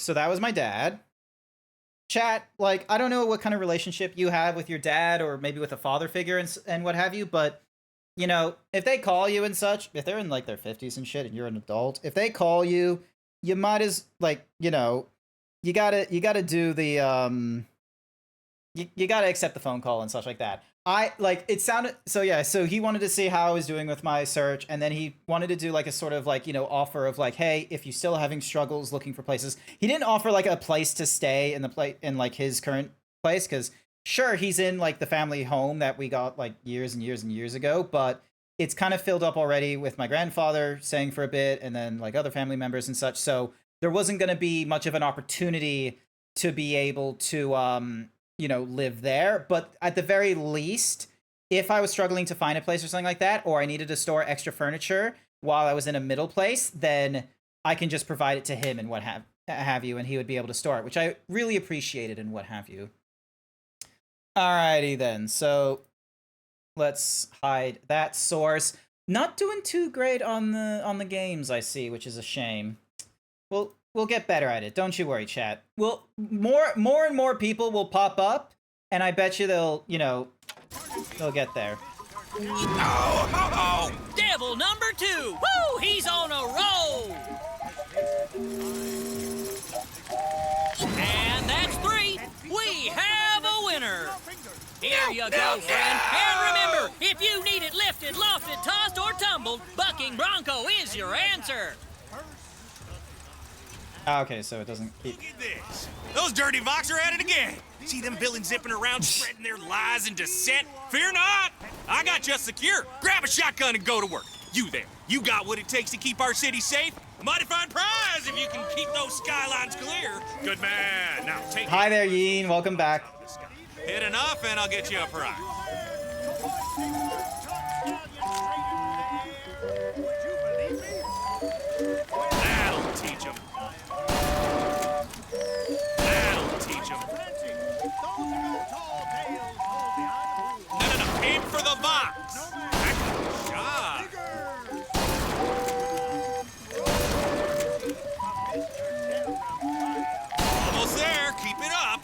so that was my dad. Chat, like, I don't know what kind of relationship you have with your dad or maybe with a father figure and what have you, but, you know, if they call you and such, if they're in, like, their 50s and shit and you're an adult, if they call you, you might as, like, you know, you gotta do the, you gotta accept the phone call and such like that. It sounded, so yeah, so he wanted to see how I was doing with my search, and then he wanted to do, like, a sort of, like, you know, offer of, like, hey, if you're still having struggles looking for places. He didn't offer, like, a place to stay in like, his current place, because, sure, he's in, like, the family home that we got, like, years and years and years ago, but it's kind of filled up already with my grandfather staying for a bit, and then, like, other family members and such, so there wasn't going to be much of an opportunity to be able to, you know, live there. But at the very least, if I was struggling to find a place or something like that, or I needed to store extra furniture while I was in a middle place, then I can just provide it to him and what have you, and he would be able to store it, which I really appreciated and what have you. Alrighty then, so let's hide that source. Not doing too great on the games, I see, which is a shame. We'll get better at it. Don't you worry, chat. More and more people will pop up, and I bet you they'll get there. Oh! Devil number 2! Woo! He's on a roll! And that's 3. We have a winner! Here you go, friend. And remember, if you need it lifted, lofted, tossed, or tumbled, bucking bronco is your answer. Okay, so it doesn't keep... Look at this. Those dirty Vox are at it again. See them villains zipping around, spreading their lies and dissent? Fear not. I got you secure. Grab a shotgun and go to work. You there. You got what it takes to keep our city safe? A mighty fine prize if you can keep those skylines clear. Good man. Now take Hi there, Yeen. Welcome back. Hit enough and I'll get you a prize. That'll teach him. That'll teach him. No. Aim for the box. Excellent shot. Almost there. Keep it up.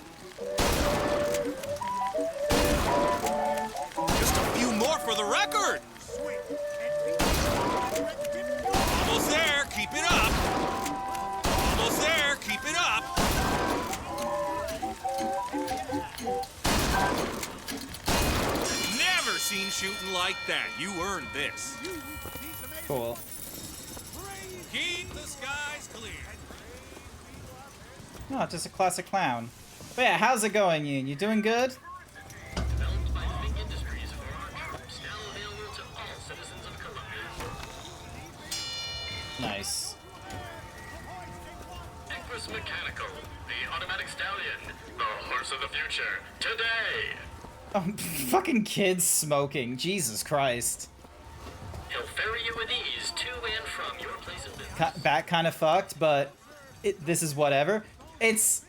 Just a few more for the record. Almost there. Keep it up. Almost there. Keep it up. Never seen shooting like that. You earned this. Cool. Keep the skies clear. Oh, just a classic clown. But yeah, how's it going, Yeen? You doing good? Nice. Equus Mechanical, the automatic stallion, the horse of the future, today. Oh, fucking kids smoking. Jesus Christ. He'll ferry you with ease to and from your place of business. Back kind of fucked, but this is whatever. It's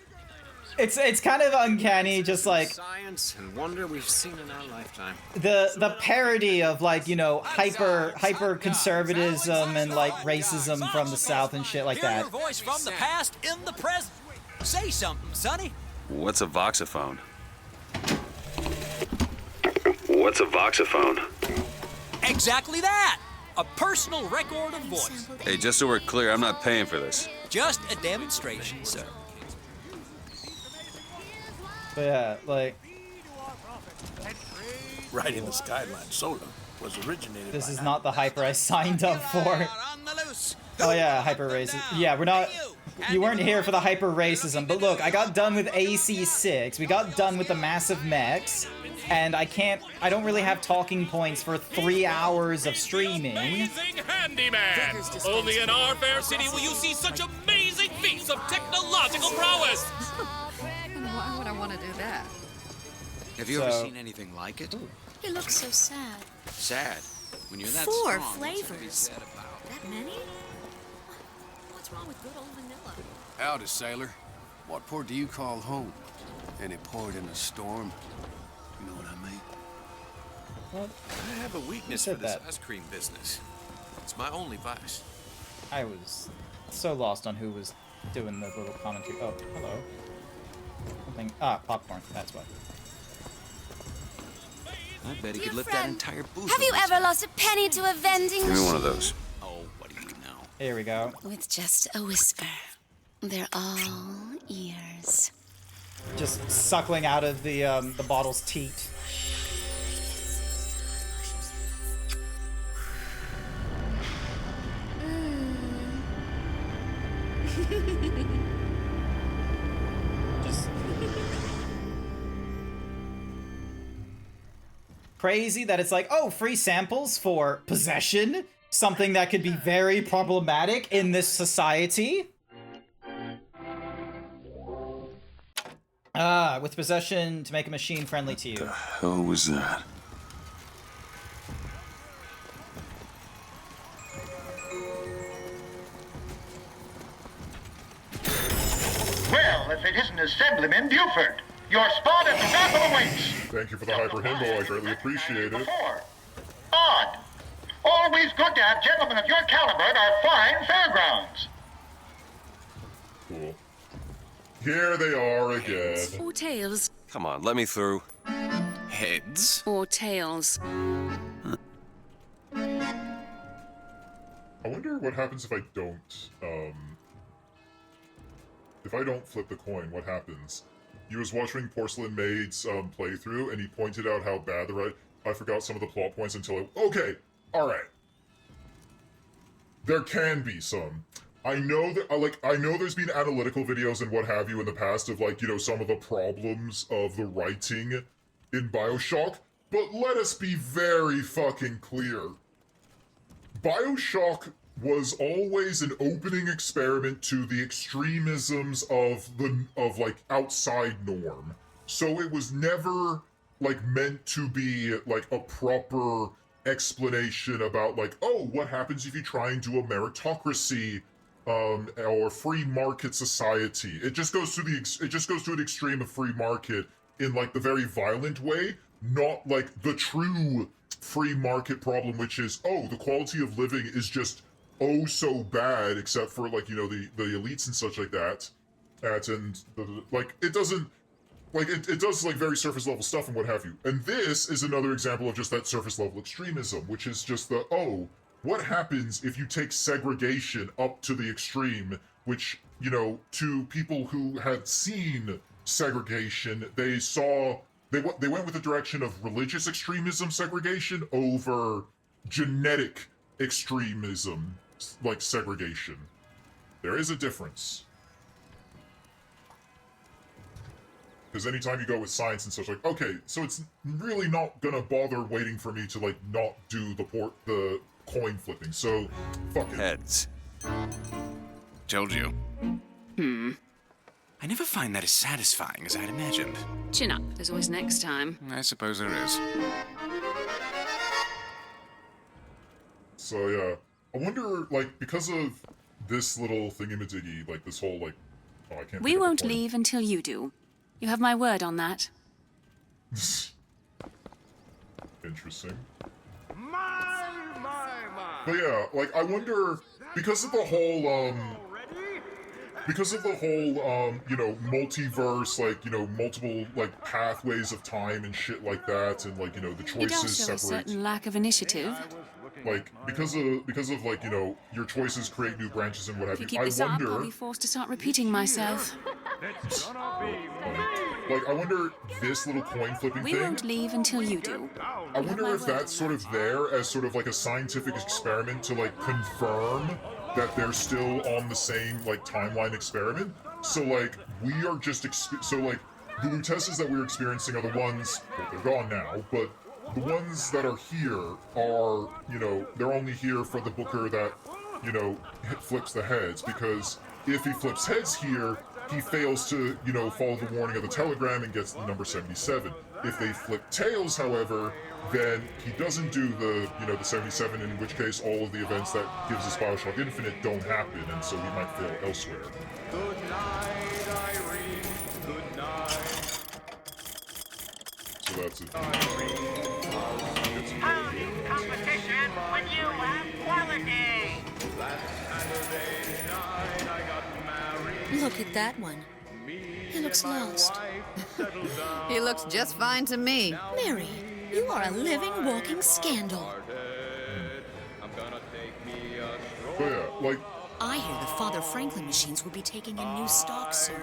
kind of uncanny, just like science and wonder we've seen in our lifetime. the parody of, like, you know, hyper conservatism and like racism from the South and shit like Hear that. your voice from the past in the present. Say something, Sonny. What's a voxophone? What's a voxophone? Exactly that. A personal record of voice. Hey, just so we're clear, I'm not paying for this. Just a demonstration, sir. But yeah, like, Riding the Skyline Soda was originated this by is not the hyper I signed up for. Oh yeah, hyper racism. Yeah, we're not. You weren't here for the hyper racism, but look, I got done with AC6. We got done with the massive mechs, and I don't really have talking points for 3 hours of streaming. Amazing handyman! Only in our fair city will you see such amazing feats of technological prowess! Why would I want to do that? Have you ever seen anything like it? He looks so sad. Sad. When you're that 4 strong, there's something to be flavors. said about. That many? What's wrong with good old vanilla? Howdy, sailor. What port do you call home? Any port in a storm? You know what I mean? What? I have a weakness for this ice cream business. It's my only vice. I was so lost on who was doing the little commentary. Oh, hello. Something. Ah, popcorn. That's what. I bet he Dear could lift friend, that entire booth. Have you ever lost a penny to a vending Give me machine? one of those. Oh, what do you know? Here we go. With just a whisper. They're all ears. Just suckling out of the bottle's teat. Just crazy that it's like, oh, free samples for possession, something that could be very problematic in this society. Ah, with possession to make a machine friendly to you. The hell was that? Well, if it isn't Assemblyman Buford, your spot at the top awaits. Thank you for the hyper-himbo, I greatly appreciate it. Odd. Always good to have gentlemen of your caliber at our fine fairgrounds. Cool. Here they are again. Or tails. Come on, let me through. Heads? Or tails. I wonder what happens if I don't, if I don't flip the coin, what happens? He was watching Porcelain Maid's playthrough, and he pointed out how bad I forgot some of the plot points until okay, alright. There can be some. I know that, I know there's been analytical videos and what have you in the past of, like, you know, some of the problems of the writing in BioShock, but let us be very fucking clear. BioShock was always an opening experiment to the extremisms of like outside norm. So it was never like meant to be like a proper explanation about like, oh, what happens if you try and do a meritocracy or free market society. It just goes to an extreme of free market in like the very violent way, not like the true free market problem, which is, oh, the quality of living is just oh so bad, except for like, you know, the elites and such like that. Like it doesn't, like it does like very surface level stuff and what have you. And this is another example of just that surface level extremism, which is just the, oh, what happens if you take segregation up to the extreme, which, you know, to people who had seen segregation, they went with the direction of religious extremism segregation over genetic extremism, like segregation. There is a difference. Because anytime you go with science and such, like, okay, so it's really not gonna bother waiting for me to, like, not do the coin flipping, so fuck it. Heads. Told you. I never find that as satisfying as I'd imagined. Chin up. There's always next time. I suppose there is. So yeah, I wonder, like, because of this little thingamadiggy, like this whole, like, oh, I can't. We won't leave until you do. You have my word on that. Interesting. But yeah, like, I wonder, because of the whole, you know, multiverse, like, you know, multiple, like, pathways of time and shit like that, and, like, you know, the It does choices show a separate. certain lack of initiative. Like, because of, like, you know, your choices create new branches and what have If you. you keep this up, I'll wonder, be forced to start repeating myself. like, I wonder this little coin flipping We thing. won't leave until you do. I wonder if that's sort of there as sort of like a scientific experiment to like confirm that they're still on the same like timeline experiment. So like we are just so like the Lutesses that we're experiencing are the ones, well, they're gone now, but the ones that are here are, you know, they're only here for the Booker that, you know, flips the heads, because if he flips heads here, he fails to, you know, follow the warning of the telegram and gets the number 77. If they flip tails, however, then he doesn't do the, you know, the 77, in which case all of the events that gives us BioShock Infinite don't happen, and so he might fail elsewhere. Good night, Irene. Good night. So that's it. Howdy, competition when you have quality. Last Saturday night I got married. Look at that one. He looks lost. He looks just fine to me. Mary, you are a living, walking scandal. But yeah, like... I hear the Father Franklin machines will be taking in new stock soon.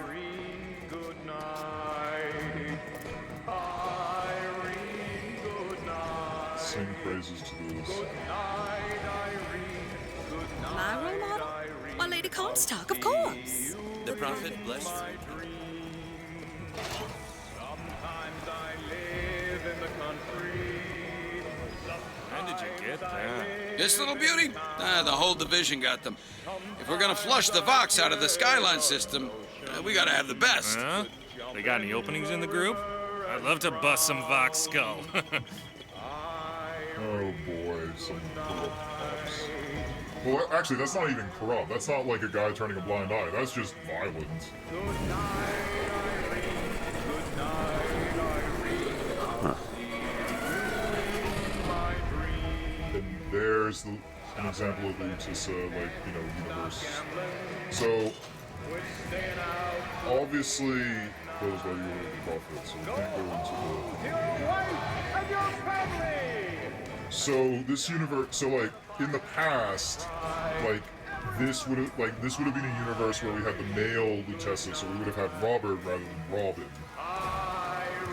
Sing praises to this. My role model? Why, Lady Comstock, of course. The prophet blessed How did you get that? This little beauty? The whole division got them. If we're gonna flush the Vox out of the Skyline system, we gotta have the best. Huh? They got any openings in the group? I'd love to bust some Vox skull. Oh boy, some corrupt cops. Well, actually, that's not even corrupt. That's not like a guy turning a blind eye. That's just violence. And there's an example of Lucis, universe. So, obviously, goes by the order of the prophet, so we can't go into the... So, this universe, so, like, in the past, like, this would have been a universe where we had the male Lutetia, so we would have had Robert rather than Robin.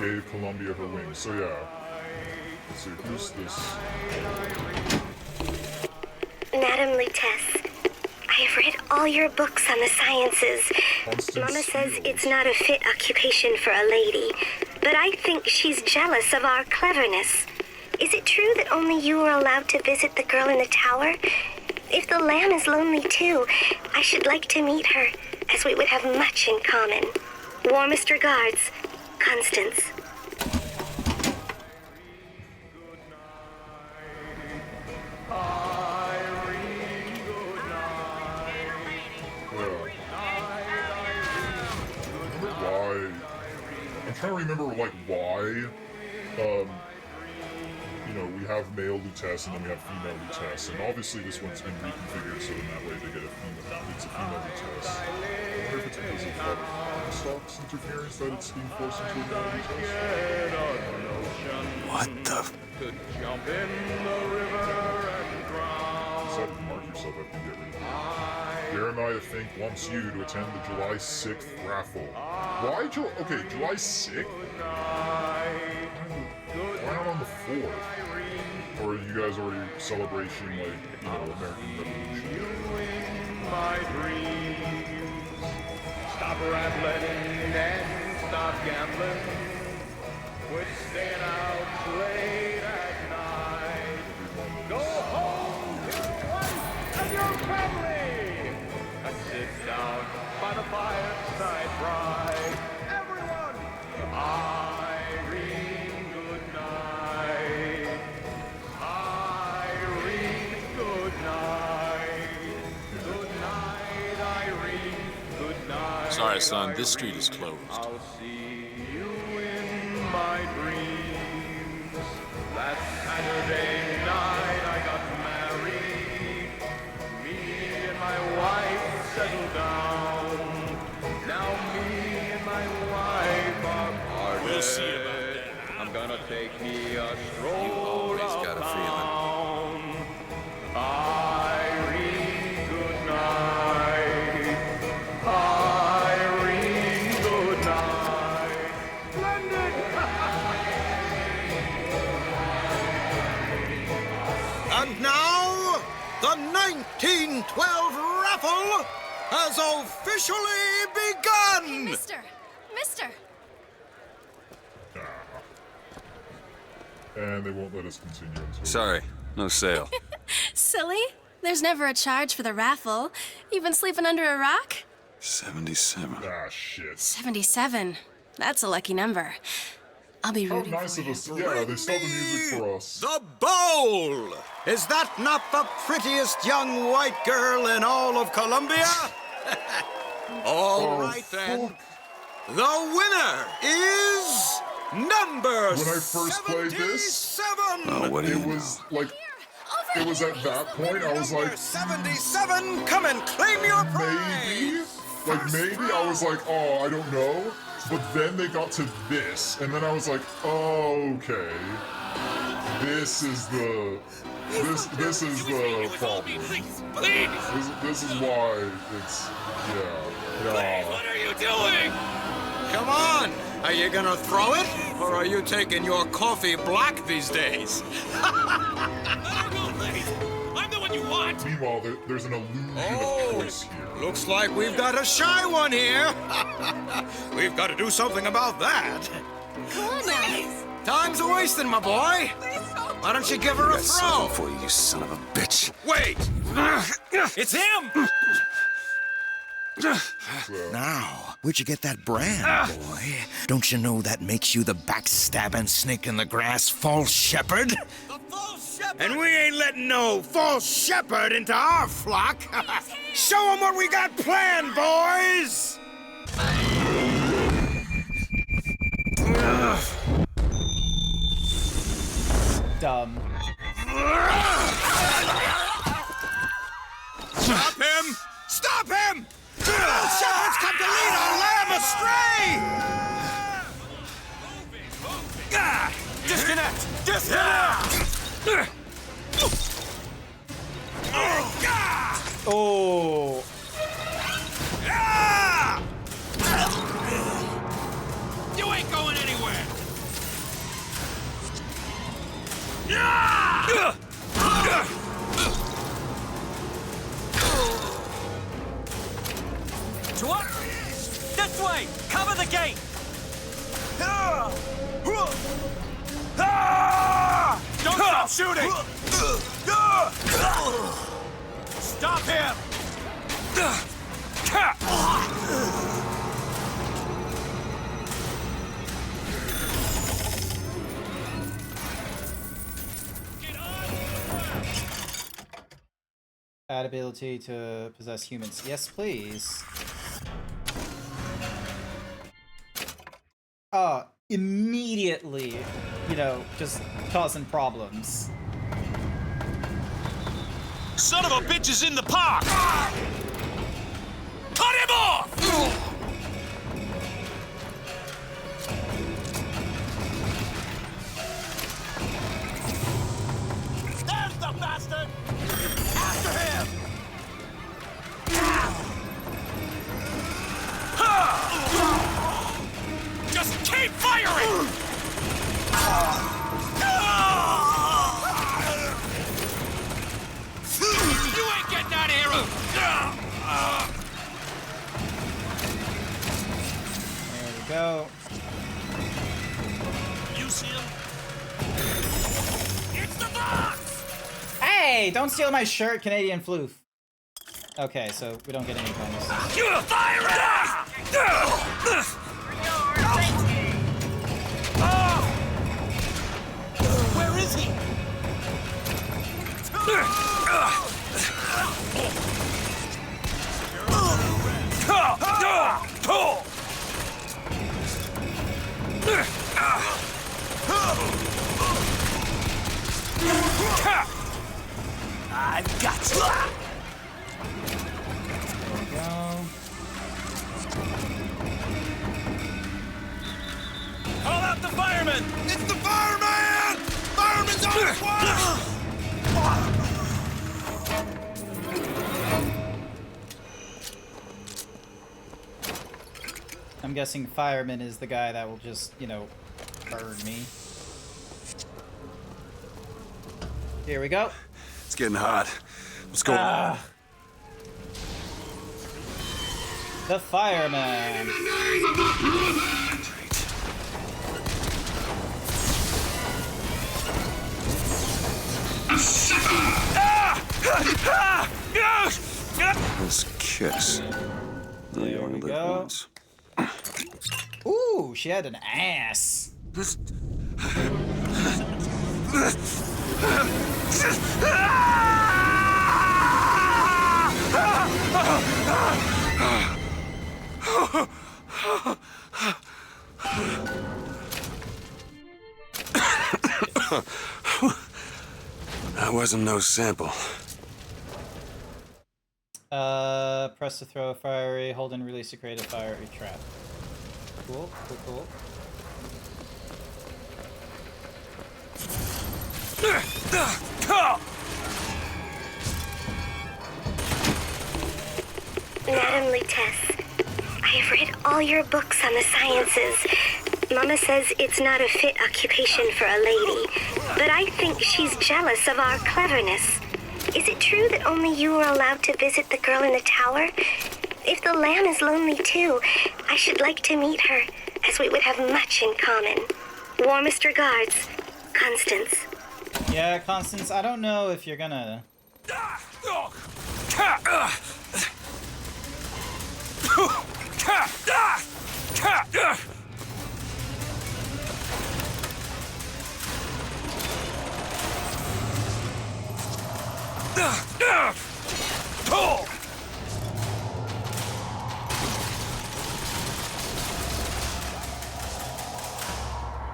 Gave Columbia her wings, so yeah. Let's see, who's this? Madam Lutece, I have read all your books on the sciences. Mama says it's not a fit occupation for a lady, but I think she's jealous of our cleverness. Is it true that only you were allowed to visit the girl in the tower? If the lamb is lonely too, I should like to meet her, as we would have much in common. Warmest regards, Constance. I'm trying to remember, like, why, we have male Lutece and then we have female Lutece, and obviously this one's been reconfigured so in that way they get it's a female Lutece. I wonder if it's because of Comstock's interference that it's being forced into a male Lutece. What the? Decided to mark yourself up and get rid of it. Jeremiah Fink wants you to attend the July 6th raffle. Why July 6th? Why not on the 4th? Or are you guys already celebrating, like, American Revolution? My dreams. Stop rambling and stop gambling. Quit staying out late at night. Go home to your wife and your family. And sit down by the fireside bride. Everyone, Irene, good night. Irene, good night. Good night, Irene, good night. Sorry, son, this street is closed. I'll see you in my dreams. Last Saturday night I got married. Me and my wife settled down. Now me and my wife are parted. We'll see about that. I'm gonna take me a stroll uptown. Irene, good night. Irene, good night. Splendid! And now, the 1912 raffle has officially begun! Mister! And they won't let us continue until... Sorry, no sale. Silly? There's never a charge for the raffle. You've been sleeping under a rock? 77. Ah, shit. 77. That's a lucky number. I'll be rooting nice for of you. us. Yeah, they stole the music for us. The bowl! Is that not the prettiest young white girl in all of Columbia? All right then. The winner is number When I first played this, 77. What do you it was like, it was at that point I was like, 77, come and claim your prize. maybe. Like, maybe I was like, oh, I don't know. But then they got to this, and then I was like, oh, okay. This is the problem. This is why it's, yeah. What are you doing? Come on! Are you gonna throw it? Or are you taking your coffee black these days? I'm the one you want! Meanwhile, there's an illusion of choice here. Looks like we've got a shy one here. We've got to do something about that. Come on now. Time's a wasting, my boy. Why don't you give her a throw? For you, son of a bitch. Wait! It's him! Now, where'd you get that brand, boy? Don't you know that makes you the backstabbing snake in the grass false shepherd? And we ain't letting no false shepherd into our flock. Show them what we got planned, boys! Dumb. Stop him! Stop him! False shepherds come to lead our lamb astray! Disconnect! Disconnect! Oh. You ain't going anywhere! What? This way! Cover the gate! Don't stop shooting! Stop him! Add ability to possess humans. Yes, please. Immediately, just causing problems. Son of a bitch is in the park! Cut him off! There's the bastard! After him! Just keep firing! You ain't getting out of here! There we go. You see him? It's the box! Hey, don't steal my shirt, Canadian floof. Okay, so we don't get any bonuses. Fire it! Where is he? I've got you! There we go. Call out the fireman! It's the fireman! Fireman's on his way! I'm guessing fireman is the guy that will just, burn me. Here we go. It's getting hot. What's going on? The fireman. This kiss. There we go. Ooh, she had an ass. That wasn't no sample. Press press to throw a fiery, hold and release to create a fiery trap. Cool, cool, cool. Madam Lutess, I have read all your books on the sciences. Mama says it's not a fit occupation for a lady, but I think she's jealous of our cleverness. Is it true that only you are allowed to visit the girl in the tower? If the lamb is lonely too, I should like to meet her, as we would have much in common. Warmest regards, Constance. Yeah, Constance, I don't know if you're gonna...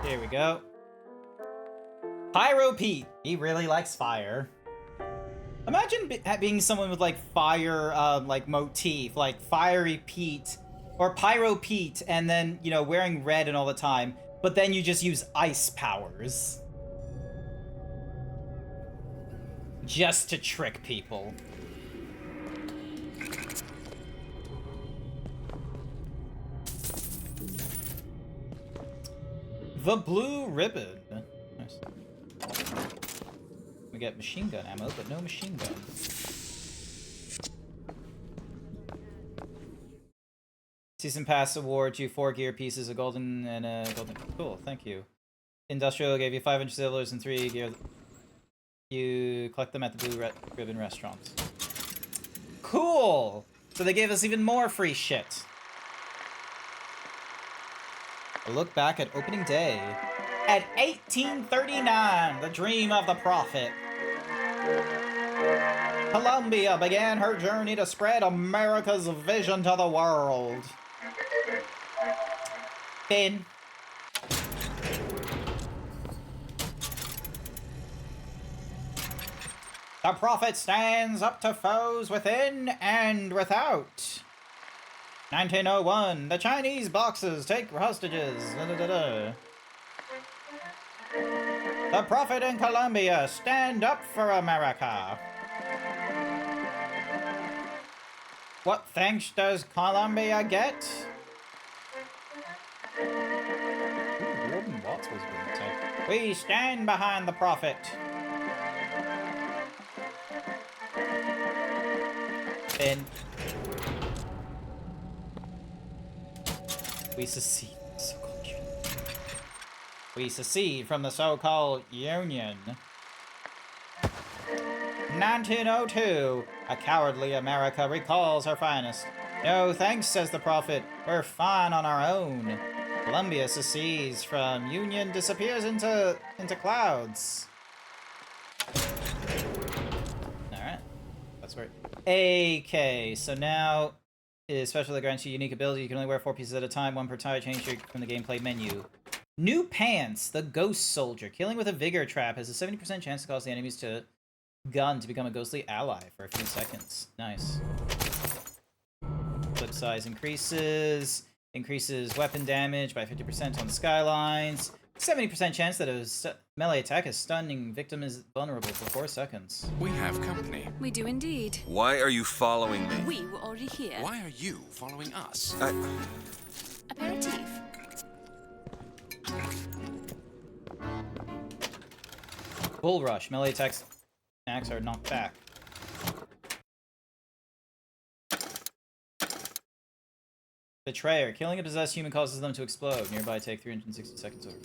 Here we go. Pyro Pete. He really likes fire. Imagine being someone with like fire, like motif, like Fiery Pete or Pyro Pete, and then, you know, wearing red and all the time, but then you just use ice powers. Just to trick people. The blue ribbon. Nice. We get machine gun ammo, but no machine gun. Season Pass awards you 4 gear pieces, a golden and a golden. Cool, thank you. Industrial gave you 500 silvers and 3 gear. You collect them at the Blue Ribbon restaurants. Cool! So they gave us even more free shit. A look back at opening day. At 1839, the dream of the prophet. Columbia began her journey to spread America's vision to the world. Finn. The prophet stands up to foes within and without. 1901, the Chinese boxers take hostages. The prophet in Colombia, stand up for America. What thanks does Colombia get? Ooh, Warden Watts was being said. We stand behind the prophet. Finn. We secede. We secede from the so-called Union. 1902. A cowardly America recalls her finest. No thanks, says the prophet. We're fine on our own. Columbia secedes from Union, disappears into clouds. Alright. That's right. Okay, so now especially grants you unique ability. You can only wear 4 pieces at a time, 1 per tie. Change from the gameplay menu. New Pants, the Ghost Soldier. Killing with a Vigor Trap has a 70% chance to cause the enemy's gun to become a ghostly ally for a few seconds. Nice. Clip size increases. Increases weapon damage by 50% on skylines. 70% chance that a melee attack is stunning victim is vulnerable for 4 seconds. We have company. We do indeed. Why are you following me? We were already here. Why are you following us? Aperitif. Bull Rush. Melee attacks are knocked back. Betrayer. Killing a possessed human causes them to explode. Nearby take 360 seconds over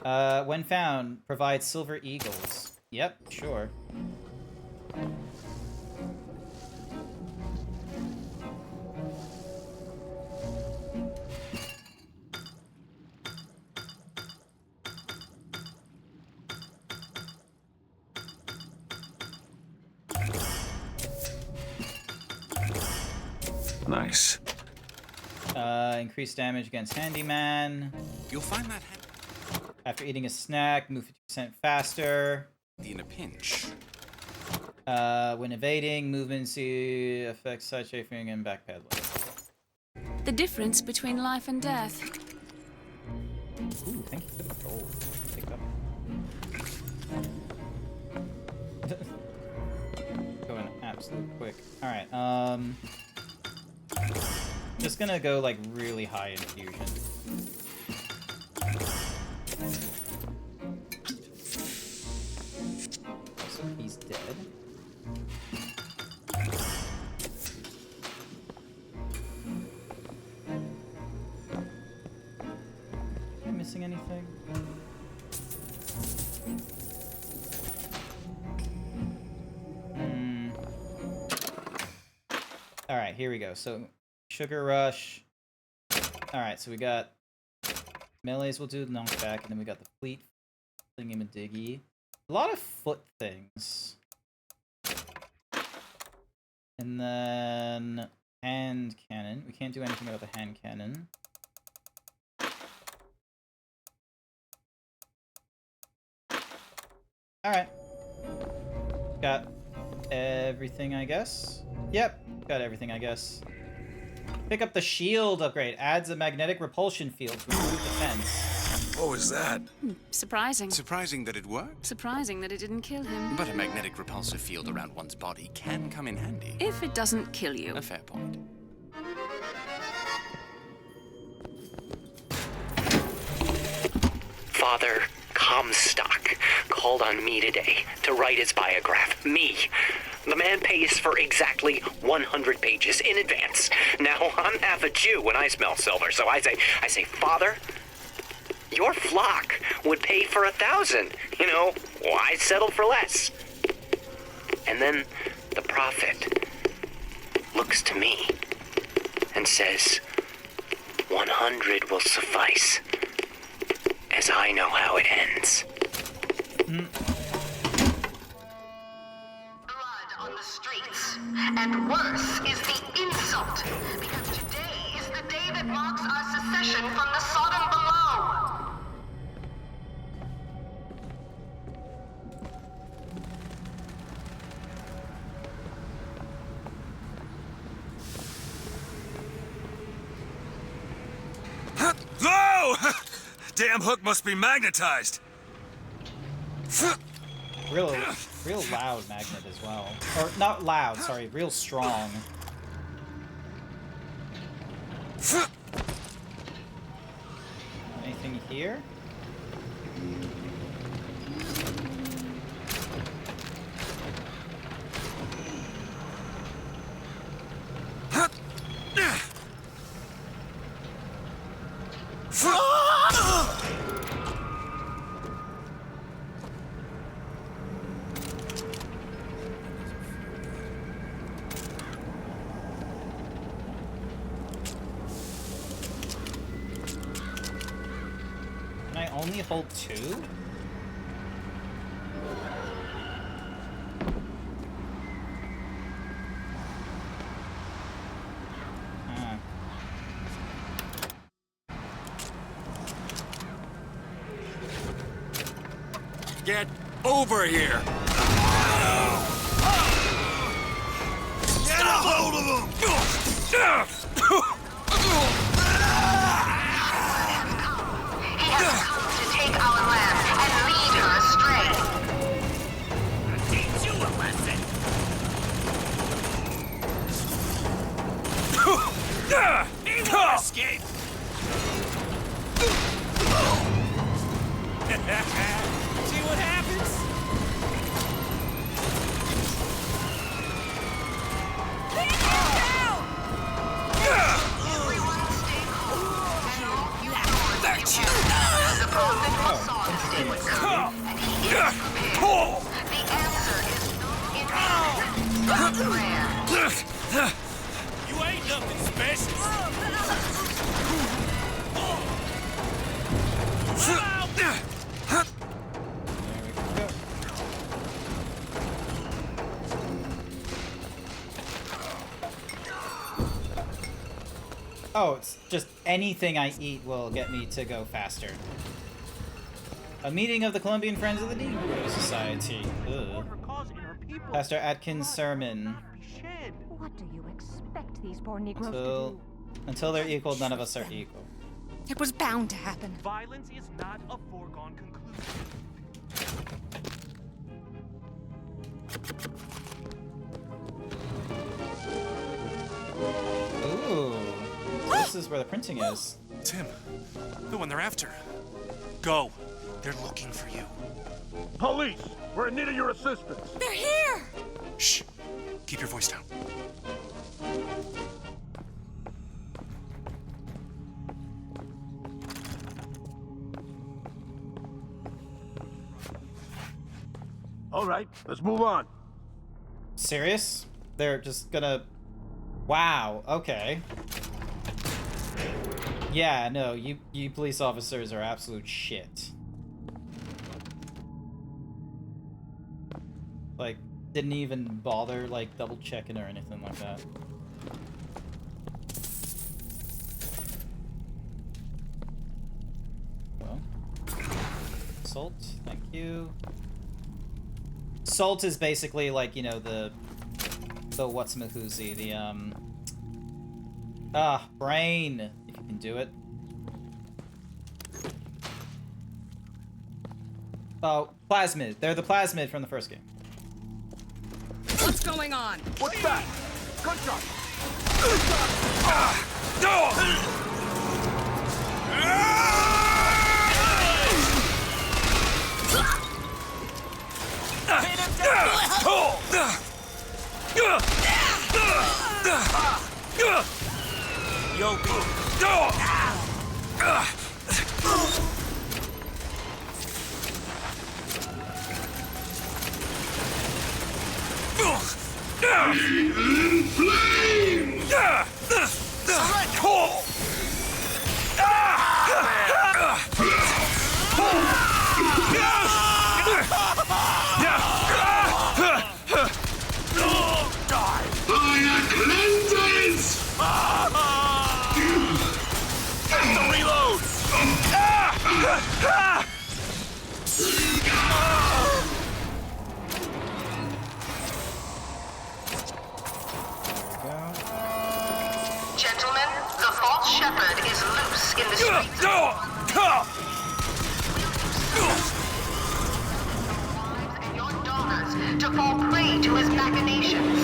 5. When found, provide silver eagles. Yep, sure. Nice. Increased damage against Handyman. You'll find that after eating a snack, move 50% faster. In a pinch. When evading, movements affect side chafing and backpedaling. The difference between life and death. Ooh, thank you for the gold. Pick up. Going absolute quick. Alright, just gonna go like really high infusion. So he's dead. Am I missing anything? Alright, here we go. So, Sugar Rush. Alright, so we got melees will do the knockback, and then we got the fleet thingy-madiggy. A lot of foot things. And then hand cannon. We can't do anything about the hand cannon. Alright. Got everything, I guess. Yep, got everything, I guess. Pick up the shield upgrade. Adds a magnetic repulsion field to improve defense. What was that? Surprising. Surprising that it worked. Surprising that it didn't kill him. But a magnetic repulsive field around one's body can come in handy. If it doesn't kill you. A fair point. Father Comstock called on me today to write his biograph. Me. The man pays for exactly 100 pages in advance. Now, I'm half a Jew when I smell silver, so I say, Father, your flock would pay for 1,000. You know, why settle for less? And then the prophet looks to me and says, 100 will suffice, as I know how it ends. On the streets. And worse is the insult, because today is the day that marks our secession from the Sodom below. Whoa! Damn hook must be magnetized. Real loud magnet as well. Or not loud, sorry, real strong. Anything here? Can I only hold 2? Get over here! Get a hold of him! He has come to take our land and lead her astray. I'll teach you a lesson. He won't escape. See what happens? Everyone stay cool and move you forward. The prophet saw today would come, and he is prepared. The answer is in the prayer. You ain't nothing special. Oh, it's just anything I eat will get me to go faster. A meeting of the Colombian Friends of the Negro Society. Ugh. Pastor Atkins' sermon. What do you expect these poor Negroes to do? Until they're equal, none of us are equal. It was bound to happen. Violence is not a foregone conclusion. Ooh. This is where the printing is. Tim, the one they're after. Go. They're looking for you. Police! We're in need of your assistance. They're here! Shh. Keep your voice down. All right, let's move on. Serious? They're just gonna... Wow, okay. Yeah, no, you police officers are absolute shit. Like, didn't even bother, like, double checking or anything like that. Well. Salt, thank you. Salt is basically like, you know, the what's-mahoozy, the, brain, if you can do it. Oh, plasmid. They're the plasmid from the first game. What's going on? What's that? Gunshot! Yo, Gentlemen, the false shepherd is loose in the streets of and your daughters to fall prey to his machinations.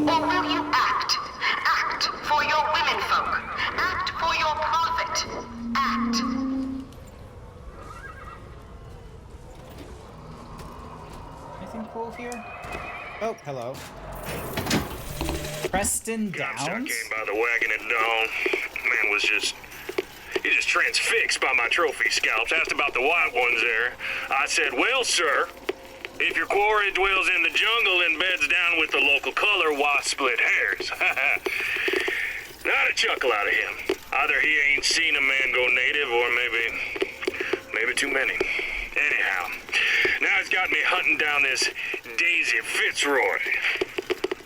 Or will you act? Act for your women folk. Act for your prophet. Act. Anything cool here? Oh, hello. Preston Comstock Downs? came by the wagon at dawn. Man was just transfixed by my trophy scalps. Asked about the white ones there. I said, well, sir, if your quarry dwells in the jungle and beds down with the local color, why split hairs? Not a chuckle out of him. Either he ain't seen a man go native or maybe too many. Anyhow, now he's got me hunting down this Daisy Fitzroy.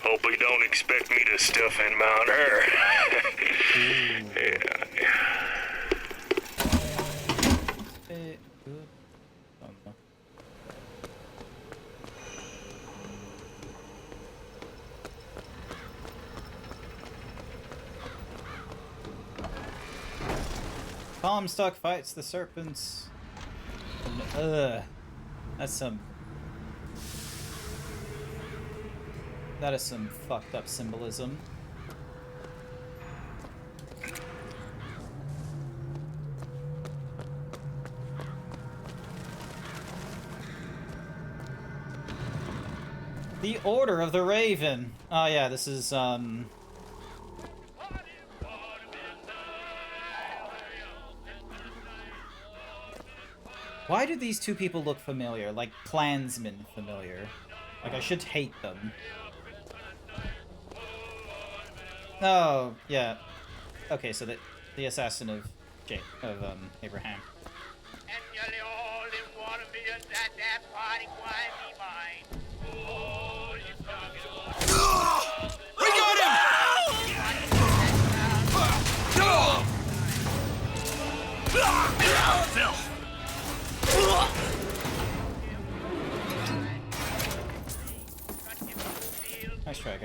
Hope he don't expect me to stuff and mount her. Yeah. Comstock fights the serpents. Ugh. That is some fucked up symbolism. The Order of the Raven. Oh yeah, this is why do these two people look familiar? Like Klansmen familiar. Like I should hate them. Oh, yeah. Okay, so the assassin of Abraham. We got him! Phil!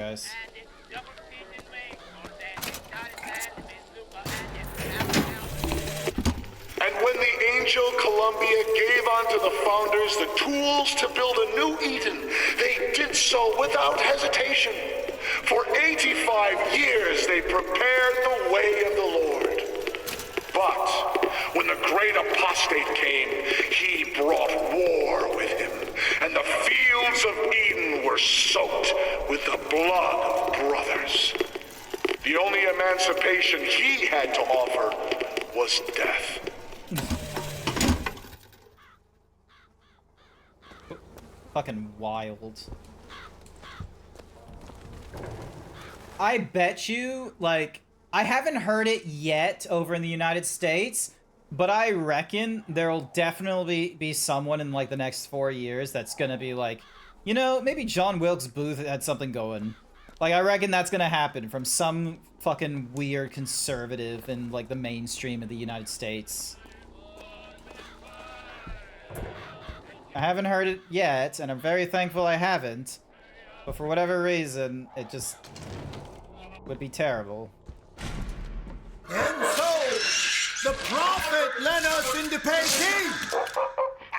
guys. And when the Angel Columbia gave unto the founders the tools to build a new Eden, they did so without hesitation. For 85 years they prepared the way of the Lord. But when the great apostate came, he brought war with him, and the fields of Eden were soaked with the blood of brothers. The only emancipation he had to offer was death. Fucking wild. I bet you, like, I haven't heard it yet over in the United States, but I reckon there'll definitely be someone in, like, the next 4 years that's gonna be like, you know, maybe John Wilkes Booth had something going. Like, I reckon that's gonna happen from some fucking weird conservative in, like, the mainstream of the United States. I haven't heard it yet, and I'm very thankful I haven't. But for whatever reason, it just would be terrible. And so, the prophet led us into Peking,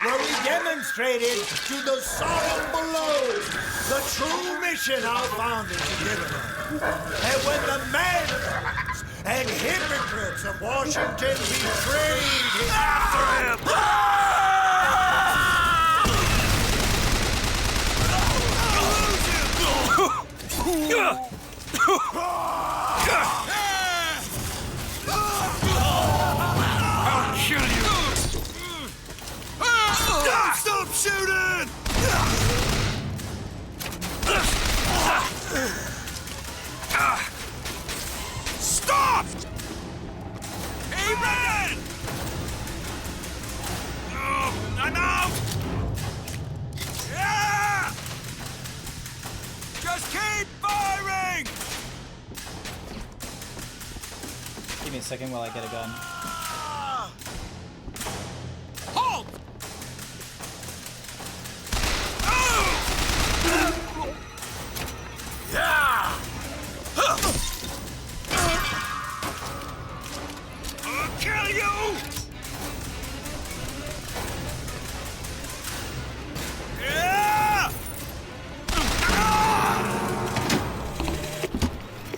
where we demonstrated to the Sodom below the true mission our founders had given us. And when the madmen and hypocrites of Washington betrayed him after him, I'll kill you! Stop shooting! Stop! Amen! I'm out! Yeah! Just keep firing! Give me a second while I get a gun. Halt! Yeah! I'll kill you! Yeah!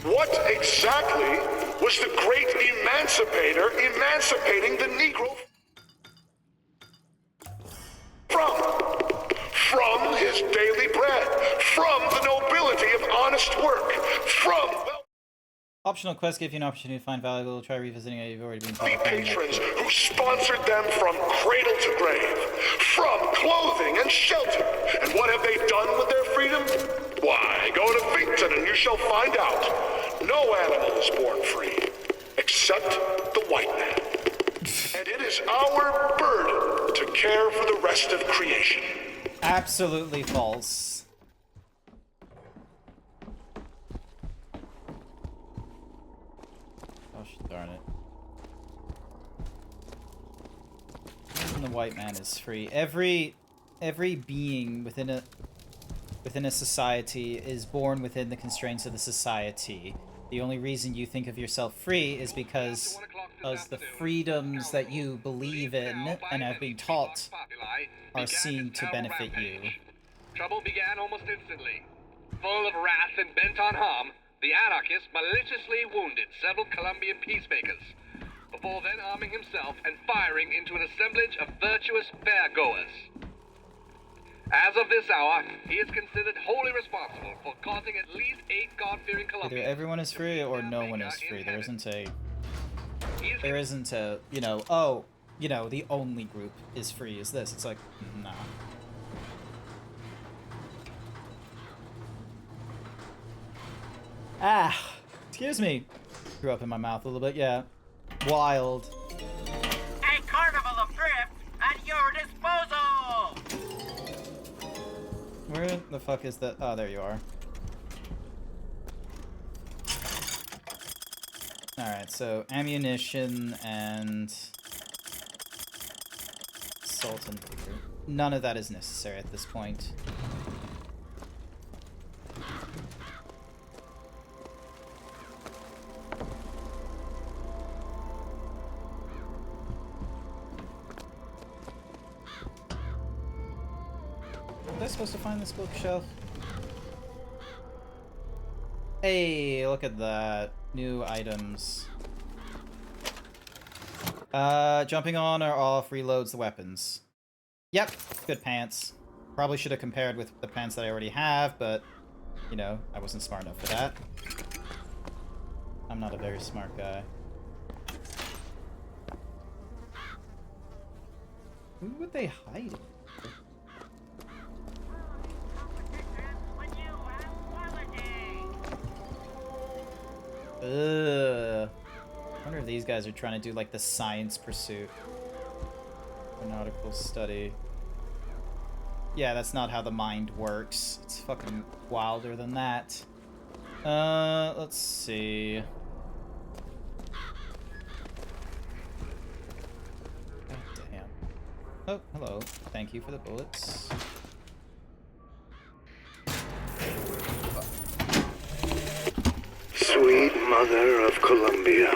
What exactly was the great emancipator emancipating the Negro from his daily bread, from the nobility of honest work, from Optional quest give you an opportunity to find valuable. Try revisiting it. You've already been the patrons who sponsored them from cradle to grave, from clothing and shelter. And what have they done with their freedom? Why, go to Victon and you shall find out. No animal is born free, except the white man. And it is our burden to care for the rest of creation. Absolutely false. Gosh darn it. Even the white man is free. Every being within a society is born within the constraints of the society. The only reason you think of yourself free is because of the freedoms that you believe in and have been taught are seen to benefit you. Trouble began almost instantly. Full of wrath and bent on harm, the anarchist maliciously wounded several Colombian peacemakers, before then arming himself and firing into an assemblage of virtuous fairgoers. As of this hour, he is considered wholly responsible for causing at least 8 God-fearing Colombians. Either everyone is free or no one is free. There isn't a, you know, oh, you know, the only group is free is this. It's like, nah. Ah, excuse me. Threw up in my mouth a little bit, yeah. Wild. A carnival of drift at your disposal! Where the fuck is that? Oh, there you are. Alright, so ammunition and salt and pepper. None of that is necessary at this point. supposed to find this bookshelf? Hey, look at that. New items. Jumping on or off reloads the weapons. Yep, good pants. Probably should have compared with the pants that I already have, but, you know, I wasn't smart enough for that. I'm not a very smart guy. Who would they hide in? Ugh. I wonder if these guys are trying to do like the science pursuit. Or nautical study. Yeah, that's not how the mind works. It's fucking wilder than that. Let's see. God damn. Oh, hello. Thank you for the bullets. Sweet Mother of Columbia,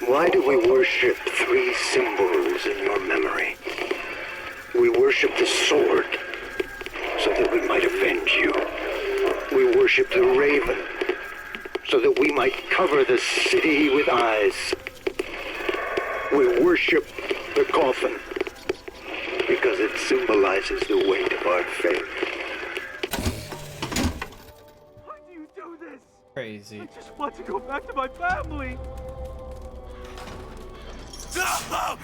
why do we worship three symbols in your memory? We worship the sword, so that we might avenge you. We worship the raven, so that we might cover the city with eyes. We worship the coffin, because it symbolizes the weight of our faith. Crazy. I just want to go back to my family. No! No!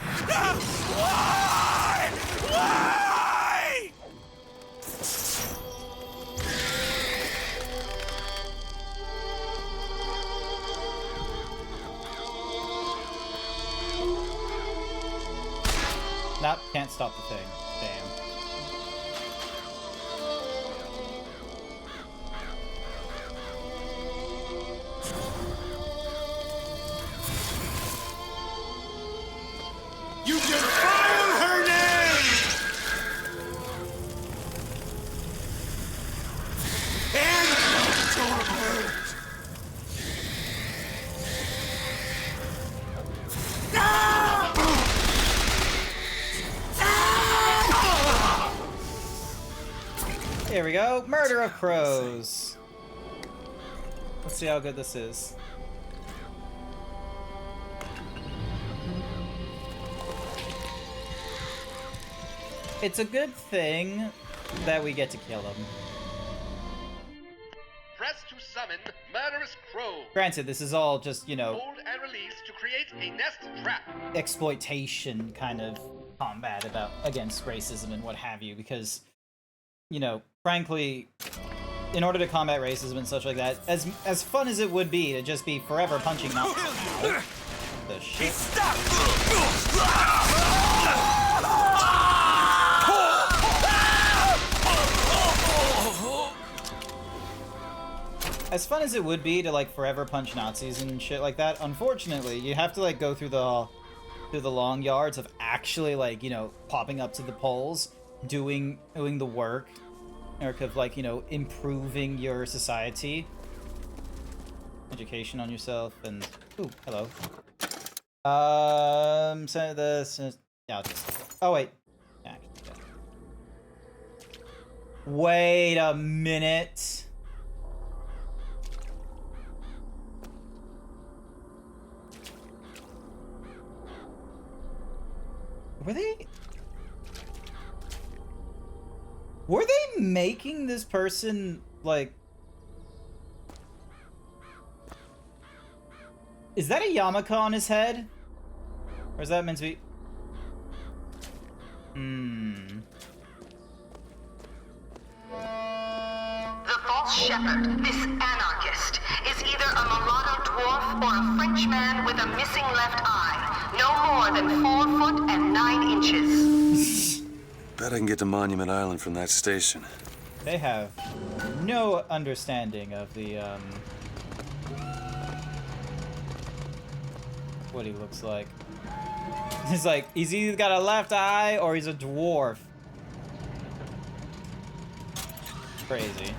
Why? Why? Nope, can't stop the thing. Damn. You defile her name! And don't hurt! Here we go. Murder of crows. Let's see how good this is. It's a good thing that we get to kill them. Press to summon murderous crow. Granted, this is all just, you know, Hold and release to create a nest trap. exploitation kind of combat against racism and what have you, because, you know, frankly, in order to combat racism and such like that, as fun as it would be to just be forever punching out the shit. As fun as it would be to like forever punch Nazis and shit like that, unfortunately, you have to like go through the long yards of actually like, you know, popping up to the polls, doing the work, or of like, you know, improving your society, education on yourself, and ooh, hello. So this, yeah. Oh wait, actually, yeah. Wait a minute. Were they making this person, like... Is that a yarmulke on his head? Or is that meant to be... The false shepherd, this anarchist, is either a mulatto dwarf or a Frenchman with a missing left eye. No more than 4 foot and 9 inches. Bet I can get to Monument Island from that station. They have no understanding of the, what he looks like. He's like, he's either got a left eye or he's a dwarf. Crazy.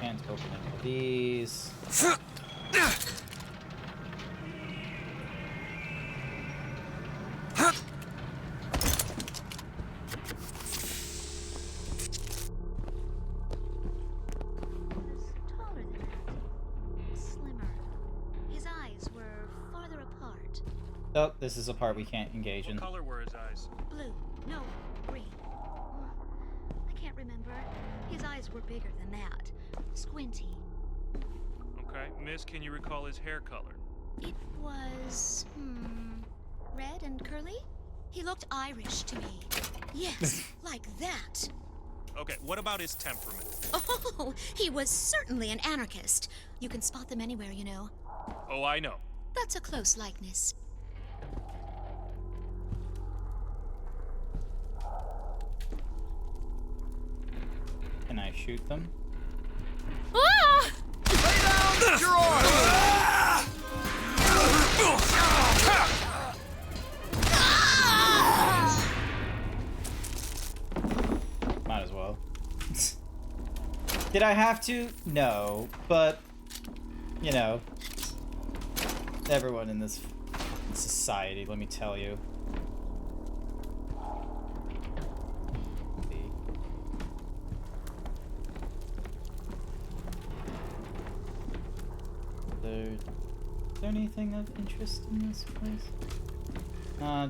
Can't open any of these. Slimmer. His eyes were farther apart. Oh, this is a part we can't engage in. What color were his eyes? Blue. No, green. I can't remember. His eyes were bigger than that. Squinty. Okay, miss, can you recall his hair color? It was, red and curly? He looked Irish to me. Yes, like that. Okay, what about his temperament? Oh, he was certainly an anarchist. You can spot them anywhere, you know. Oh, I know. That's a close likeness. Can I shoot them? Ah! Lay down! You're on! Might as well. Did I have to? No, but you know, everyone in this society, let me tell you. Is there anything of interest in this place?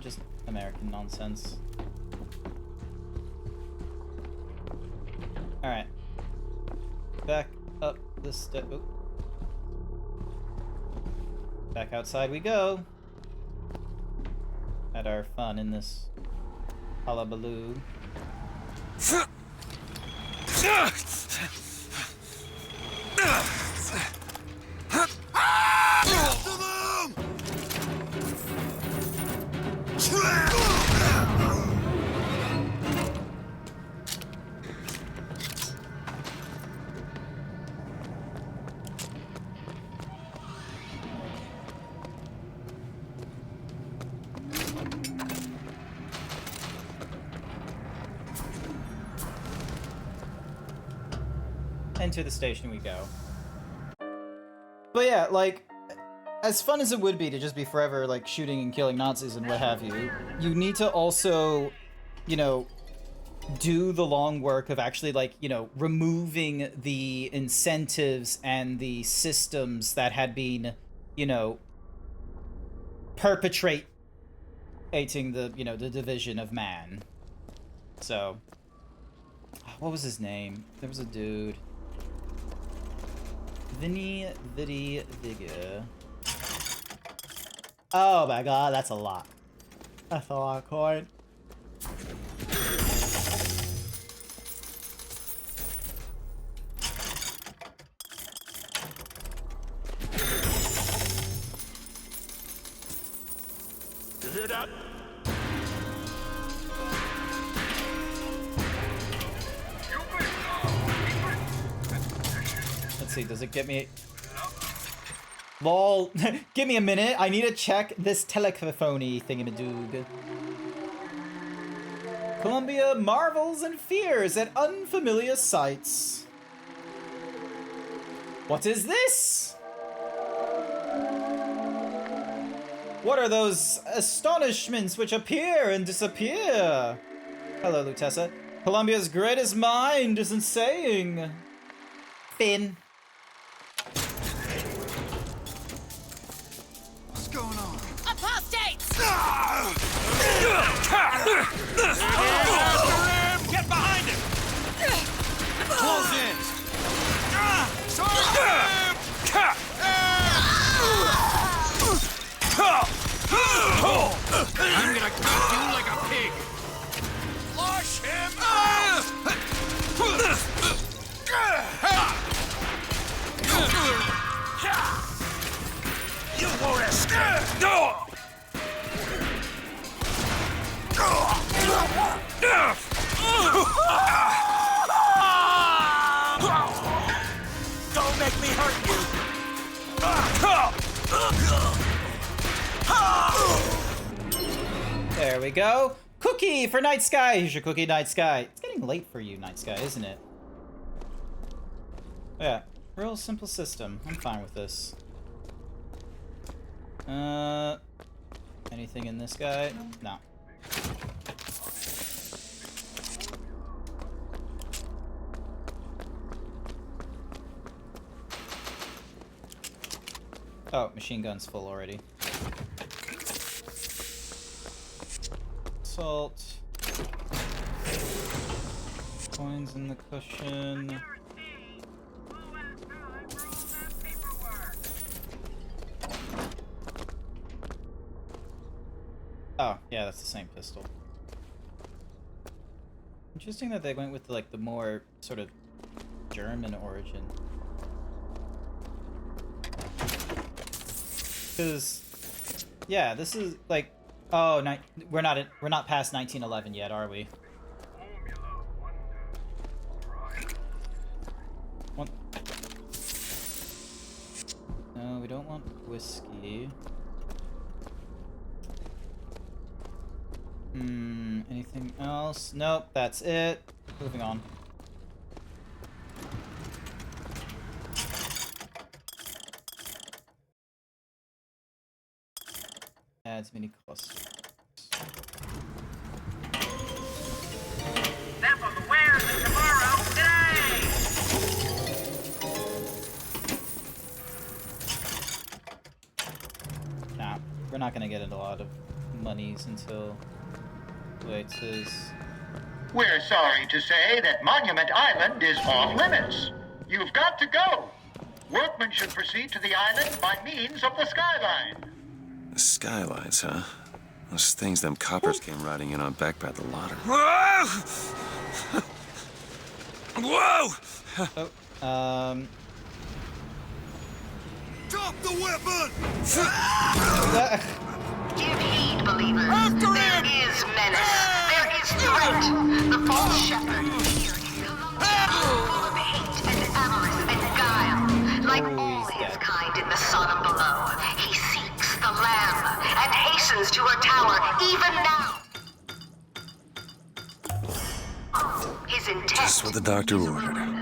Just American nonsense. Alright. Back up the step. Oh. Back outside we go. Had our fun in this hullabaloo. Into the station we go. But yeah, like, as fun as it would be to just be forever, like, shooting and killing Nazis and what have you, you need to also, you know, do the long work of actually, like, you know, removing the incentives and the systems that had been, you know, perpetrating the, you know, the division of man. So, what was his name? There was a dude. Vinny Vigor. Oh my god, that's a lot. That's a lot of coin. You hear that? Let's see, does it get me... Lol. Give me a minute. I need to check this telephony thingamadoog. Columbia marvels and fears at unfamiliar sights. What is this? What are those astonishments which appear and disappear? Hello, Lutessa. Columbia's greatest mind isn't saying. Finn. What's going on? Apostates! Get behind him! Close in! I'm gonna cut you like a pig! Flush him! You won't escape! Don't make me hurt you! There we go. Cookie for Night Sky. Here's your cookie, Night Sky. It's getting late for you, Night Sky, isn't it? Yeah, real simple system. I'm fine with this. Anything in this guy? No. Oh, machine gun's full already. Salt. Coins in the cushion. Oh, yeah, that's the same pistol. Interesting that they went with like the more sort of German origin. Because, yeah, this is like, oh, we're not past 1911 yet, are we? No, we don't want whiskey. Anything else? Nope, that's it. Moving on. Adds mini clusters. Sample the wares of tomorrow today! Nah, we're not gonna get into a lot of monies until... Wait, it says... We're sorry to say that Monument Island is off limits. You've got to go. Workmen should proceed to the island by means of the skyline. The skylines, huh? Those things them coppers came riding in on back by the lottery. Whoa! Oh, Drop the weapon! Give heed, believers. There is menace. There is threat. The false shepherd here is full of hate and avarice and guile. Like all his kind in the Sodom below, he seeks the Lamb and hastens to her tower even now. His intent. Just what the doctor ordered.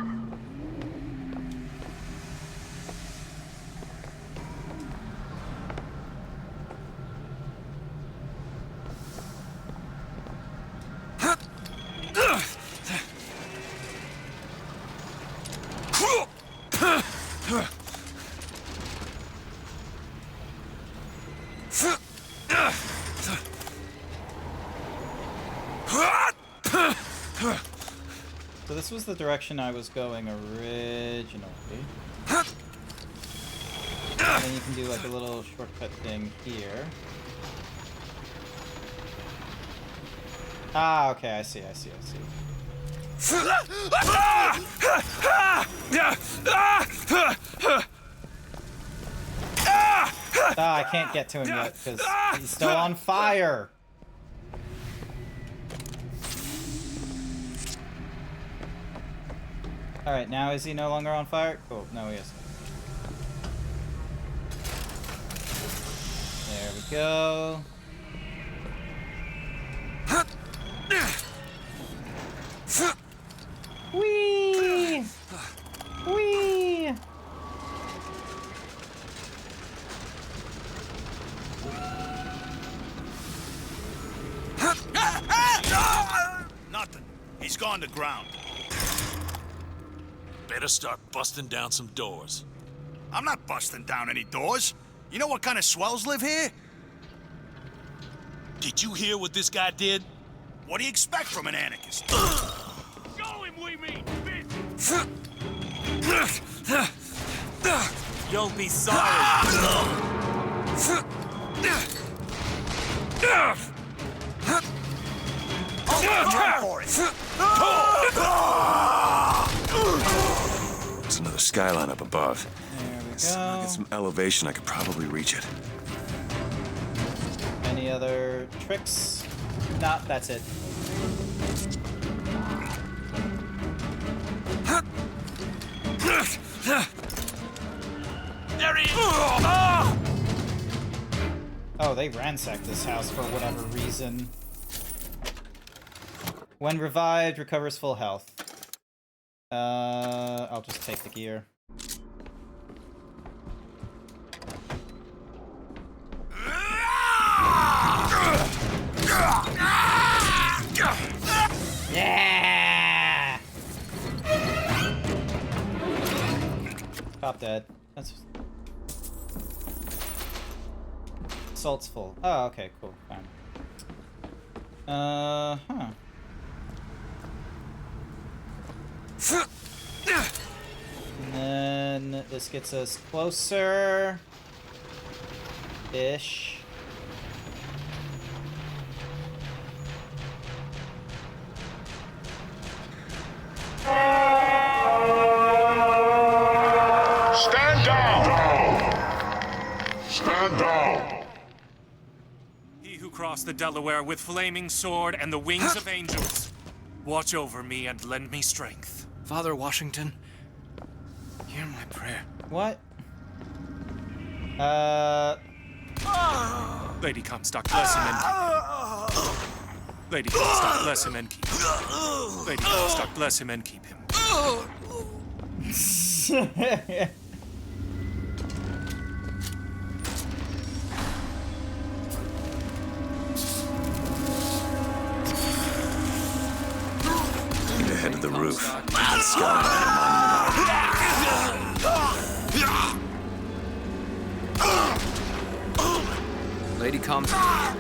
So this was the direction I was going originally. And then you can do like a little shortcut thing here. Ah, okay, I see. Ah, I can't get to him yet because he's still on fire. Alright, now is he no longer on fire? Cool, no he isn't. There we go. Whee! Whee! Nothing. He's gone to ground. Better start busting down some doors. I'm not busting down any doors. You know what kind of swells live here? Did you hear what this guy did? What do you expect from an anarchist? Show him we mean business! You'll be sorry. There's another skyline up above. There we If I get some elevation, I could probably reach it. Any other tricks? Nah, that's it. There he is! Oh, they ransacked this house for whatever reason. When revived, recovers full health. I'll just take the gear. Yeah! Top dead. That's... Assault's full. Oh, okay, cool. Fine. Huh. And then this gets us closer. Ish. Stand down! Stand down! He who crossed the Delaware with flaming sword and the wings of angels, watch over me and lend me strength. Father Washington, hear my prayer. What? Lady Comstock, bless him and keep him. Lady Comstock, bless him and keep him. Lady Comstock, bless him and keep him. Get ahead of the roof. Skyline Lady Comstock.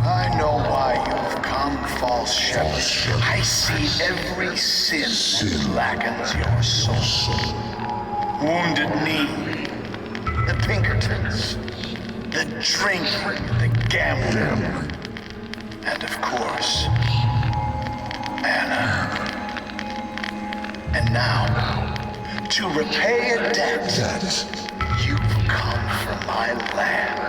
I know why you've come, false shepherd. I see every sin that blackens your soul. Wounded knee, the Pinkertons, the drinking, the gambling, and of course, Anna. And now, to repay a debt, you've come from my land.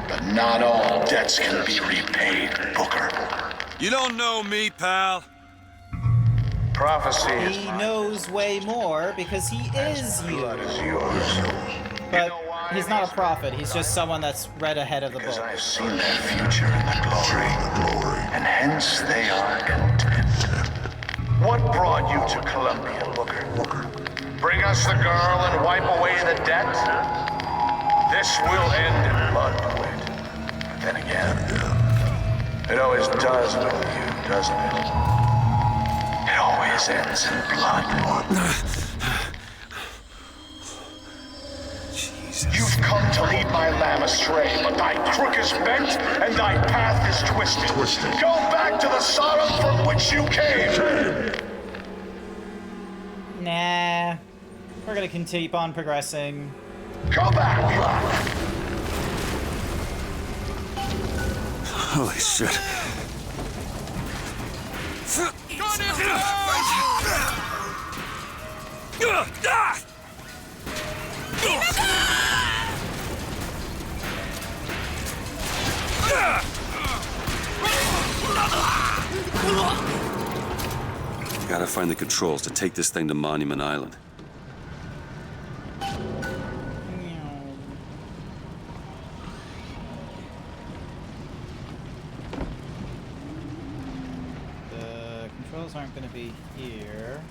But not all debts can be repaid, Booker. You don't know me, pal. Prophecy is He knows way more because he is you. But he's not a prophet, he's just someone that's read ahead of the book. I've seen their future in the glory, and hence they are content. What brought you to Columbia, Booker? Bring us the girl and wipe away the debt? This will end in blood, Dwight. But then again, it always does with you, doesn't it? It always ends in blood. Jesus. You've come to lead my lamb astray, but thy crook is bent and thy path is twisted. Go back to the Sodom from which you came. Nah. We're gonna keep on progressing. Go back! Holy shit. Gotta find the controls to take this thing to Monument Island. The controls aren't gonna be here.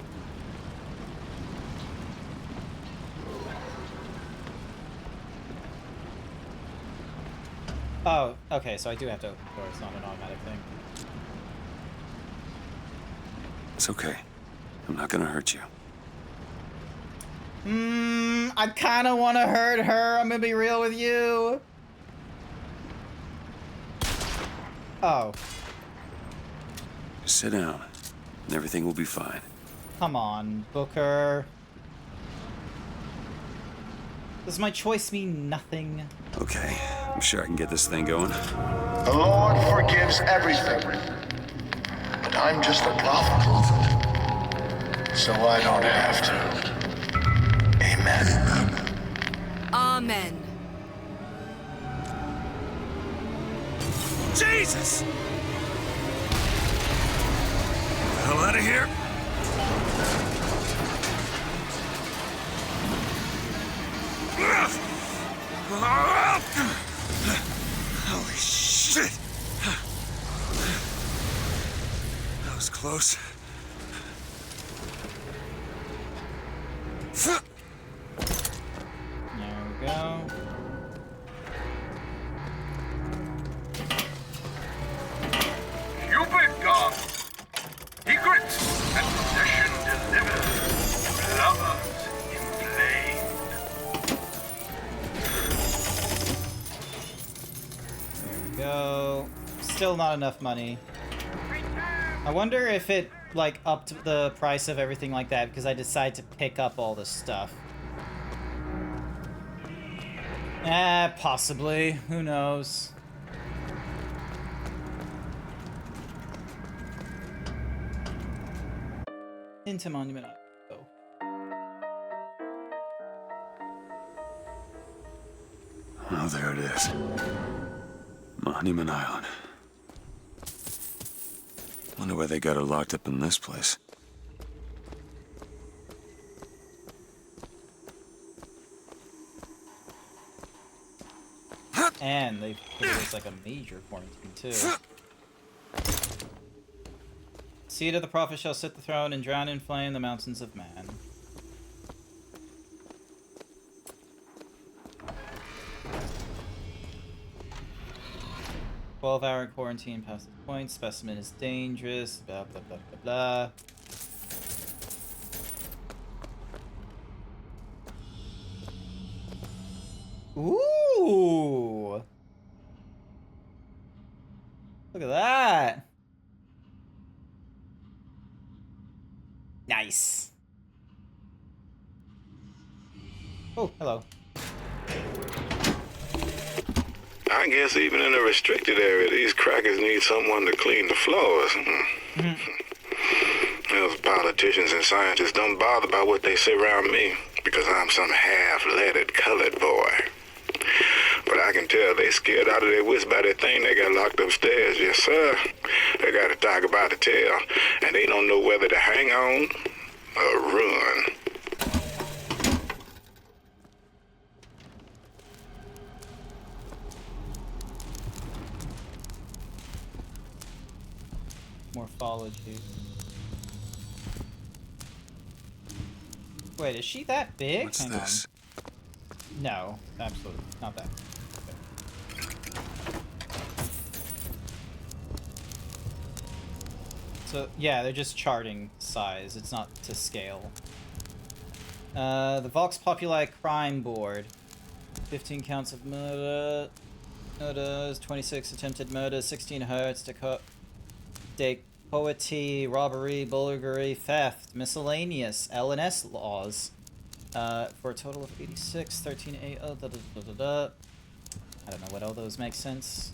Oh, okay, so I do have to open the door, it's not an automatic thing. It's okay. I'm not gonna hurt you. I kinda wanna hurt her, I'm gonna be real with you. Oh. Just sit down, and everything will be fine. Come on, Booker. Does my choice mean nothing? Okay, I'm sure I can get this thing going. The Lord forgives everything. But I'm just a prophet. So I don't have to. Amen. Amen. Jesus! Get the hell out of here! Holy shit! That was close. go. Still not enough money. I wonder if it, like, upped the price of everything like that because I decided to pick up all this stuff. Possibly. Who knows? Into Monument Island. Go. Oh, there it is. Monument Island. Wonder why they got her locked up in this place. And they put it as like a major quarantine too. Seed of the prophet shall sit the throne and drown in flame the mountains of man. "12-hour quarantine past the point. Specimen is dangerous. Blah blah blah blah blah." Ooh! Look at that! Nice. Oh, hello. I guess even in a restricted area, these crackers need someone to clean the floors. Those politicians and scientists don't bother about what they say around me because I'm some half-leaded colored boy. But I can tell they scared out of their wits by that thing they got locked upstairs. Yes, sir. They got a tiger by the tail, and they don't know whether to hang on or run. Morphology. Wait, is she that big? What's Hang this? on. No, absolutely not that. So, yeah, they're just charting size. It's not to scale. The Vox Populi Crime Board. 15 counts of murders, 26 attempted murders, 16 hurts, dacoity, robbery, bulgari, theft, miscellaneous, L&S laws. For a total of 86, 13, 8, I don't know what all those make sense.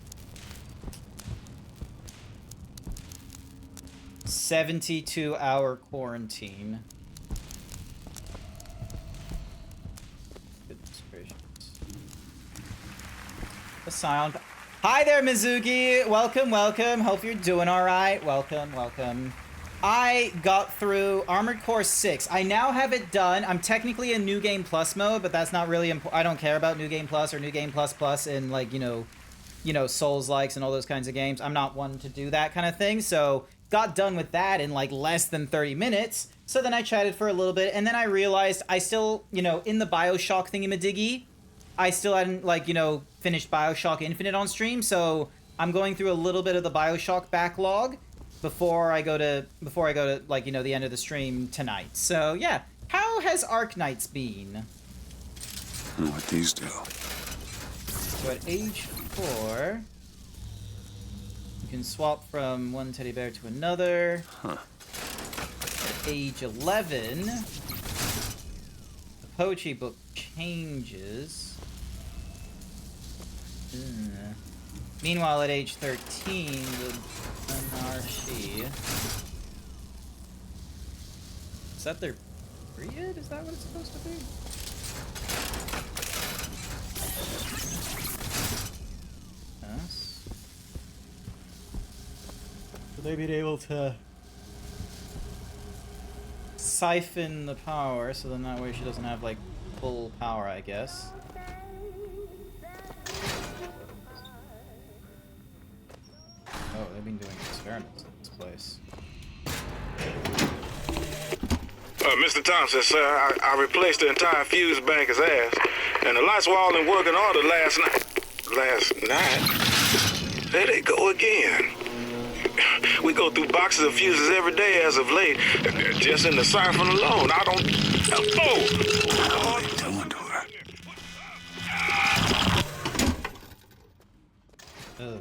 72-hour quarantine. Goodness gracious. The sound. Hi there, Mizuki. Welcome, welcome. Hope you're doing all right. Welcome, welcome. I got through Armored Core 6. I now have it done. I'm technically in New Game Plus mode, but that's not really important. I don't care about New Game Plus or New Game Plus Plus in, like, you know, Souls-likes and all those kinds of games. I'm not one to do that kind of thing, so got done with that in, like, less than 30 minutes. So then I chatted for a little bit, and then I realized I still, in the BioShock thingy-majiggy, I still hadn't, like, finished BioShock Infinite on stream, so I'm going through a little bit of the BioShock backlog before I go to like, the end of the stream tonight. So, yeah. How has Arknights been? I know what these do. So at age 4, you can swap from one teddy bear to another. Huh. At age 11, the poetry book changes. Meanwhile, at age 13, the anarchy. Is that their period? Is that what it's supposed to be? Yes. Will they be able to siphon the power, so then that way she doesn't have, like, full power, I guess. Oh, they've been doing experiments in this place. Mr. Thompson, sir, I replaced the entire fuse bank as asked, and the lights were all in working order last night. There they go again. We go through boxes of fuses every day as of late, just in the siphon alone. I don't... Oh! Ugh.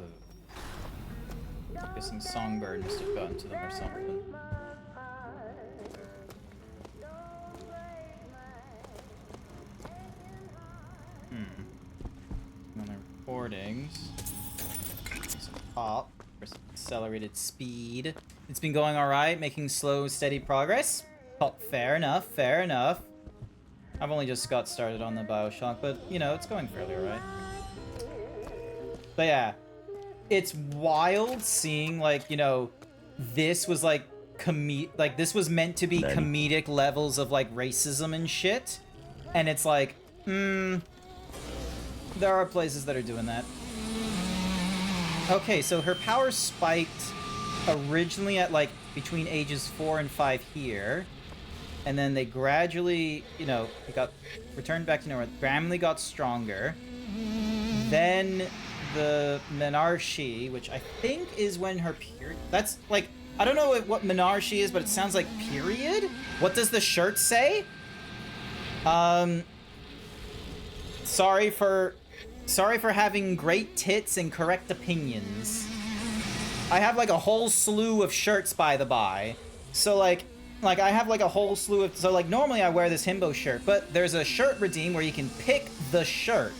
recordings. Pop. Accelerated speed. It's been going alright, making slow, steady progress. Oh, fair enough, fair enough. I've only just got started on the Bioshock, but, you know, it's going fairly alright. But yeah, it's wild seeing, like, you know, this was, like, this was meant to be comedic levels of, like, racism and shit. And it's like, there are places that are doing that. Okay, so her power spiked originally at, like, between ages 4 and 5 here. And then they gradually, you know, it got returned back to normal. Gradually got stronger. Then the menarche, which I think is when her period... That's, like, I don't know what menarche is, but it sounds like period? What does the shirt say? Sorry for having great tits and correct opinions. I have, like, a whole slew of shirts, by the by. So, like, I have, like, a whole slew of... So, like, normally I wear this himbo shirt, but there's a shirt redeem where you can pick the shirt.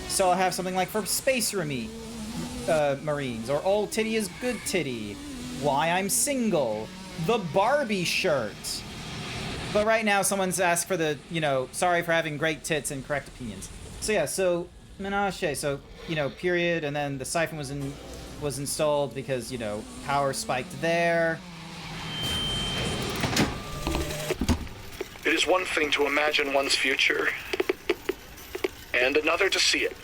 So I'll have something like for Space Marines, or Old Titty is Good Titty, Why I'm Single, the Barbie shirt. But right now someone's asked for the, you know, sorry for having great tits and correct opinions. So yeah, so menage, so, you know, period, and then the siphon was installed because, you know, power spiked there. It is one thing to imagine one's future, and another to see it.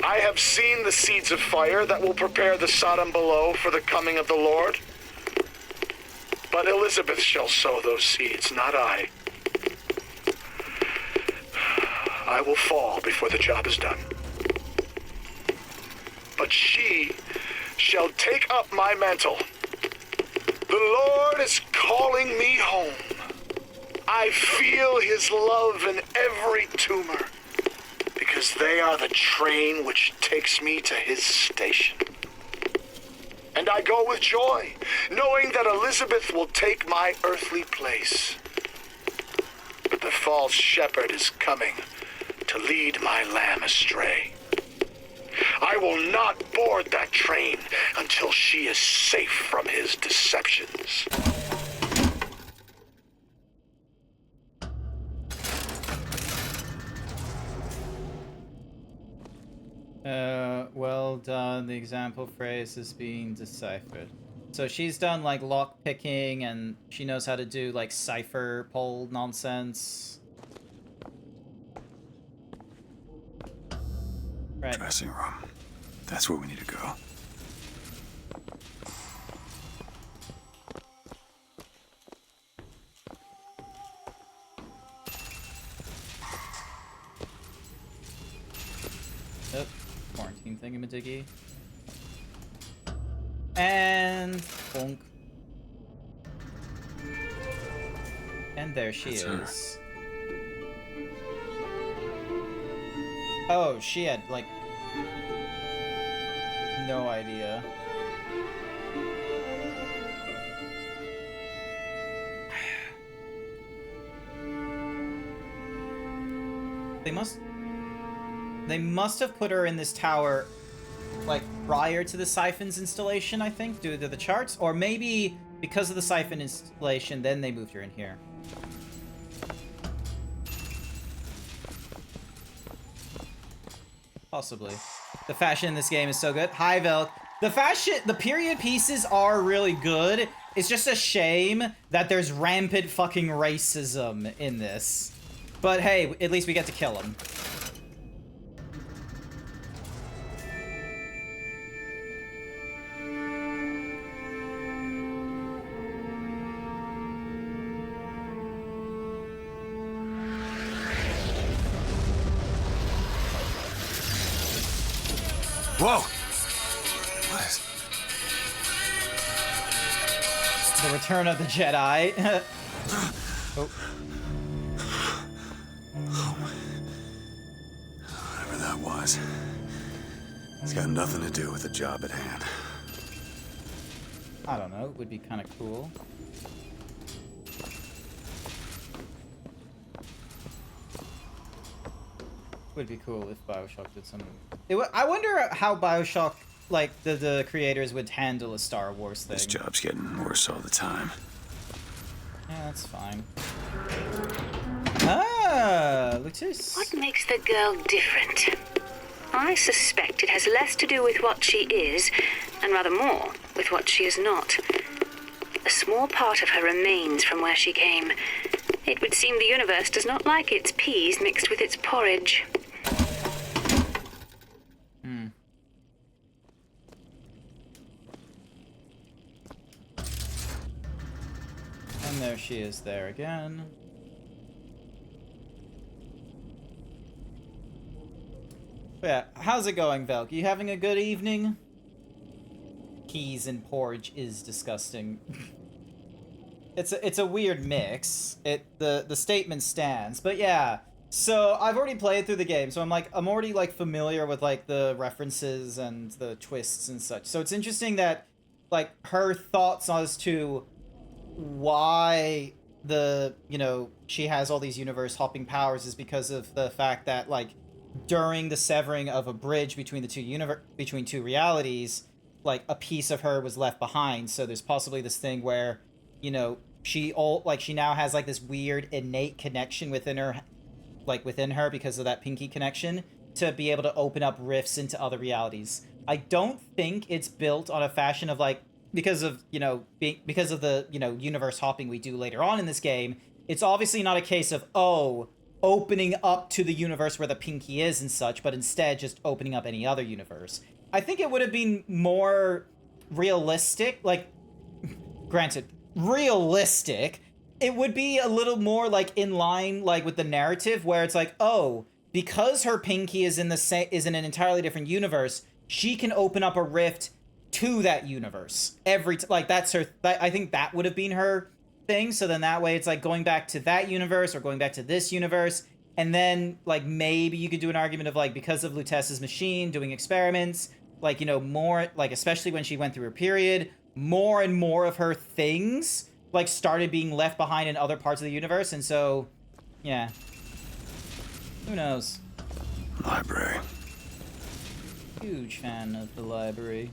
I have seen the seeds of fire that will prepare the Sodom below for the coming of the Lord. But Elizabeth shall sow those seeds, not I. I will fall before the job is done. But she shall take up my mantle. The Lord is calling me home. I feel his love in every tumor, because they are the train which takes me to his station. And I go with joy, knowing that Elizabeth will take my earthly place. But the false shepherd is coming to lead my lamb astray. I will not board that train until she is safe from his deceptions. Well done. The example phrase is being deciphered. So she's done, like, lock picking, and she knows how to do, like, cipher poll nonsense. Right. Dressing room. That's where we need to go. Yep. Quarantine thingamadiggy. And bonk. And there she is. Her. Oh, she had, like, no idea. They must have put her in this tower, like, prior to the siphon's installation, I think, due to the charts. Or maybe because of the siphon installation, then they moved her in here. Possibly. The fashion in this game is so good. Hi, Velk. The period pieces are really good. It's just a shame that there's rampant fucking racism in this. But hey, at least we get to kill him. Whoa! What is... The Return of the Jedi. Oh. Whatever that was. It's got nothing to do with the job at hand. I don't know, it would be kind of cool. Would be cool if Bioshock did something. I wonder how Bioshock, like, the creators would handle a Star Wars thing. This job's getting worse all the time. Yeah, that's fine. Ah, Lutus. What makes the girl different? I suspect it has less to do with what she is, and rather more with what she is not. A small part of her remains from where she came. It would seem the universe does not like its peas mixed with its porridge. Hmm. And there she is there again. But yeah, how's it going, Velk? You having a good evening? Peas and porridge is disgusting. It's a weird mix. The statement stands, but yeah. So I've already played through the game, so I'm already like familiar with like the references and the twists and such. So it's interesting that like her thoughts as to why she has all these universe hopping powers is because of the fact that like during the severing of a bridge between the between two realities, like a piece of her was left behind. So there's possibly this thing where she now has like this weird innate connection within her because of that pinky connection to be able to open up rifts into other realities. I don't think it's built on a fashion of like because of the universe hopping we do later on in this game. It's obviously not a case of opening up to the universe where the pinky is and such, but instead just opening up any other universe. I think it would have been more realistic, like granted realistic, it would be a little more like in line like with the narrative where it's like, because her pinky is in an entirely different universe, she can open up a rift to that universe that's her I think that would have been her thing. So then that way it's like going back to that universe or going back to this universe, and then like maybe you could do an argument of like because of Lutece's machine doing experiments, like more like especially when she went through her period, more and more of her things like started being left behind in other parts of the universe. And so yeah, who knows. Library. Huge fan of the library.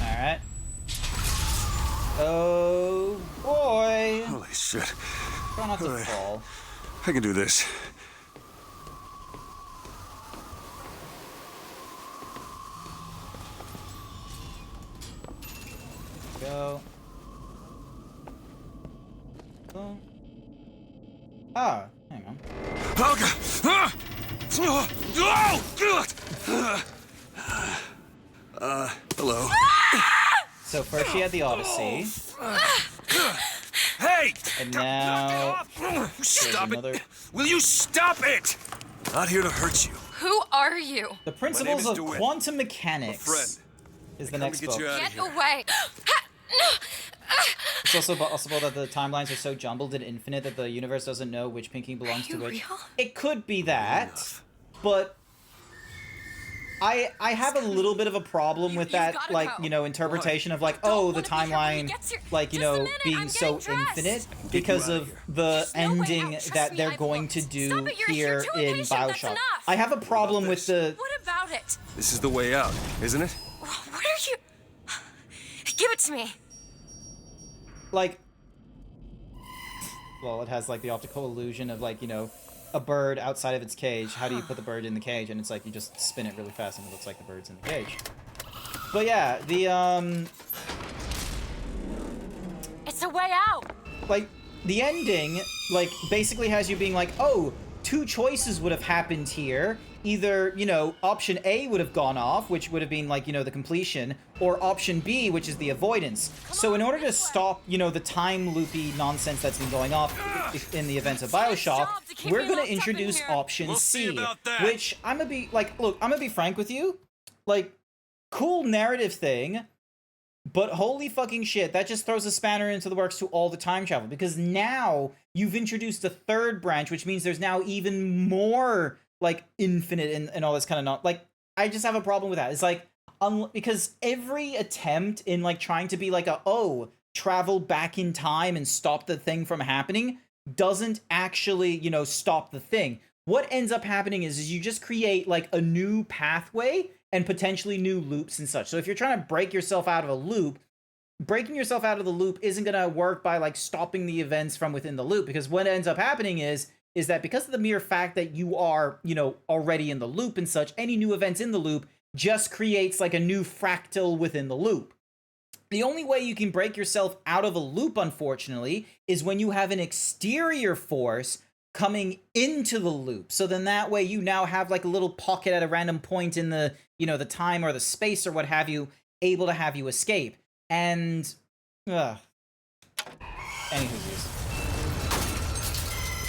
Alright. Oh boy. Holy shit. Try not to fall. I can do this. Go. Go. Ah, hang on. Oh, God. Hello. So first she had the Odyssey. Hey! And now... Stop it! Will you stop it? Not here to hurt you. Who are you? The Principles of Quantum Mechanics is the next book. Get away! It's also possible that the timelines are so jumbled and infinite that the universe doesn't know which pinky belongs to which. Real? It could be that, but I have a little bit of a problem with that, like, interpretation of like, the timeline, like, being so infinite because of the ending that they're going to do here in Bioshock. I have a problem with the... What about it? This is the way out, isn't it? What are you... Give it to me. Like... Well, it has, like, the optical illusion of, like, a bird outside of its cage. How do you put the bird in the cage? And it's like you just spin it really fast and it looks like the bird's in the cage. But yeah, the It's a way out. Like the ending like basically has you being like, two choices would have happened here. Either, option A would have gone off, which would have been like, the completion, or option B, which is the avoidance. So in order to stop, the time loopy nonsense that's been going off in the events of Bioshock, we're going to introduce option C, which I'm going to be like, look, I'm going to be frank with you. Like, cool narrative thing, but holy fucking shit, that just throws a spanner into the works to all the time travel, because now you've introduced a third branch, which means there's now even more like infinite and all this kind of not like, I just have a problem with that. It's like, because every attempt in like trying to be like travel back in time and stop the thing from happening doesn't actually, stop the thing. What ends up happening is you just create like a new pathway and potentially new loops and such. So if you're trying to break yourself out of a loop, breaking yourself out of the loop isn't going to work by like stopping the events from within the loop, because what ends up happening is that because of the mere fact that you are, already in the loop and such, any new events in the loop just creates like a new fractal within the loop. The only way you can break yourself out of a loop, unfortunately, is when you have an exterior force coming into the loop. So then that way you now have like a little pocket at a random point in the, the time or the space or what have you, able to have you escape. And, anywho,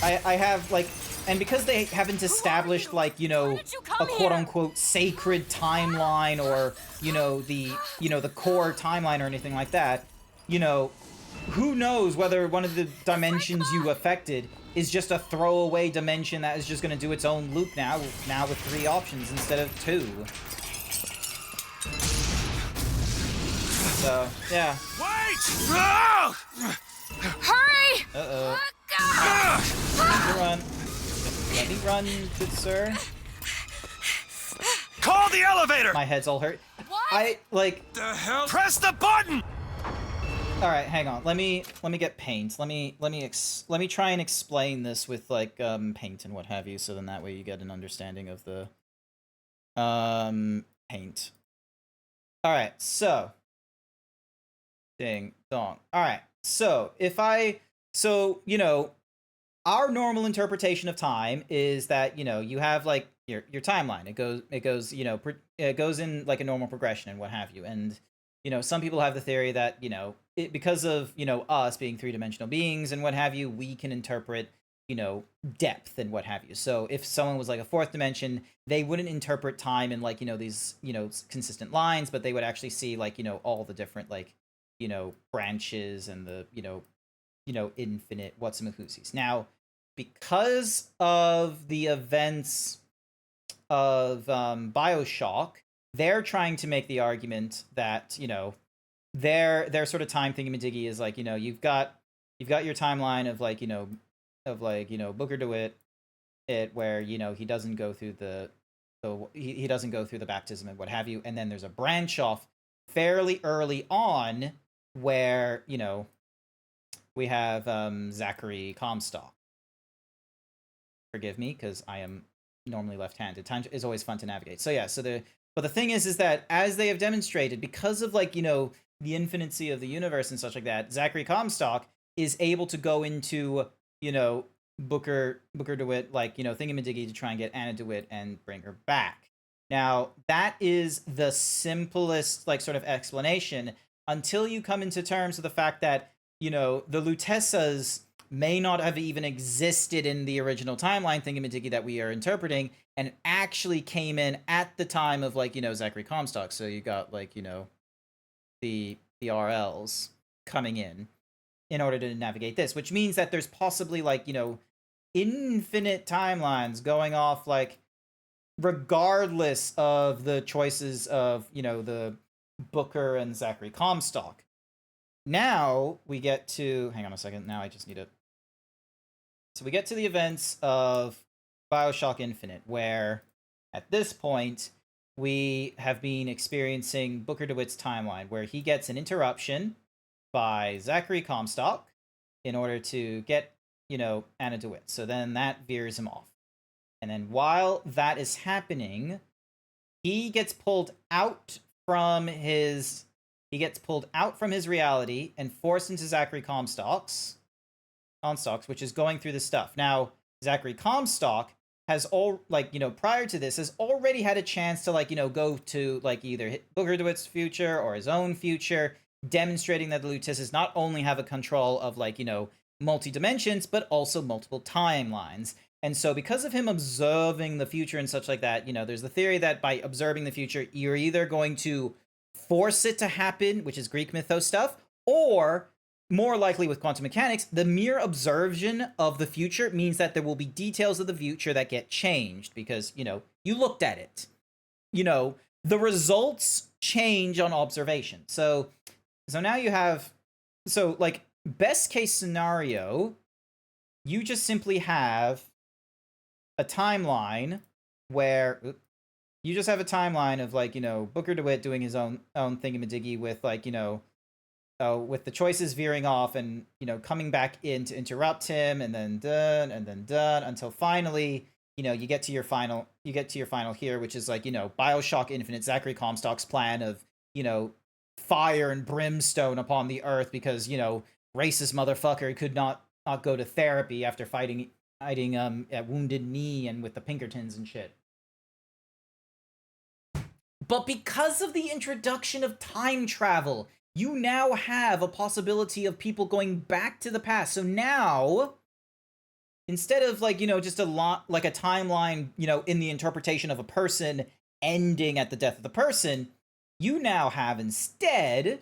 I have like, and because they haven't established like, a quote-unquote sacred timeline, or, the core timeline or anything like that, who knows whether one of the dimensions you affected is just a throwaway dimension that is just going to do its own loop now with 3 options instead of 2. So, yeah. Wait! Hurry! Uh-oh. Let me run, good sir. Call the elevator! My head's all hurt. What? The hell? Press the button! All right, hang on. Let me get paint. Let me try and explain this with like paint and what have you, so then that way you get an understanding of the paint. All right, so ding dong. All right, so our normal interpretation of time is that you have like your timeline. It goes in like a normal progression and what have you, and some people have the theory that because of us being 3-dimensional beings and what have you, we can interpret depth and what have you. So if someone was like a 4th dimension, they wouldn't interpret time in like these consistent lines, but they would actually see like all the different like branches and the infinite whatsamahootsies. Now, because of the events of BioShock, they're trying to make the argument that their sort of time thingamadiggy is like you've got your timeline of like Booker DeWitt, where he doesn't go through he doesn't go through the baptism and what have you, and then there's a branch off fairly early on where we have Zachary Comstock. Forgive me, because I am normally left-handed. Time is always fun to navigate. So yeah, but the thing is that as they have demonstrated, because of like the infinicy of the universe and such like that, Zachary Comstock is able to go into Booker DeWitt like thingamadiggy to try and get Anna DeWitt and bring her back. Now that is the simplest like sort of explanation until you come into terms with the fact that the Lutessas may not have even existed in the original timeline thingamadiggy that we are interpreting, and actually came in at the time of like Zachary Comstock. So you got like the RLs coming in order to navigate this, which means that there's possibly like infinite timelines going off like regardless of the choices of the Booker and Zachary Comstock. Now we get to, hang on a second, now I just need to, so we get to the events of BioShock Infinite, where at this point we have been experiencing Booker DeWitt's timeline, where he gets an interruption by Zachary Comstock in order to get, Anna DeWitt. So then that veers him off. And then while that is happening, he gets pulled out from his reality and forced into Zachary Comstock's, which is going through this stuff. Now, Zachary Comstock has prior to this has already had a chance to go to either Booker DeWitt's future or his own future, demonstrating that the Lutessas not only have a control of multi-dimensions, but also multiple timelines. And so because of him observing the future and such like that, there's the theory that by observing the future, you're either going to force it to happen, which is Greek mythos stuff, or more likely with quantum mechanics, the mere observation of the future means that there will be details of the future that get changed because, you looked at it. The results change on observation. So now you have, best case scenario, you just simply have a timeline where you just have a timeline of like, Booker DeWitt doing his own thingamadiggy with like, with the choices veering off and, coming back in to interrupt him and then done until finally, you get to your final here, which is like, BioShock Infinite, Zachary Comstock's plan of, fire and brimstone upon the earth because, racist motherfucker could not go to therapy after fighting at Wounded Knee and with the Pinkertons and shit. But because of the introduction of time travel, you now have a possibility of people going back to the past. So now, instead of like, just a timeline, in the interpretation of a person ending at the death of the person, you now have instead,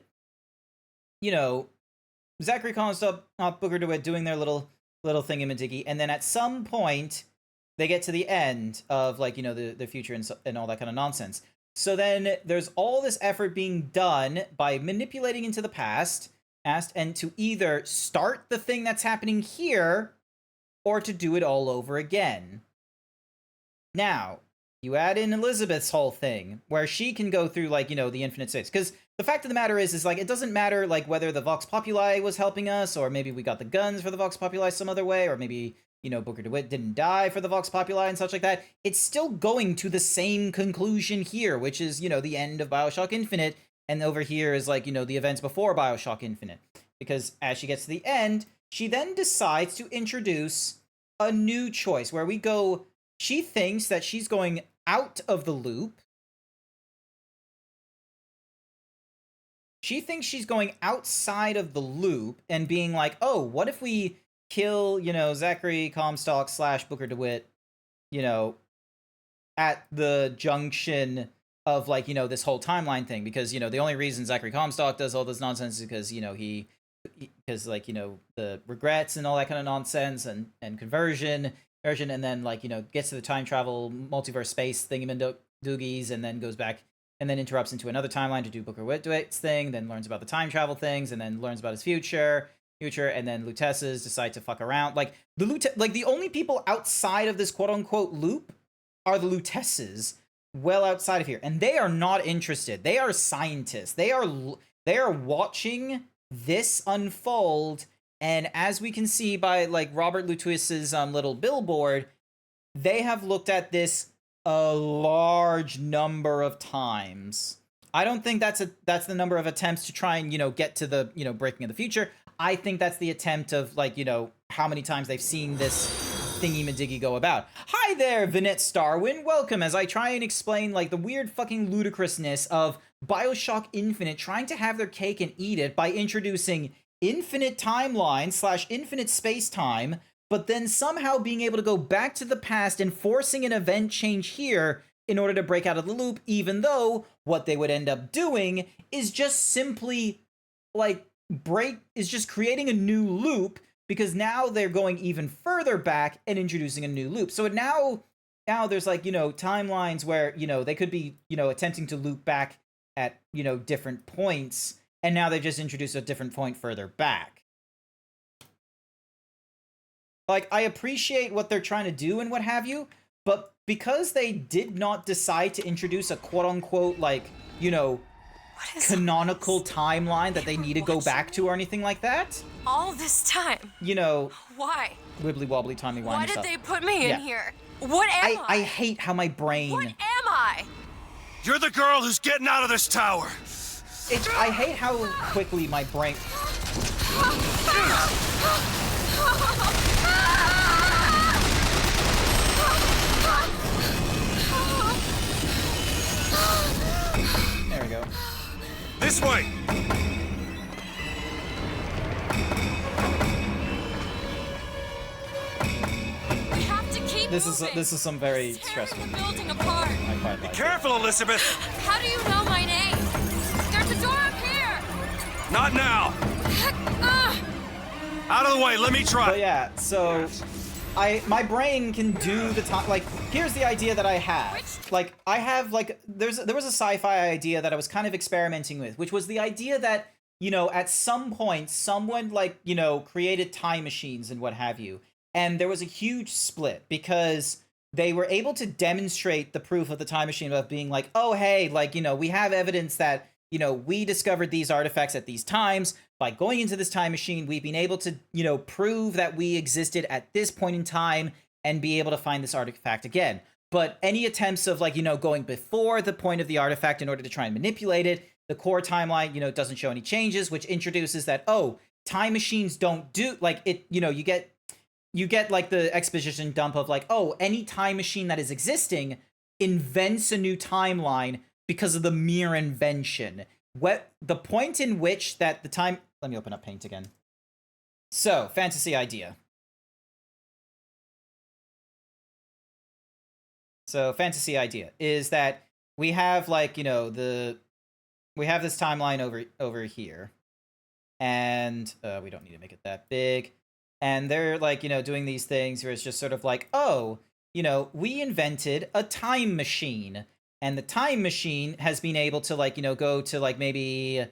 Zachary Comstock, Booker DeWitt doing their little thingamadiggy, and then at some point they get to the end of like, the future and all that kind of nonsense. So then there's all this effort being done by manipulating into the past, and to either start the thing that's happening here or to do it all over again. Now, you add in Elizabeth's whole thing, where she can go through, like, the infinite states. Because the fact of the matter is, like, it doesn't matter, like, whether the Vox Populi was helping us, or maybe we got the guns for the Vox Populi some other way, or maybe, Booker DeWitt didn't die for the Vox Populi and such like that. It's still going to the same conclusion here, which is, the end of BioShock Infinite, and over here is, like, the events before BioShock Infinite. Because as she gets to the end, she then decides to introduce a new choice, where we go... She thinks that she's going out of the loop. She thinks she's going outside of the loop and being like, oh, what if we kill, Zachary Comstock / Booker DeWitt, at the junction of, like, this whole timeline thing. Because, the only reason Zachary Comstock does all this nonsense is because, because, like, the regrets and all that kind of nonsense and conversion, and then, like, gets to the time travel multiverse space thingamandoogies, and then goes back and then interrupts into another timeline to do Booker DeWitt's thing, then learns about the time travel things, and then learns about his future, and then Lutesses decide to fuck around. Like, the only people outside of this quote-unquote loop are the Lutesses, well outside of here, and they are not interested. They are scientists. They are watching this unfold. And as we can see by, like, Robert Luteus's little billboard, they have looked at this a large number of times. I don't think that's the number of attempts to try and, get to the, breaking of the future. I think that's the attempt of, like, how many times they've seen this thingy-majiggy go about. Hi there, Vinette Starwin. Welcome as I try and explain, like, the weird fucking ludicrousness of BioShock Infinite trying to have their cake and eat it by introducing infinite timeline / infinite space-time, but then somehow being able to go back to the past and forcing an event change here in order to break out of the loop, even though what they would end up doing is just simply, like, just creating a new loop, because now they're going even further back and introducing a new loop. So now there's, like, timelines where, they could be, attempting to loop back at, different points, and now they just introduced a different point further back. Like, I appreciate what they're trying to do and what have you, but because they did not decide to introduce a quote-unquote, like, canonical timeline that they need to go back to or anything like that. All this time. Why? Wibbly-wobbly, timey-wimey Why stuff. did they put me in here? What am I? I hate how my brain... What am I? You're the girl who's getting out of this tower. I hate how quickly my brain... There we go. This way! We have to keep This is some very stressful. building apart. I quite Be like careful, Elizabeth! How do you know my name? There's a door up here! Not now! Out of the way, let me try! But yeah, so... my brain can do the time, like, here's the idea that I have. Like, I have, like, there was a sci-fi idea that I was kind of experimenting with, which was the idea that, at some point, someone, like, created time machines and what have you. and there was a huge split because they were able to demonstrate the proof of the time machine of being like, oh, hey, like, you know, we have evidence that, you know, we discovered these artifacts at these times. By going into this time machine, we've been able to, you know, prove that we existed at this point in time and be able to find this artifact again. But any attempts of, like, you know, going before the point of the artifact in order to try and manipulate it, the core timeline, you know, doesn't show any changes, which introduces that, oh, time machines don't do, like, it, you know, you get like the exposition dump of like, oh, any time machine that is existing invents a new timeline because of the mere invention. What the point in which that the time, let me open up Paint again. So, fantasy idea. So, fantasy idea is that we have, like, you know, we have this timeline over here. And we don't need to make it that big. And they're, like, you know, doing these things where it's just sort of like, oh, you know, we invented a time machine. And the time machine has been able to, like, you know, go to, like, maybe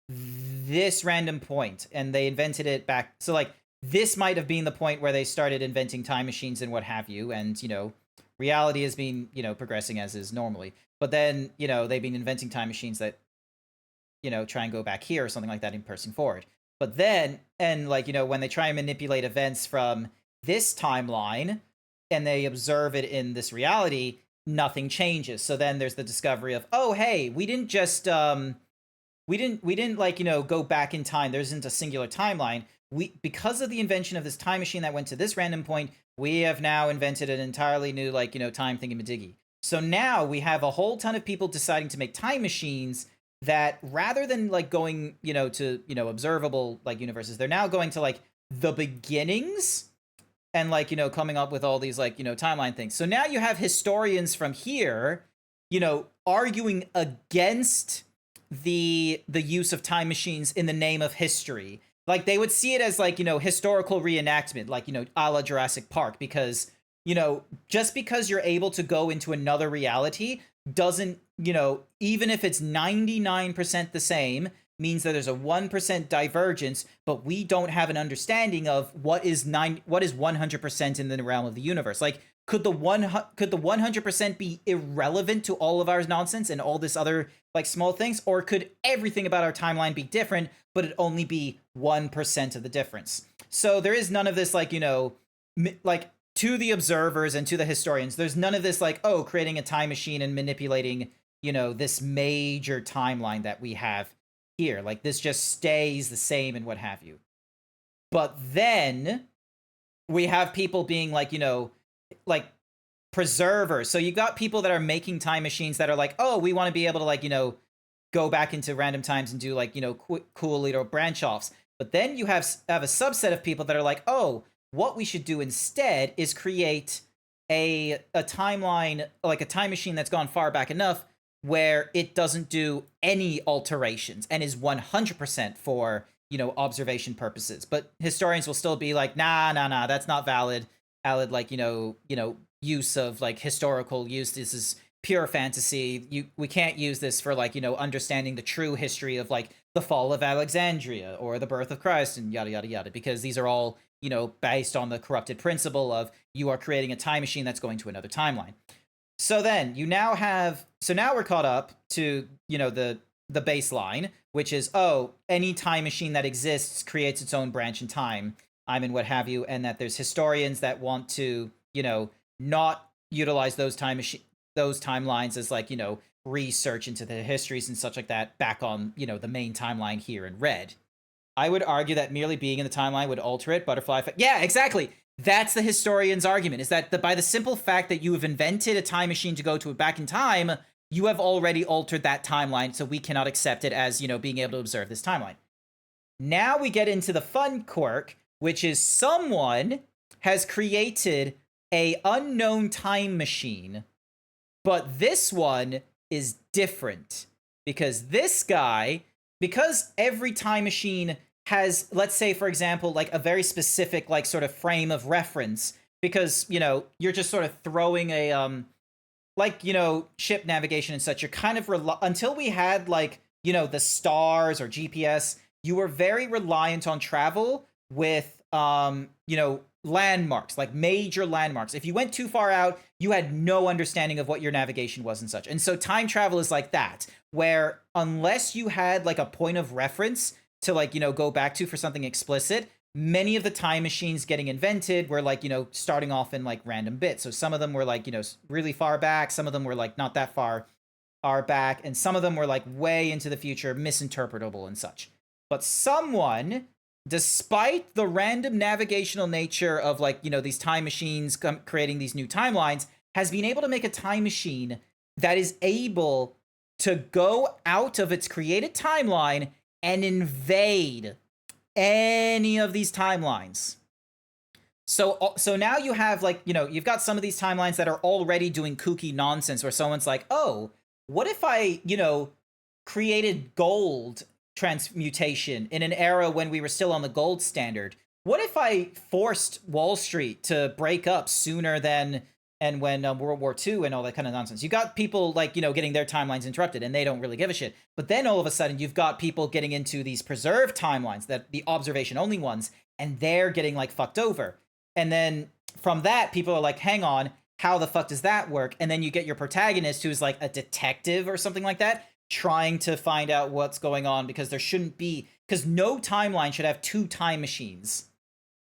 this random point. And they invented it back. So, like, this might have been the point where they started inventing time machines and what have you. And, you know, reality has been, you know, progressing as is normally. But then, you know, they've been inventing time machines that, you know, try and go back here or something like that in person forward. But then, and, like, you know, when they try and manipulate events from this timeline and they observe it in this reality, nothing changes. So then there's the discovery of, oh, hey, we didn't just, we didn't like, you know, go back in time. There isn't a singular timeline. Because of the invention of this time machine that went to this random point, we have now invented an entirely new, like, you know, time thingamadiggy. So now we have a whole ton of people deciding to make time machines that rather than, like, going, you know, to, you know, observable, like, universes, they're now going to, like, the beginnings and, like, you know, coming up with all these, like, you know, timeline things. So now you have historians from here, you know, arguing against the use of time machines in the name of history. Like, they would see it as, like, you know, historical reenactment, like, you know, a la Jurassic Park, because, you know, just because you're able to go into another reality doesn't, you know, even if it's 99% the same, means that there's a 1% divergence, but we don't have an understanding of what is 100% in the realm of the universe. Like, could the 100% be irrelevant to all of our nonsense and all this other, like, small things, or could everything about our timeline be different, but it only be 1% of the difference? So there is none of this, like, you know, like, to the observers and to the historians, there's none of this, like, oh, creating a time machine and manipulating, you know, this major timeline that we have here. Like, this just stays the same and what have you. But then we have people being, like, you know, like, preservers. So you got people that are making time machines that are like, oh, we want to be able to, like, you know, go back into random times and do, like, you know, cool little branch offs. But then you have a subset of people that are like, oh, what we should do instead is create a timeline, like a time machine that's gone far back enough where it doesn't do any alterations and is 100% for, you know, observation purposes. But historians will still be like, nah, that's not valid, like, you know, use of, like, historical use. This is pure fantasy. We can't use this for, like, you know, understanding the true history of, like, the fall of Alexandria or the birth of Christ and yada, yada, yada, because these are all, you know, based on the corrupted principle of you are creating a time machine that's going to another timeline. So then you now have, so now we're caught up to, you know, the baseline, which is, oh, any time machine that exists creates its own branch in time, and what have you, and that there's historians that want to, you know, not utilize those timelines as, like, you know, research into the histories and such like that back on, you know, the main timeline here in red. I would argue that merely being in the timeline would alter it. Butterfly effect. Yeah, exactly. That's the historian's argument, is that by the simple fact that you have invented a time machine to go to back in time, you have already altered that timeline, so we cannot accept it as, you know, being able to observe this timeline. Now we get into the fun quirk, which is someone has created a unknown time machine, but this one is different because this guy, because every time machine has, let's say, for example, like a very specific, like, sort of frame of reference, because, you know, you're just sort of throwing a, like, you know, ship navigation and such, you're kind of, until we had, like, you know, the stars or GPS, you were very reliant on travel with you know, landmarks, like major landmarks. If you went too far out, you had no understanding of what your navigation was and such. And so time travel is like that, where unless you had like a point of reference to like, you know, go back to for something explicit, many of the time machines getting invented were like, you know, starting off in like random bits. So some of them were like, you know, really far back. Some of them were like not that far back. And some of them were like way into the future, misinterpretable and such. But someone, despite the random navigational nature of like, you know, these time machines creating these new timelines, has been able to make a time machine that is able to go out of its created timeline and invade any of these timelines. So now you have like, you know, you've got some of these timelines that are already doing kooky nonsense where someone's like, oh, what if I, you know, created gold transmutation in an era when we were still on the gold standard? What if I forced Wall Street to break up sooner than and when World War II and all that kind of nonsense? You got people like, you know, getting their timelines interrupted and they don't really give a shit. But then all of a sudden you've got people getting into these preserved timelines, that the observation only ones, and they're getting like fucked over. And then from that, people are like, hang on, how the fuck does that work? And then you get your protagonist who's like a detective or something like that, trying to find out what's going on, because there shouldn't be, because no timeline should have two time machines.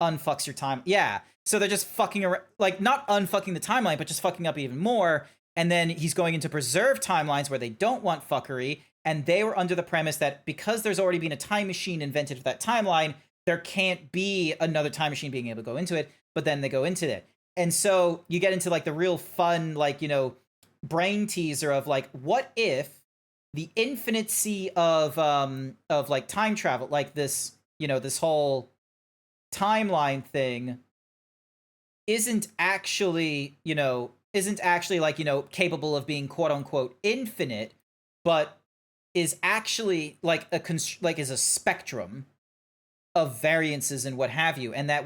Unfucks your time. Yeah. So they're just fucking around, like not unfucking the timeline, but just fucking up even more. And then he's going into preserved timelines where they don't want fuckery. And they were under the premise that because there's already been a time machine invented for that timeline, there can't be another time machine being able to go into it. But then they go into it. And so you get into like the real fun, like, you know, brain teaser of like, what if the infinite sea of like time travel, like this, you know, this whole timeline thing isn't actually like, you know, capable of being quote unquote infinite, but is actually like is a spectrum of variances and what have you, and that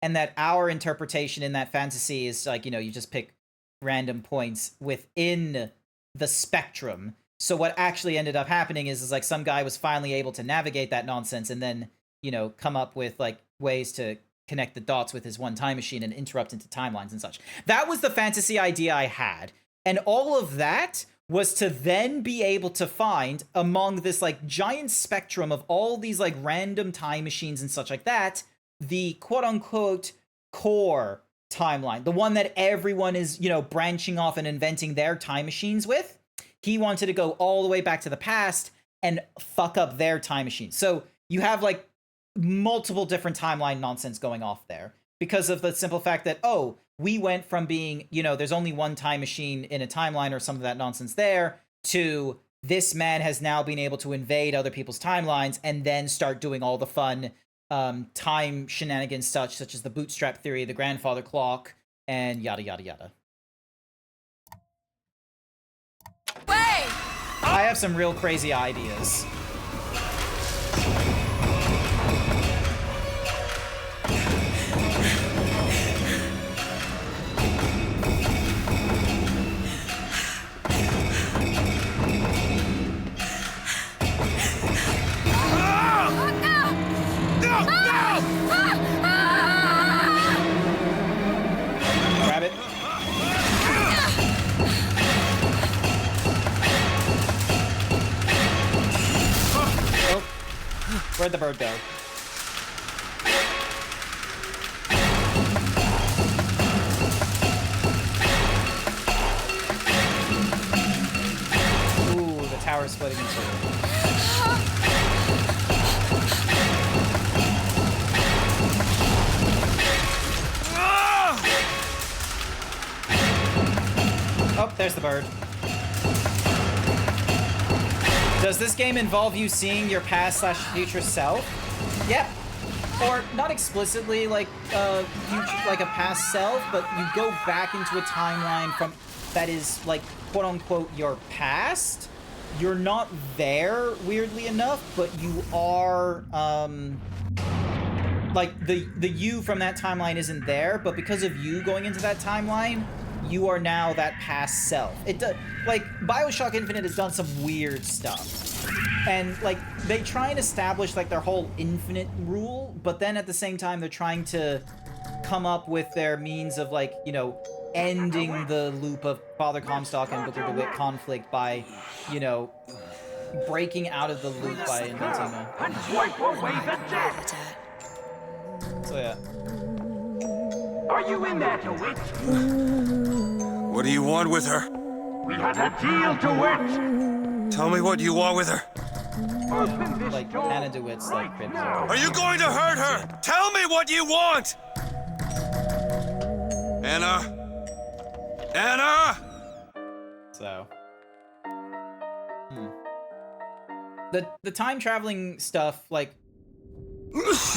and that our interpretation in that fantasy is like, you know, you just pick random points within the spectrum. So what actually ended up happening is like some guy was finally able to navigate that nonsense and then, you know, come up with like ways to connect the dots with his one time machine and interrupt into timelines and such. That was the fantasy idea I had. And all of that was to then be able to find among this like giant spectrum of all these like random time machines and such like that, the quote unquote core timeline, the one that everyone is, you know, branching off and inventing their time machines with. He wanted to go all the way back to the past and fuck up their time machine. So you have like multiple different timeline nonsense going off there because of the simple fact that, oh, we went from being, you know, there's only one time machine in a timeline or some of that nonsense there, to this man has now been able to invade other people's timelines and then start doing all the fun time shenanigans such as the bootstrap theory, the grandfather clock, and yada yada yada. Wait! I have some real crazy ideas. Grab it. Oh, where'd the bird go? Ooh, the tower's splitting in two. Oh, there's the bird. Does this game involve you seeing your past/future self? Yep. Or not explicitly like a past self, but you go back into a timeline from that is like quote unquote your past. You're not there, weirdly enough, but you are like the you from that timeline isn't there, but because of you going into that timeline, you are now that past self. It does, like, BioShock Infinite has done some weird stuff. And, like, they try and establish, like, their whole infinite rule, but then at the same time, they're trying to come up with their means of, like, you know, ending the loop of Father Comstock and Booker DeWitt conflict by, you know, breaking out of the loop by inventing a... So, yeah. Are you in there, DeWitt? What do you want with her? We had a deal, DeWitt. Tell me what you want with her. Like, Anna DeWitt's, like, crib. Are you going to hurt her? Tell me what you want! Anna? Anna! So... The time-traveling stuff, like...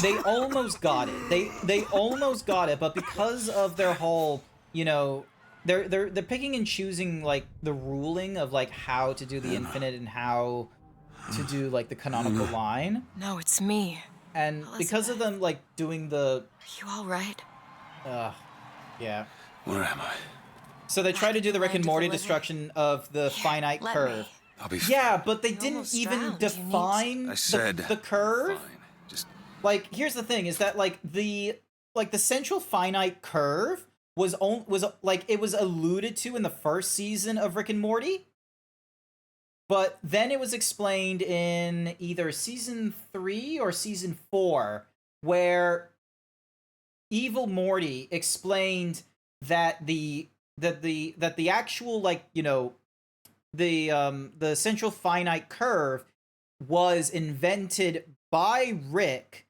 They almost got it. They almost got it, but because of their whole, you know... They're picking and choosing, like, the ruling of, like, how to do the infinite and how to do, like, the canonical line. No, it's me. And Elizabeth. because of them, like, doing the... Are you all right? Yeah. Where am I? So they tried to do the Rick and Morty destruction of the finite curve. I'll be Yeah, but they didn't even define I said the curve. fine. Just... Like, here's the thing, is that, like, the central finite curve was like, it was alluded to in the first season of Rick and Morty, but then it was explained in either season 3 or season 4, where Evil Morty explained that the actual, like, you know, the central finite curve was invented by Rick.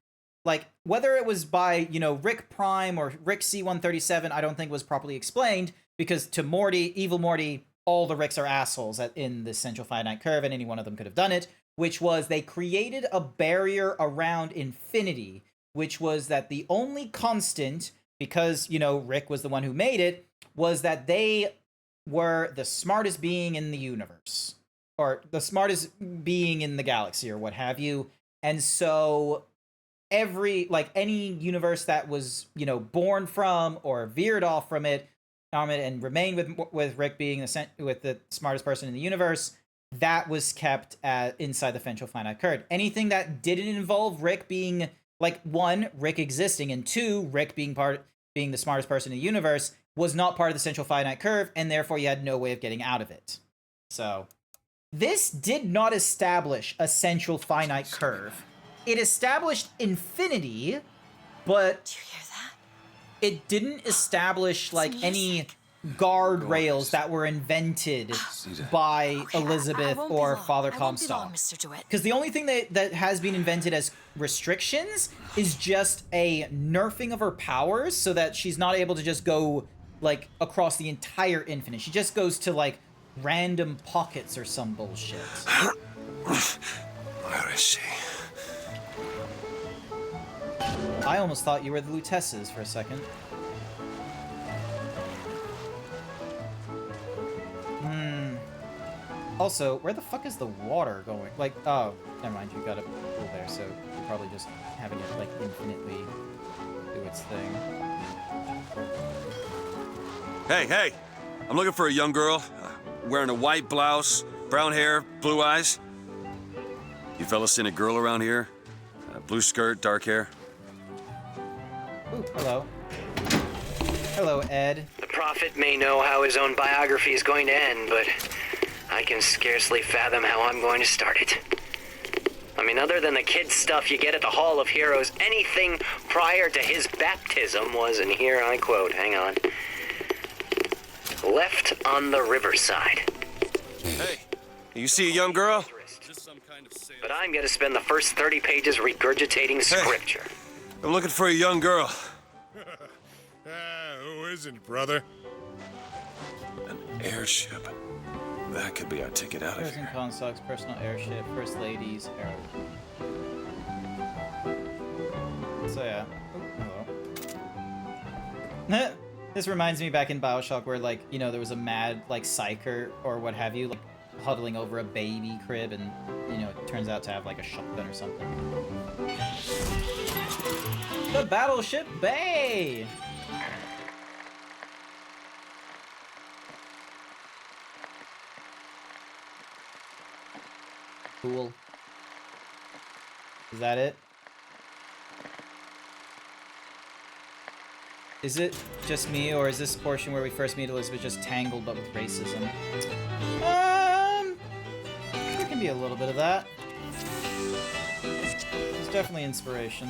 Like, whether it was by, you know, Rick Prime or Rick C-137, I don't think was properly explained, because to Morty, Evil Morty, all the Ricks are assholes in the central finite curve, and any one of them could have done it, which was they created a barrier around infinity, which was that the only constant, because, you know, Rick was the one who made it, was that they were the smartest being in the universe, or the smartest being in the galaxy, or what have you, and so... any universe that was, you know, born from or veered off from it and remained with Rick being the smartest person in the universe, that was kept inside the central finite curve. Anything that didn't involve Rick being, like, 1, Rick existing, and 2, Rick being the smartest person in the universe, was not part of the central finite curve, and therefore you had no way of getting out of it. So, this did not establish a central finite curve. It established infinity, but... Do you hear that? It didn't establish, like, any guardrails that were invented by Elizabeth or Father Comstock. Because the only thing that has been invented as restrictions is just a nerfing of her powers so that she's not able to just go, like, across the entire infinite. She just goes to, like, random pockets or some bullshit. Where is she? I almost thought you were the Lutesses for a second. Also, where the fuck is the water going? Like, oh, never mind, you got a pool there, so you're probably just having it, like, infinitely do its thing. Hey, I'm looking for a young girl, wearing a white blouse, brown hair, blue eyes. You fellas seen a girl around here? Blue skirt, dark hair? Ooh, hello. Hello, Ed. The prophet may know how his own biography is going to end, but I can scarcely fathom how I'm going to start it. I mean, other than the kid stuff you get at the Hall of Heroes, anything prior to his baptism was, and here I quote, hang on, left on the riverside. Hey, you see a young girl? But I'm going to spend the first 30 pages regurgitating scripture. I'm looking for a young girl. Who isn't, brother? An airship. That could be our ticket out of here. Comstock's personal airship, First Lady's airship. So yeah. Hello. This reminds me back in BioShock where, like, you know, there was a mad, like, psyker or what have you, like, huddling over a baby crib, and, you know, it turns out to have, like, a shotgun or something. The Battleship Bay! Cool. Is that it? Is it just me, or is this portion where we first meet Elizabeth just tangled but with racism? There can be a little bit of that. It's definitely inspiration.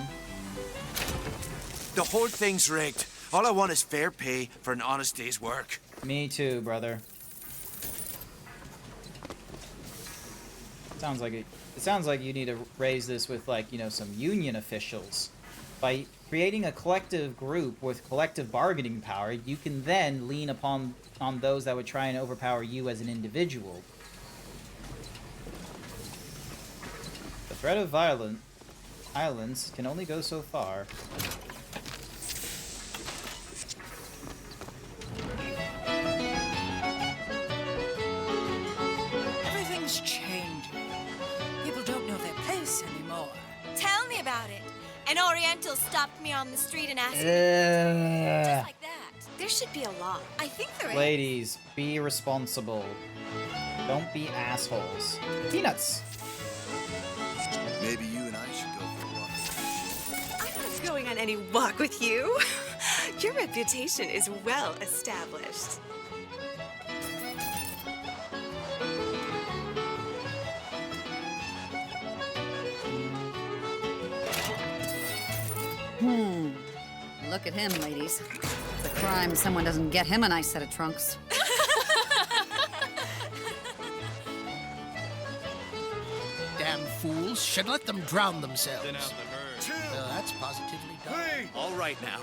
The whole thing's rigged. All I want is fair pay for an honest day's work. Me too, brother. It sounds like you need to raise this with, like, you know, some union officials. By creating a collective group with collective bargaining power, you can then lean on those that would try and overpower you as an individual. The threat of violence can only go so far. Everything's changing. People don't know their place anymore. Tell me about it. An Oriental stopped me on the street and asked me. Just like that. There should be a law. I think there is. Ladies, be responsible. Don't be assholes. Peanuts. Maybe you and I should go for a walk. I'm not going on any walk with you. Your reputation is well established. Look at him, ladies. It's a crime someone doesn't get him a nice set of trunks. Damn fools should let them drown themselves. Well, that's positively dumb. All right now.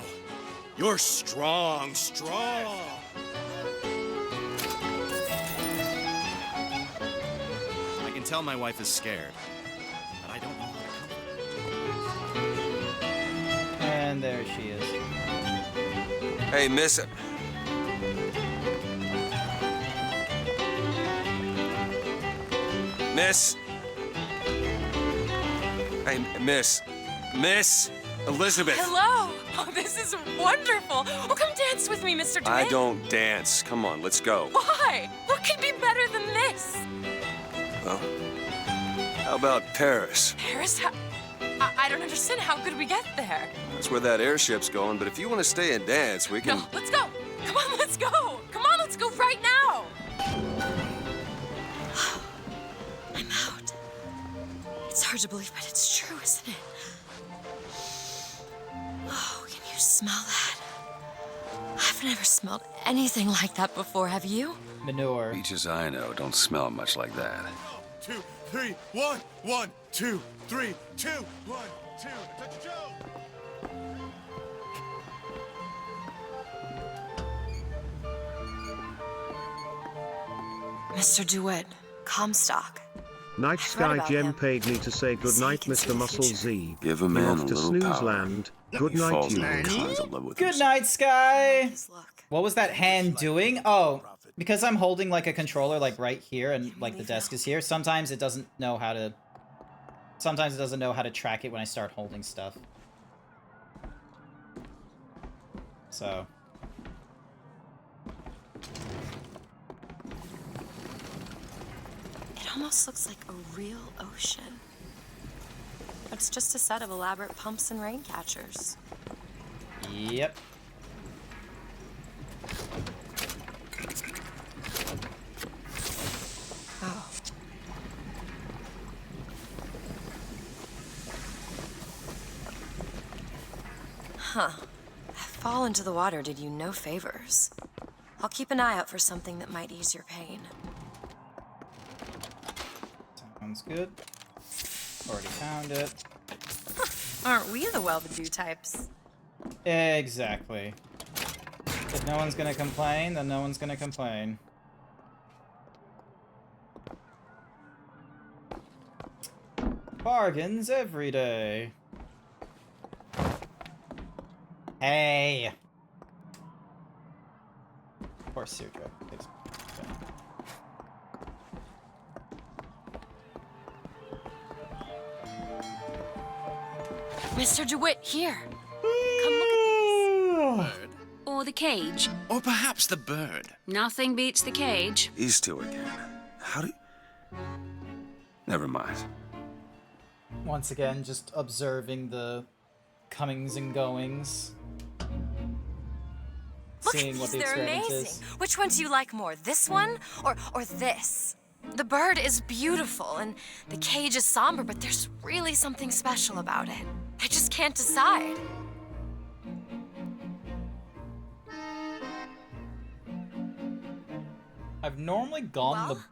You're strong. I can tell my wife is scared, but I don't know how to comfort her. And there she is. Hey, miss. Miss. Hey, Miss Elizabeth. Hello. Oh, this is wonderful. Oh, come dance with me, Mr. DeWitt. I don't dance. Come on, let's go. Why? What could be better than this? Well, how about Paris? Paris? I don't understand. How could we get there? That's where that airship's going, but if you want to stay and dance, we can... No, let's go. Come on, let's go. Come on, let's go right now. I'm out. It's hard to believe, but it's true, isn't it? Oh, can you smell that? I've never smelled anything like that before, have you? Manure. Beaches I know don't smell much like that. 2, 3, 1, 1, 2, 3, 2, 1, 2. Touch Joe. Mr. DeWitt, Comstock. Night Sky Gem paid me to say goodnight, Mr. Muscle Z. Give a man off a to little Snooze power. Land. Good He night, falls you. in all kinds of love with Good night, Sky. What was that hand doing? Oh, because I'm holding like a controller like right here and like the desk is here. Sometimes it doesn't know how to. Sometimes it doesn't know how to track it when I start holding stuff. So. It almost looks like a real ocean. It's just a set of elaborate pumps and rain catchers. Yep. Oh. Huh. That fall into the water did you no favors. I'll keep an eye out for something that might ease your pain. Sounds good. Already found it. Aren't we the well-to-do types? Exactly. If no one's gonna complain, then no one's gonna complain. Bargains every day. Hey! Of course, Sutra. Mr. DeWitt, here. Come look at these. Bird. Or the cage. Or perhaps the bird. Nothing beats the cage. These two again. How do... Never mind. Once again, just observing the comings and goings. Look Seeing at what these, the they're experiment amazing. is. Which one do you like more, this one or this? The bird is beautiful and the cage is somber, but there's really something special about it. I just can't decide. I've normally gone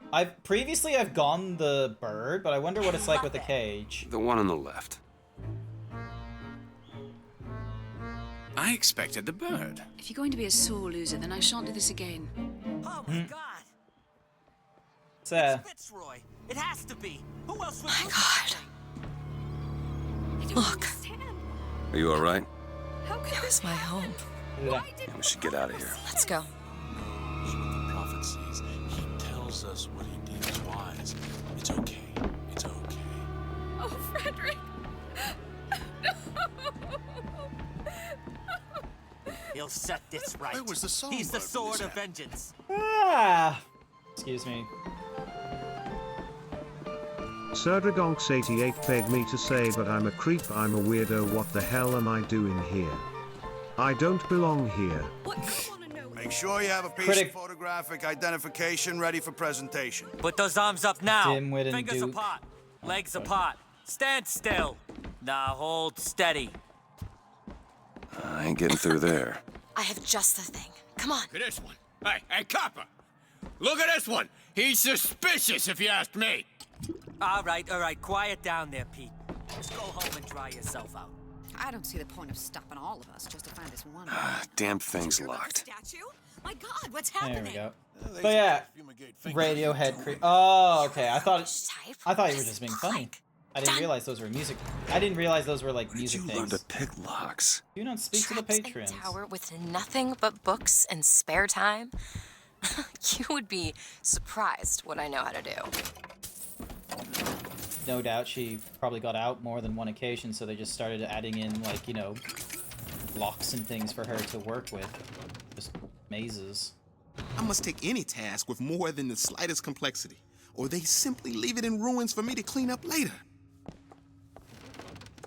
previously I've gone the bird, but I wonder what it's like with the cage. The one on the left. I expected the bird. If you're going to be a sore loser, then I shan't do this again. Oh my God! It's Fitzroy. It has to be. Who else would? My God. Look. Are you all right? It was my home. Yeah, we should get out of here. Let's go. The prophet sees. He tells us what he deems wise. It's okay. It's okay. Oh, Frederick. He'll set this right. Where was the songbird He's the when sword this of vengeance. Ah! Excuse me. Surdragonks88 paid me to say, but I'm a creep, I'm a weirdo, what the hell am I doing here? I don't belong here. Make sure you have a piece of photographic identification ready for presentation. Put those arms up now. Dimwit and Fingers Duke. apart. Legs apart. Stand still. Now hold steady. I ain't getting through there. I have just the thing. Come on. Look at this one. Hey, copper. Look at this one. He's suspicious, if you ask me. All right. Quiet down there, Pete. Just go home and dry yourself out. I don't see the point of stopping all of us just to find this one. Damn thing's locked. Statue? My God, what's There happening? we go. But yeah, Radiohead creep. Oh, okay. I thought you were just being funny. I didn't realize those were music. I didn't realize those were like music Learn things. to pick locks. Do not speak to the patrons. Tower with nothing but books and spare time. You would be surprised what I know how to do. No doubt she probably got out more than one occasion, so they just started adding in, like, you know, locks and things for her to work with. Just mazes. I must take any task with more than the slightest complexity, or they simply leave it in ruins for me to clean up later.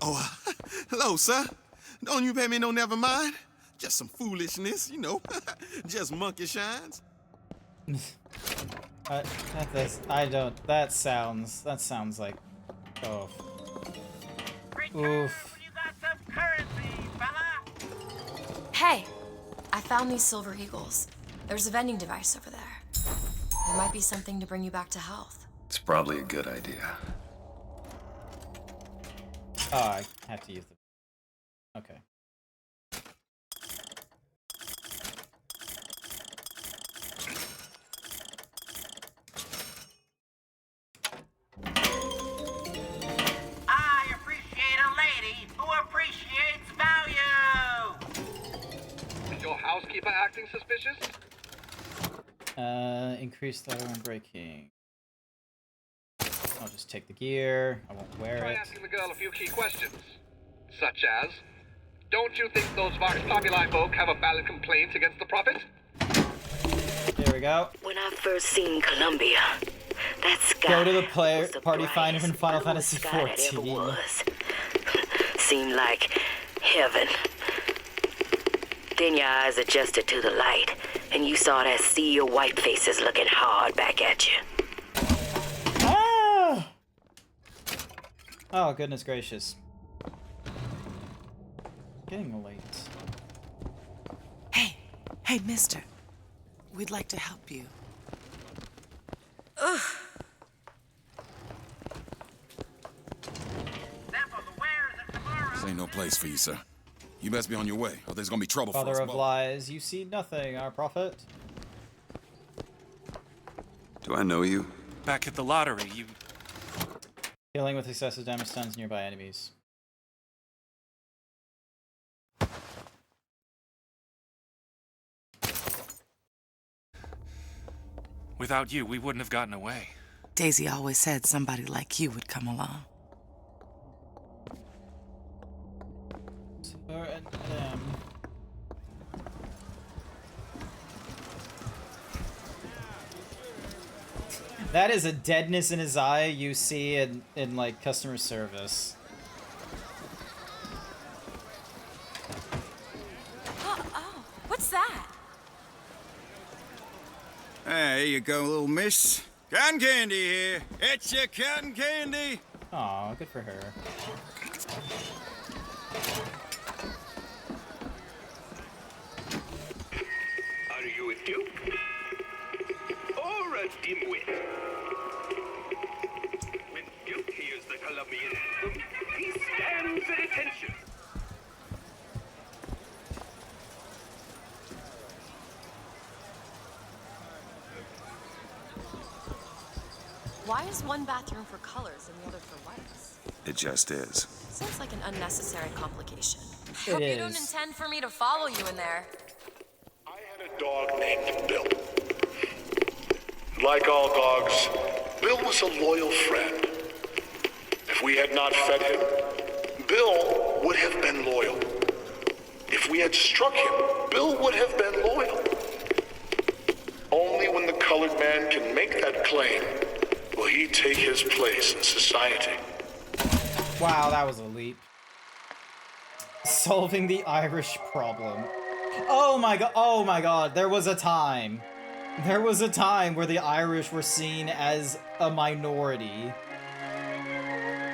Oh, hello, sir. Don't you pay me no never mind? Just some foolishness, you know. Just monkey shines. That sounds like, oh. Oof. Hey, I found these silver eagles. There's a vending device over there. There might be something to bring you back to health. It's probably a good idea. Oh, I have to use the... Okay. I appreciate a lady who appreciates value. Is your housekeeper acting suspicious? Increase throttle and braking. I'll just take the gear. I won't wear Try it. asking the girl a few key questions, such as, don't you think those Vox Populi folk have a valid complaint against the Prophet? There we go. When I first seen Columbia, that sky Go to the was the party finder in brightest Final blue Fantasy sky that ever 14. was. Seemed like heaven. Then your eyes adjusted to the light, and you saw that sea of white faces looking hard back at you. Ah! Oh, goodness gracious. Getting late. Hey, mister. We'd like to help you. Ugh. This ain't no place for you, sir. You best be on your way, or there's gonna be trouble for us Father of both. lies, you see nothing, our prophet. Do I know you? Back at the lottery, you... Dealing with excessive damage stuns nearby enemies. Without you, we wouldn't have gotten away. Daisy always said somebody like you would come along. That is a deadness in his eye you see in like customer service. Oh, what's that? There you go, little miss. Cotton candy here. It's your cotton candy. Aw, good for her. Are you a dupe? Or a dimwit? When Duke hears the Colombian anthem, he stands at attention. Why is one bathroom for colors and the other for whites? It just is. Sounds like an unnecessary complication. It Hope you is. don't intend for me to follow you in there. A dog named Bill. Like all dogs, Bill was a loyal friend. If we had not fed him, Bill would have been loyal. If we had struck him, Bill would have been loyal. Only when the colored man can make that claim will he take his place in society. Wow, that was a leap. Solving the Irish problem. Oh my god, there was a time. There was a time where the Irish were seen as a minority.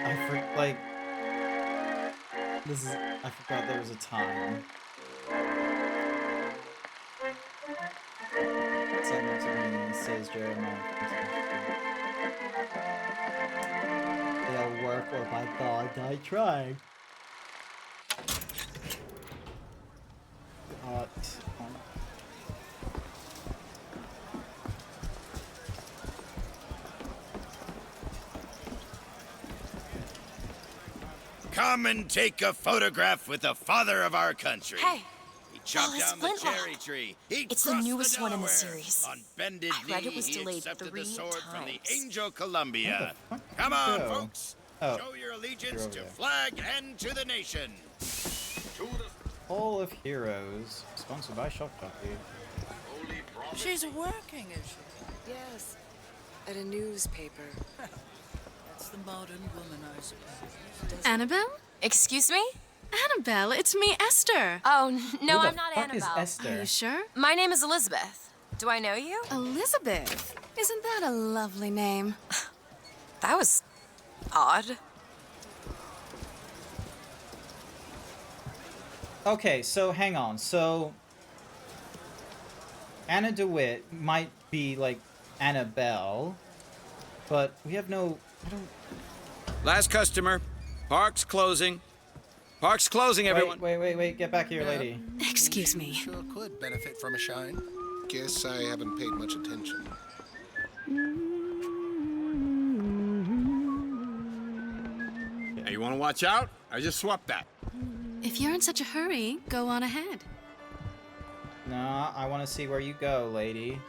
I forgot there was a time. Says Jeremiah. It'll work, oh my god, I tried. Come and take a photograph with the father of our country. Hey. He chopped Wallace down the Flintlock. cherry tree. He It's the crossed newest one in the Delaware. series. On bended I read it knee, was he delayed accepted 3 the sword from the times. Angel Columbia. Come did on, it go? folks. Oh. Show your allegiance You're over to there. flag and to the nation. Hall of Heroes, sponsored by Shock Jockey. She's working, is she? Yes, at a newspaper. That's the modern woman, I suppose. Annabelle? Excuse me? Annabelle, it's me, Esther. Oh, no, Who the I'm not fuck is Annabelle. Esther? Are you sure? My name is Elizabeth. Do I know you? Elizabeth. Isn't that a lovely name? That was odd. Okay, so hang on. So Anna DeWitt might be like Annabelle, but we have no. I don't. Last customer. Park's closing. Park's closing, everyone. Wait! Get back here, lady. Excuse me. Sure could benefit from a shine. Guess I haven't paid much attention. Hey, you want to watch out? I just swapped that. If you're in such a hurry, go on ahead. Nah, I want to see where you go, lady.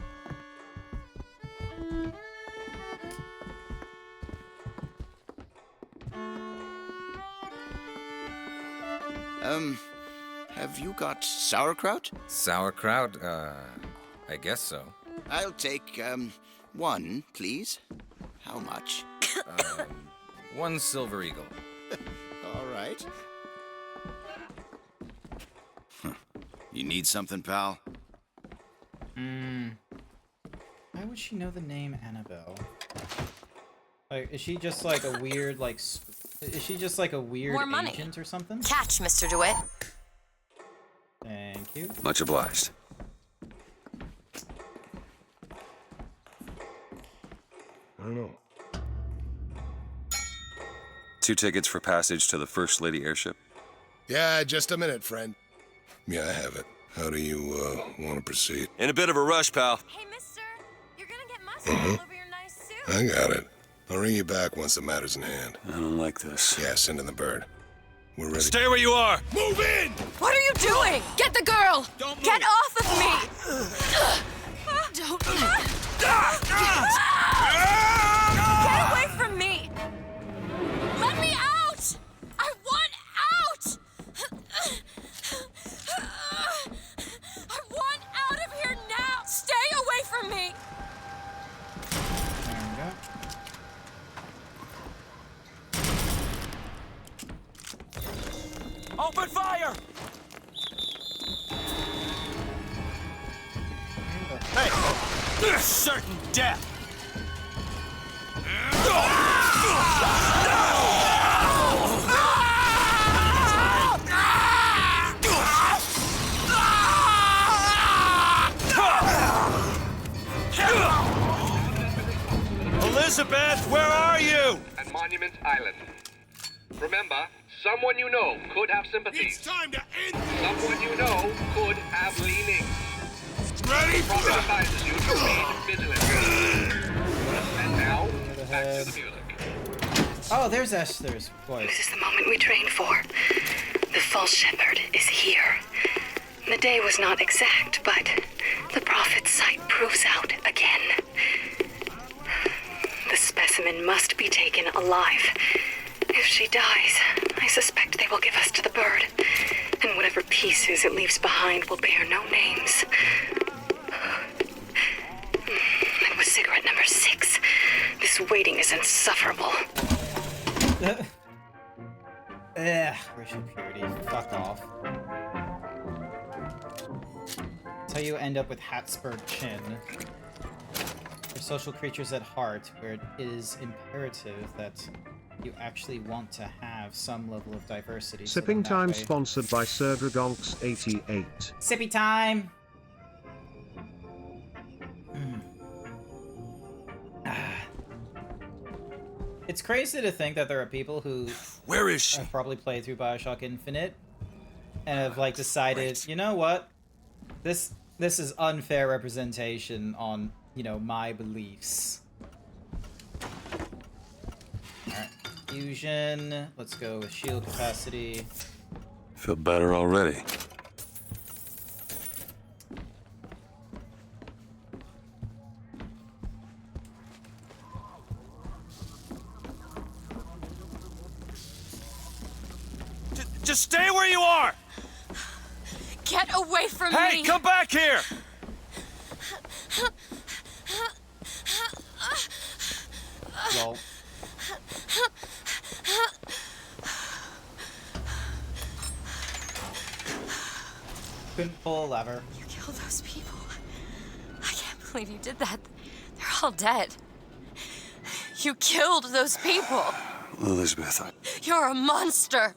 Have you got sauerkraut? Sauerkraut? I guess so. I'll take, one, please. How much? 1 silver eagle. All right. You need something, pal? Why would she know the name Annabelle? Like, is she just like a weird, like, is she just like a weird More money. agent or something? Catch, Mr. DeWitt. Thank you. Much obliged. I don't know. 2 tickets for passage to the First Lady airship. Yeah, just a minute, friend. Yeah, I have it. How do you, want to proceed? In a bit of a rush, pal. Hey, mister, you're gonna get mustard all over your nice suit. I got it. I'll ring you back once the matter's in hand. I don't like this. Yeah, send in the bird. We're ready. Stay where you are! Move in! What are you doing? Get the girl! Don't Get move. off of me! Don't. Get away from me! Let me out! I want out! I want out of here now! Stay away from me! There we certain death. Elizabeth, where are you? At Monument Island. Remember, someone you know could have sympathies. It's time to end this! Someone you know could have leanings. Ready? The prophet advises you to remain vigilant. And now, back to the music. Oh, there's Esther's voice. This is the moment we trained for. The false shepherd is here. The day was not exact, but the prophet's sight proves out again. The specimen must be taken alive. If she dies, I suspect they will give us to the bird, and whatever pieces it leaves behind will bear no names. It was cigarette number 6. This waiting is insufferable. Racial purity. Fuck off. That's how you end up with Hatspurred chin. We're social creatures at heart, where it is imperative that you actually want to have some level of diversity. Sipping Time sponsored by Sir Dragonx88. Sippy time! It's crazy to think that there are people who Where is she? have probably played through Bioshock Infinite and have like decided, you know what? This is unfair representation on, you know, my beliefs. Alright. Fusion. Let's go with shield capacity. Feel better already. Just stay where you are! Get away from me! Hey, come back here! Lol. Couldn't pull a lever. You killed those people. I can't believe you did that. They're all dead. You killed those people. Elizabeth, You're a monster.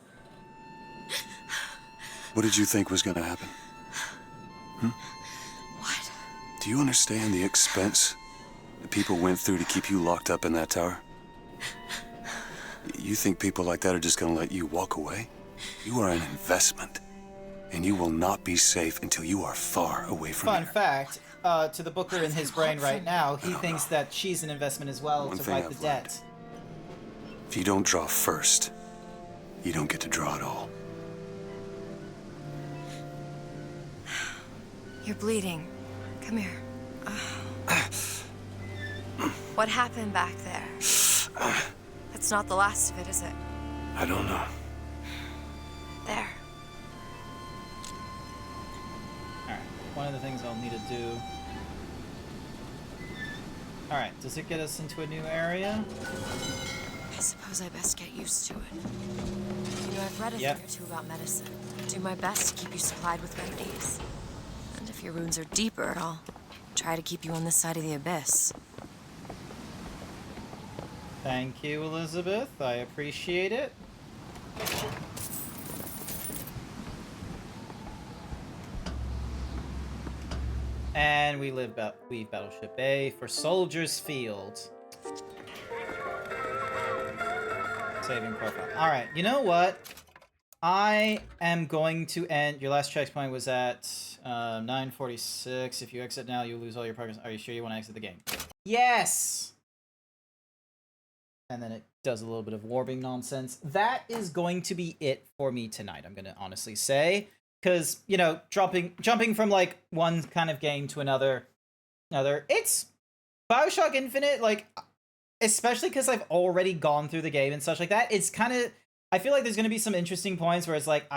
what did you think was gonna happen? What? Do you understand the expense that people went through to keep you locked up in that tower? You think people like that are just gonna let you walk away? You are an investment, and you will not be safe until you are far away from Fun here. fact, to the booker in his brain right now, he thinks that she's an investment as well One to thing wipe the I've debt. If you don't draw first, you don't get to draw at all. You're bleeding. Come here. What happened back there? That's not the last of it, is it? I don't know. There. Alright, one of the things I'll need to do... Alright, does it get us into a new area? I suppose I best get used to it. You know, I've read a thing or two about medicine. Do my best to keep you supplied with remedies. And if your wounds are deeper, I'll try to keep you on this side of the abyss. Thank you, Elizabeth. I appreciate it. And we leave Battleship A for Soldier's Field. Saving profile. Alright, you know what? I am going to end... Your last checkpoint was at 9:46. If you exit now, you lose all your progress. Are you sure you want to exit the game? Yes! And then it does a little bit of warping nonsense. That is going to be it for me tonight, I'm going to honestly say. Because, you know, jumping from, like, one kind of game to another, it's Bioshock Infinite, like, especially because I've already gone through the game and such like that, it's kind of, I feel like there's going to be some interesting points where it's like,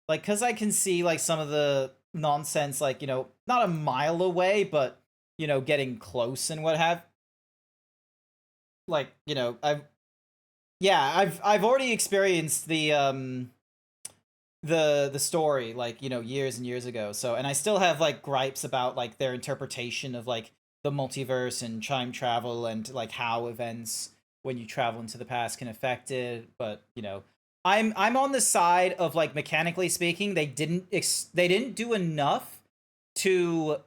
because I can see, like, some of the nonsense, like, you know, not a mile away, but, you know, getting close and what have. Like, you know, I've already experienced the story, like, you know, years and years ago. So, and I still have, like, gripes about, like, their interpretation of, like, the multiverse and time travel and like how events when you travel into the past can affect it. But I'm on the side of like mechanically speaking, they didn't do enough to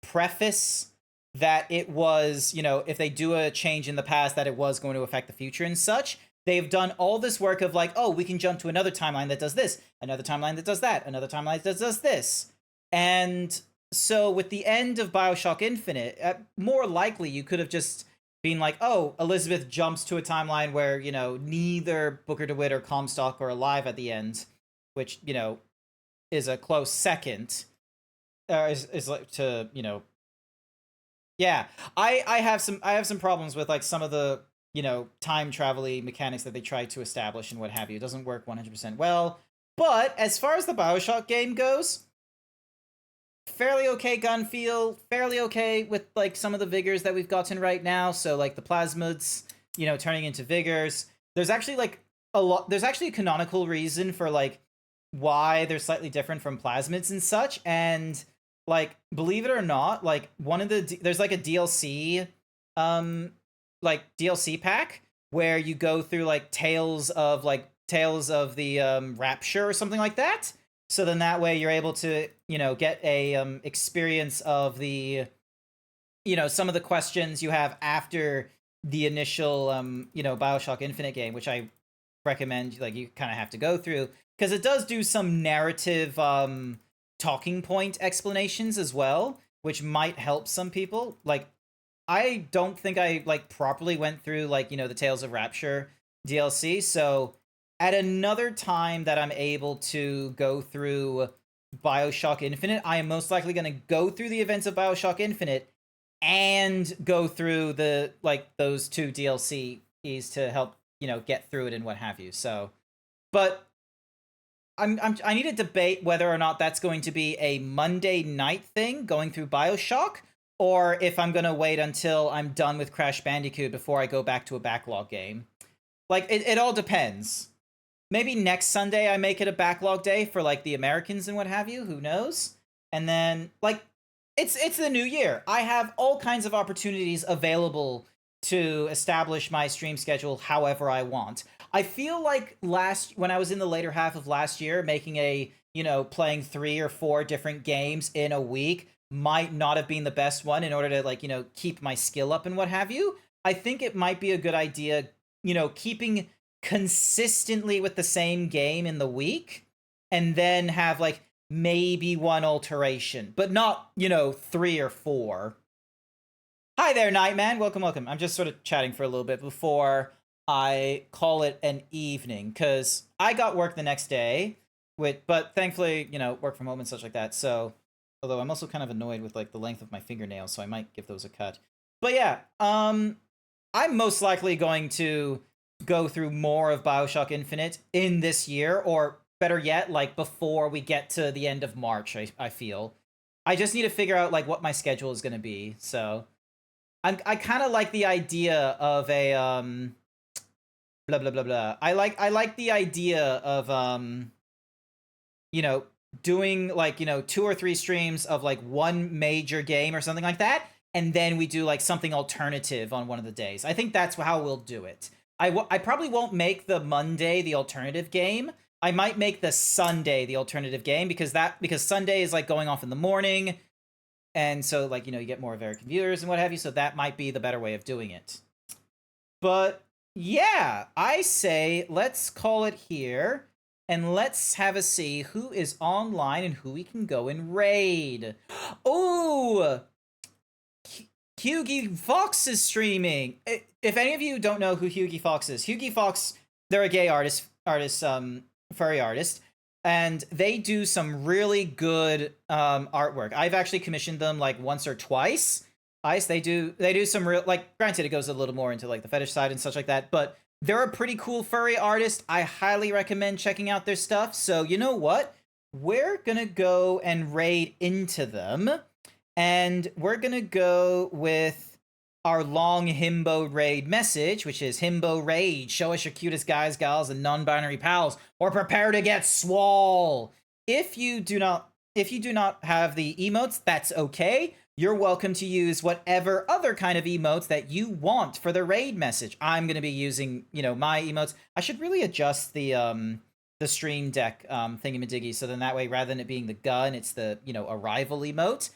preface that it was, if they do a change in the past, that it was going to affect the future and such. They've done all this work of like, oh, we can jump to another timeline that does this, another timeline that does that, another timeline that does this. And so with the end of BioShock Infinite, more likely you could have just been like, oh, Elizabeth jumps to a timeline where, neither Booker DeWitt or Comstock are alive at the end, which, is a close second. Is like to, yeah. I have some problems with like some of the, time travel-y mechanics that they try to establish and what have you. It doesn't work 100% well. But as far as the BioShock game goes, fairly okay gun feel, fairly okay with like some of the vigors that we've gotten right now. So like the plasmids, turning into vigors. There's actually like there's actually a canonical reason for like why they're slightly different from plasmids and such. And like, believe it or not, like there's like a DLC, like DLC pack where you go through like tales of the Rapture or something like that. So then that way you're able to, get a experience of the, some of the questions you have after the initial, BioShock Infinite game, which I recommend like you kind of have to go through because it does do some narrative talking point explanations as well, which might help some people. Like, I don't think I like properly went through like, the Tales of Rapture DLC. So at another time that I'm able to go through BioShock Infinite, I am most likely going to go through the events of BioShock Infinite and go through the like those two DLCs to help, get through it and what have you. So, but I need to debate whether or not that's going to be a Monday night thing going through BioShock, or if I'm going to wait until I'm done with Crash Bandicoot before I go back to a backlog game. Like, it all depends. Maybe next Sunday I make it a backlog day for, like, the Americans and what have you. Who knows? And then, like, it's the new year. I have all kinds of opportunities available to establish my stream schedule however I want. I feel like when I was in the later half of last year, making playing 3 or 4 different games in a week might not have been the best one in order to like, keep my skill up and what have you. I think it might be a good idea, keeping consistently with the same game in the week and then have like maybe 1 alteration, but not, 3 or 4. Hi there, Nightman. Welcome. I'm just sort of chatting for a little bit before I call it an evening, because I got work the next day, but thankfully, work from home and such like that. So, although I'm also kind of annoyed with like the length of my fingernails, so I might give those a cut. But yeah, I'm most likely going to go through more of BioShock Infinite in this year, or better yet, like before we get to the end of March, I feel. I just need to figure out like what my schedule is going to be. So I kind of like the idea of a blah blah blah blah. I like the idea of doing like 2 or 3 streams of like one major game or something like that, and then we do like something alternative on one of the days. I think that's how we'll do it. I probably won't make the Monday the alternative game. I might make the Sunday the alternative game because Sunday is like going off in the morning. And so, like, you get more American viewers and what have you, so that might be the better way of doing it. But, yeah, I say let's call it here, and let's have a see who is online and who we can go and raid. Ooh! Hughie Fox is streaming! If any of you don't know who Hughie Fox is, Hughie Fox, they're a gay furry artist, and they do some really good artwork. I've actually commissioned them like once or twice. They do some real, like, granted it goes a little more into like the fetish side and such like that, but they're a pretty cool furry artist. I highly recommend checking out their stuff. So you know what? We're gonna go and raid into them, and we're gonna go with our long himbo raid message, which is himbo raid. Show us your cutest guys, gals, and non-binary pals, or prepare to get swole. If you do not have the emotes, that's okay. you're welcome to use whatever other kind of emotes that you want for the raid message. I'm going to be using, you know, my emotes. I should really adjust the stream deck thingamadiggy, so then that way, rather than it being the gun, it's the, you know, arrival emote.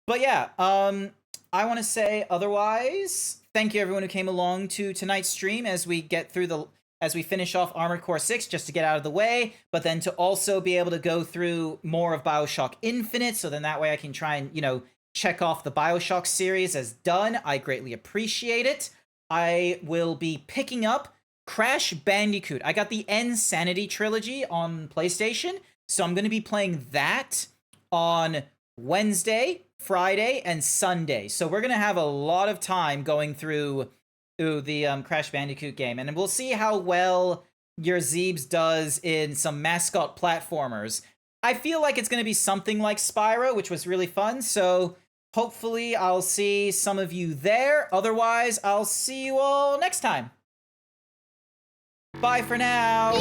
But yeah, I want to say otherwise, thank you everyone who came along to tonight's stream as we get through as we finish off Armored Core 6, just to get out of the way, but then to also be able to go through more of BioShock Infinite, so then that way I can try and, you know, check off the BioShock series as done. I greatly appreciate it. I will be picking up Crash Bandicoot. I got the Insanity trilogy on PlayStation, so I'm going to be playing that on Wednesday, Friday, and Sunday. So we're going to have a lot of time going through the Crash Bandicoot game, and we'll see how well your Zeebs does in some mascot platformers. I feel like it's going to be something like Spyro, which was really fun, so hopefully I'll see some of you there. Otherwise, I'll see you all next time. Bye for now!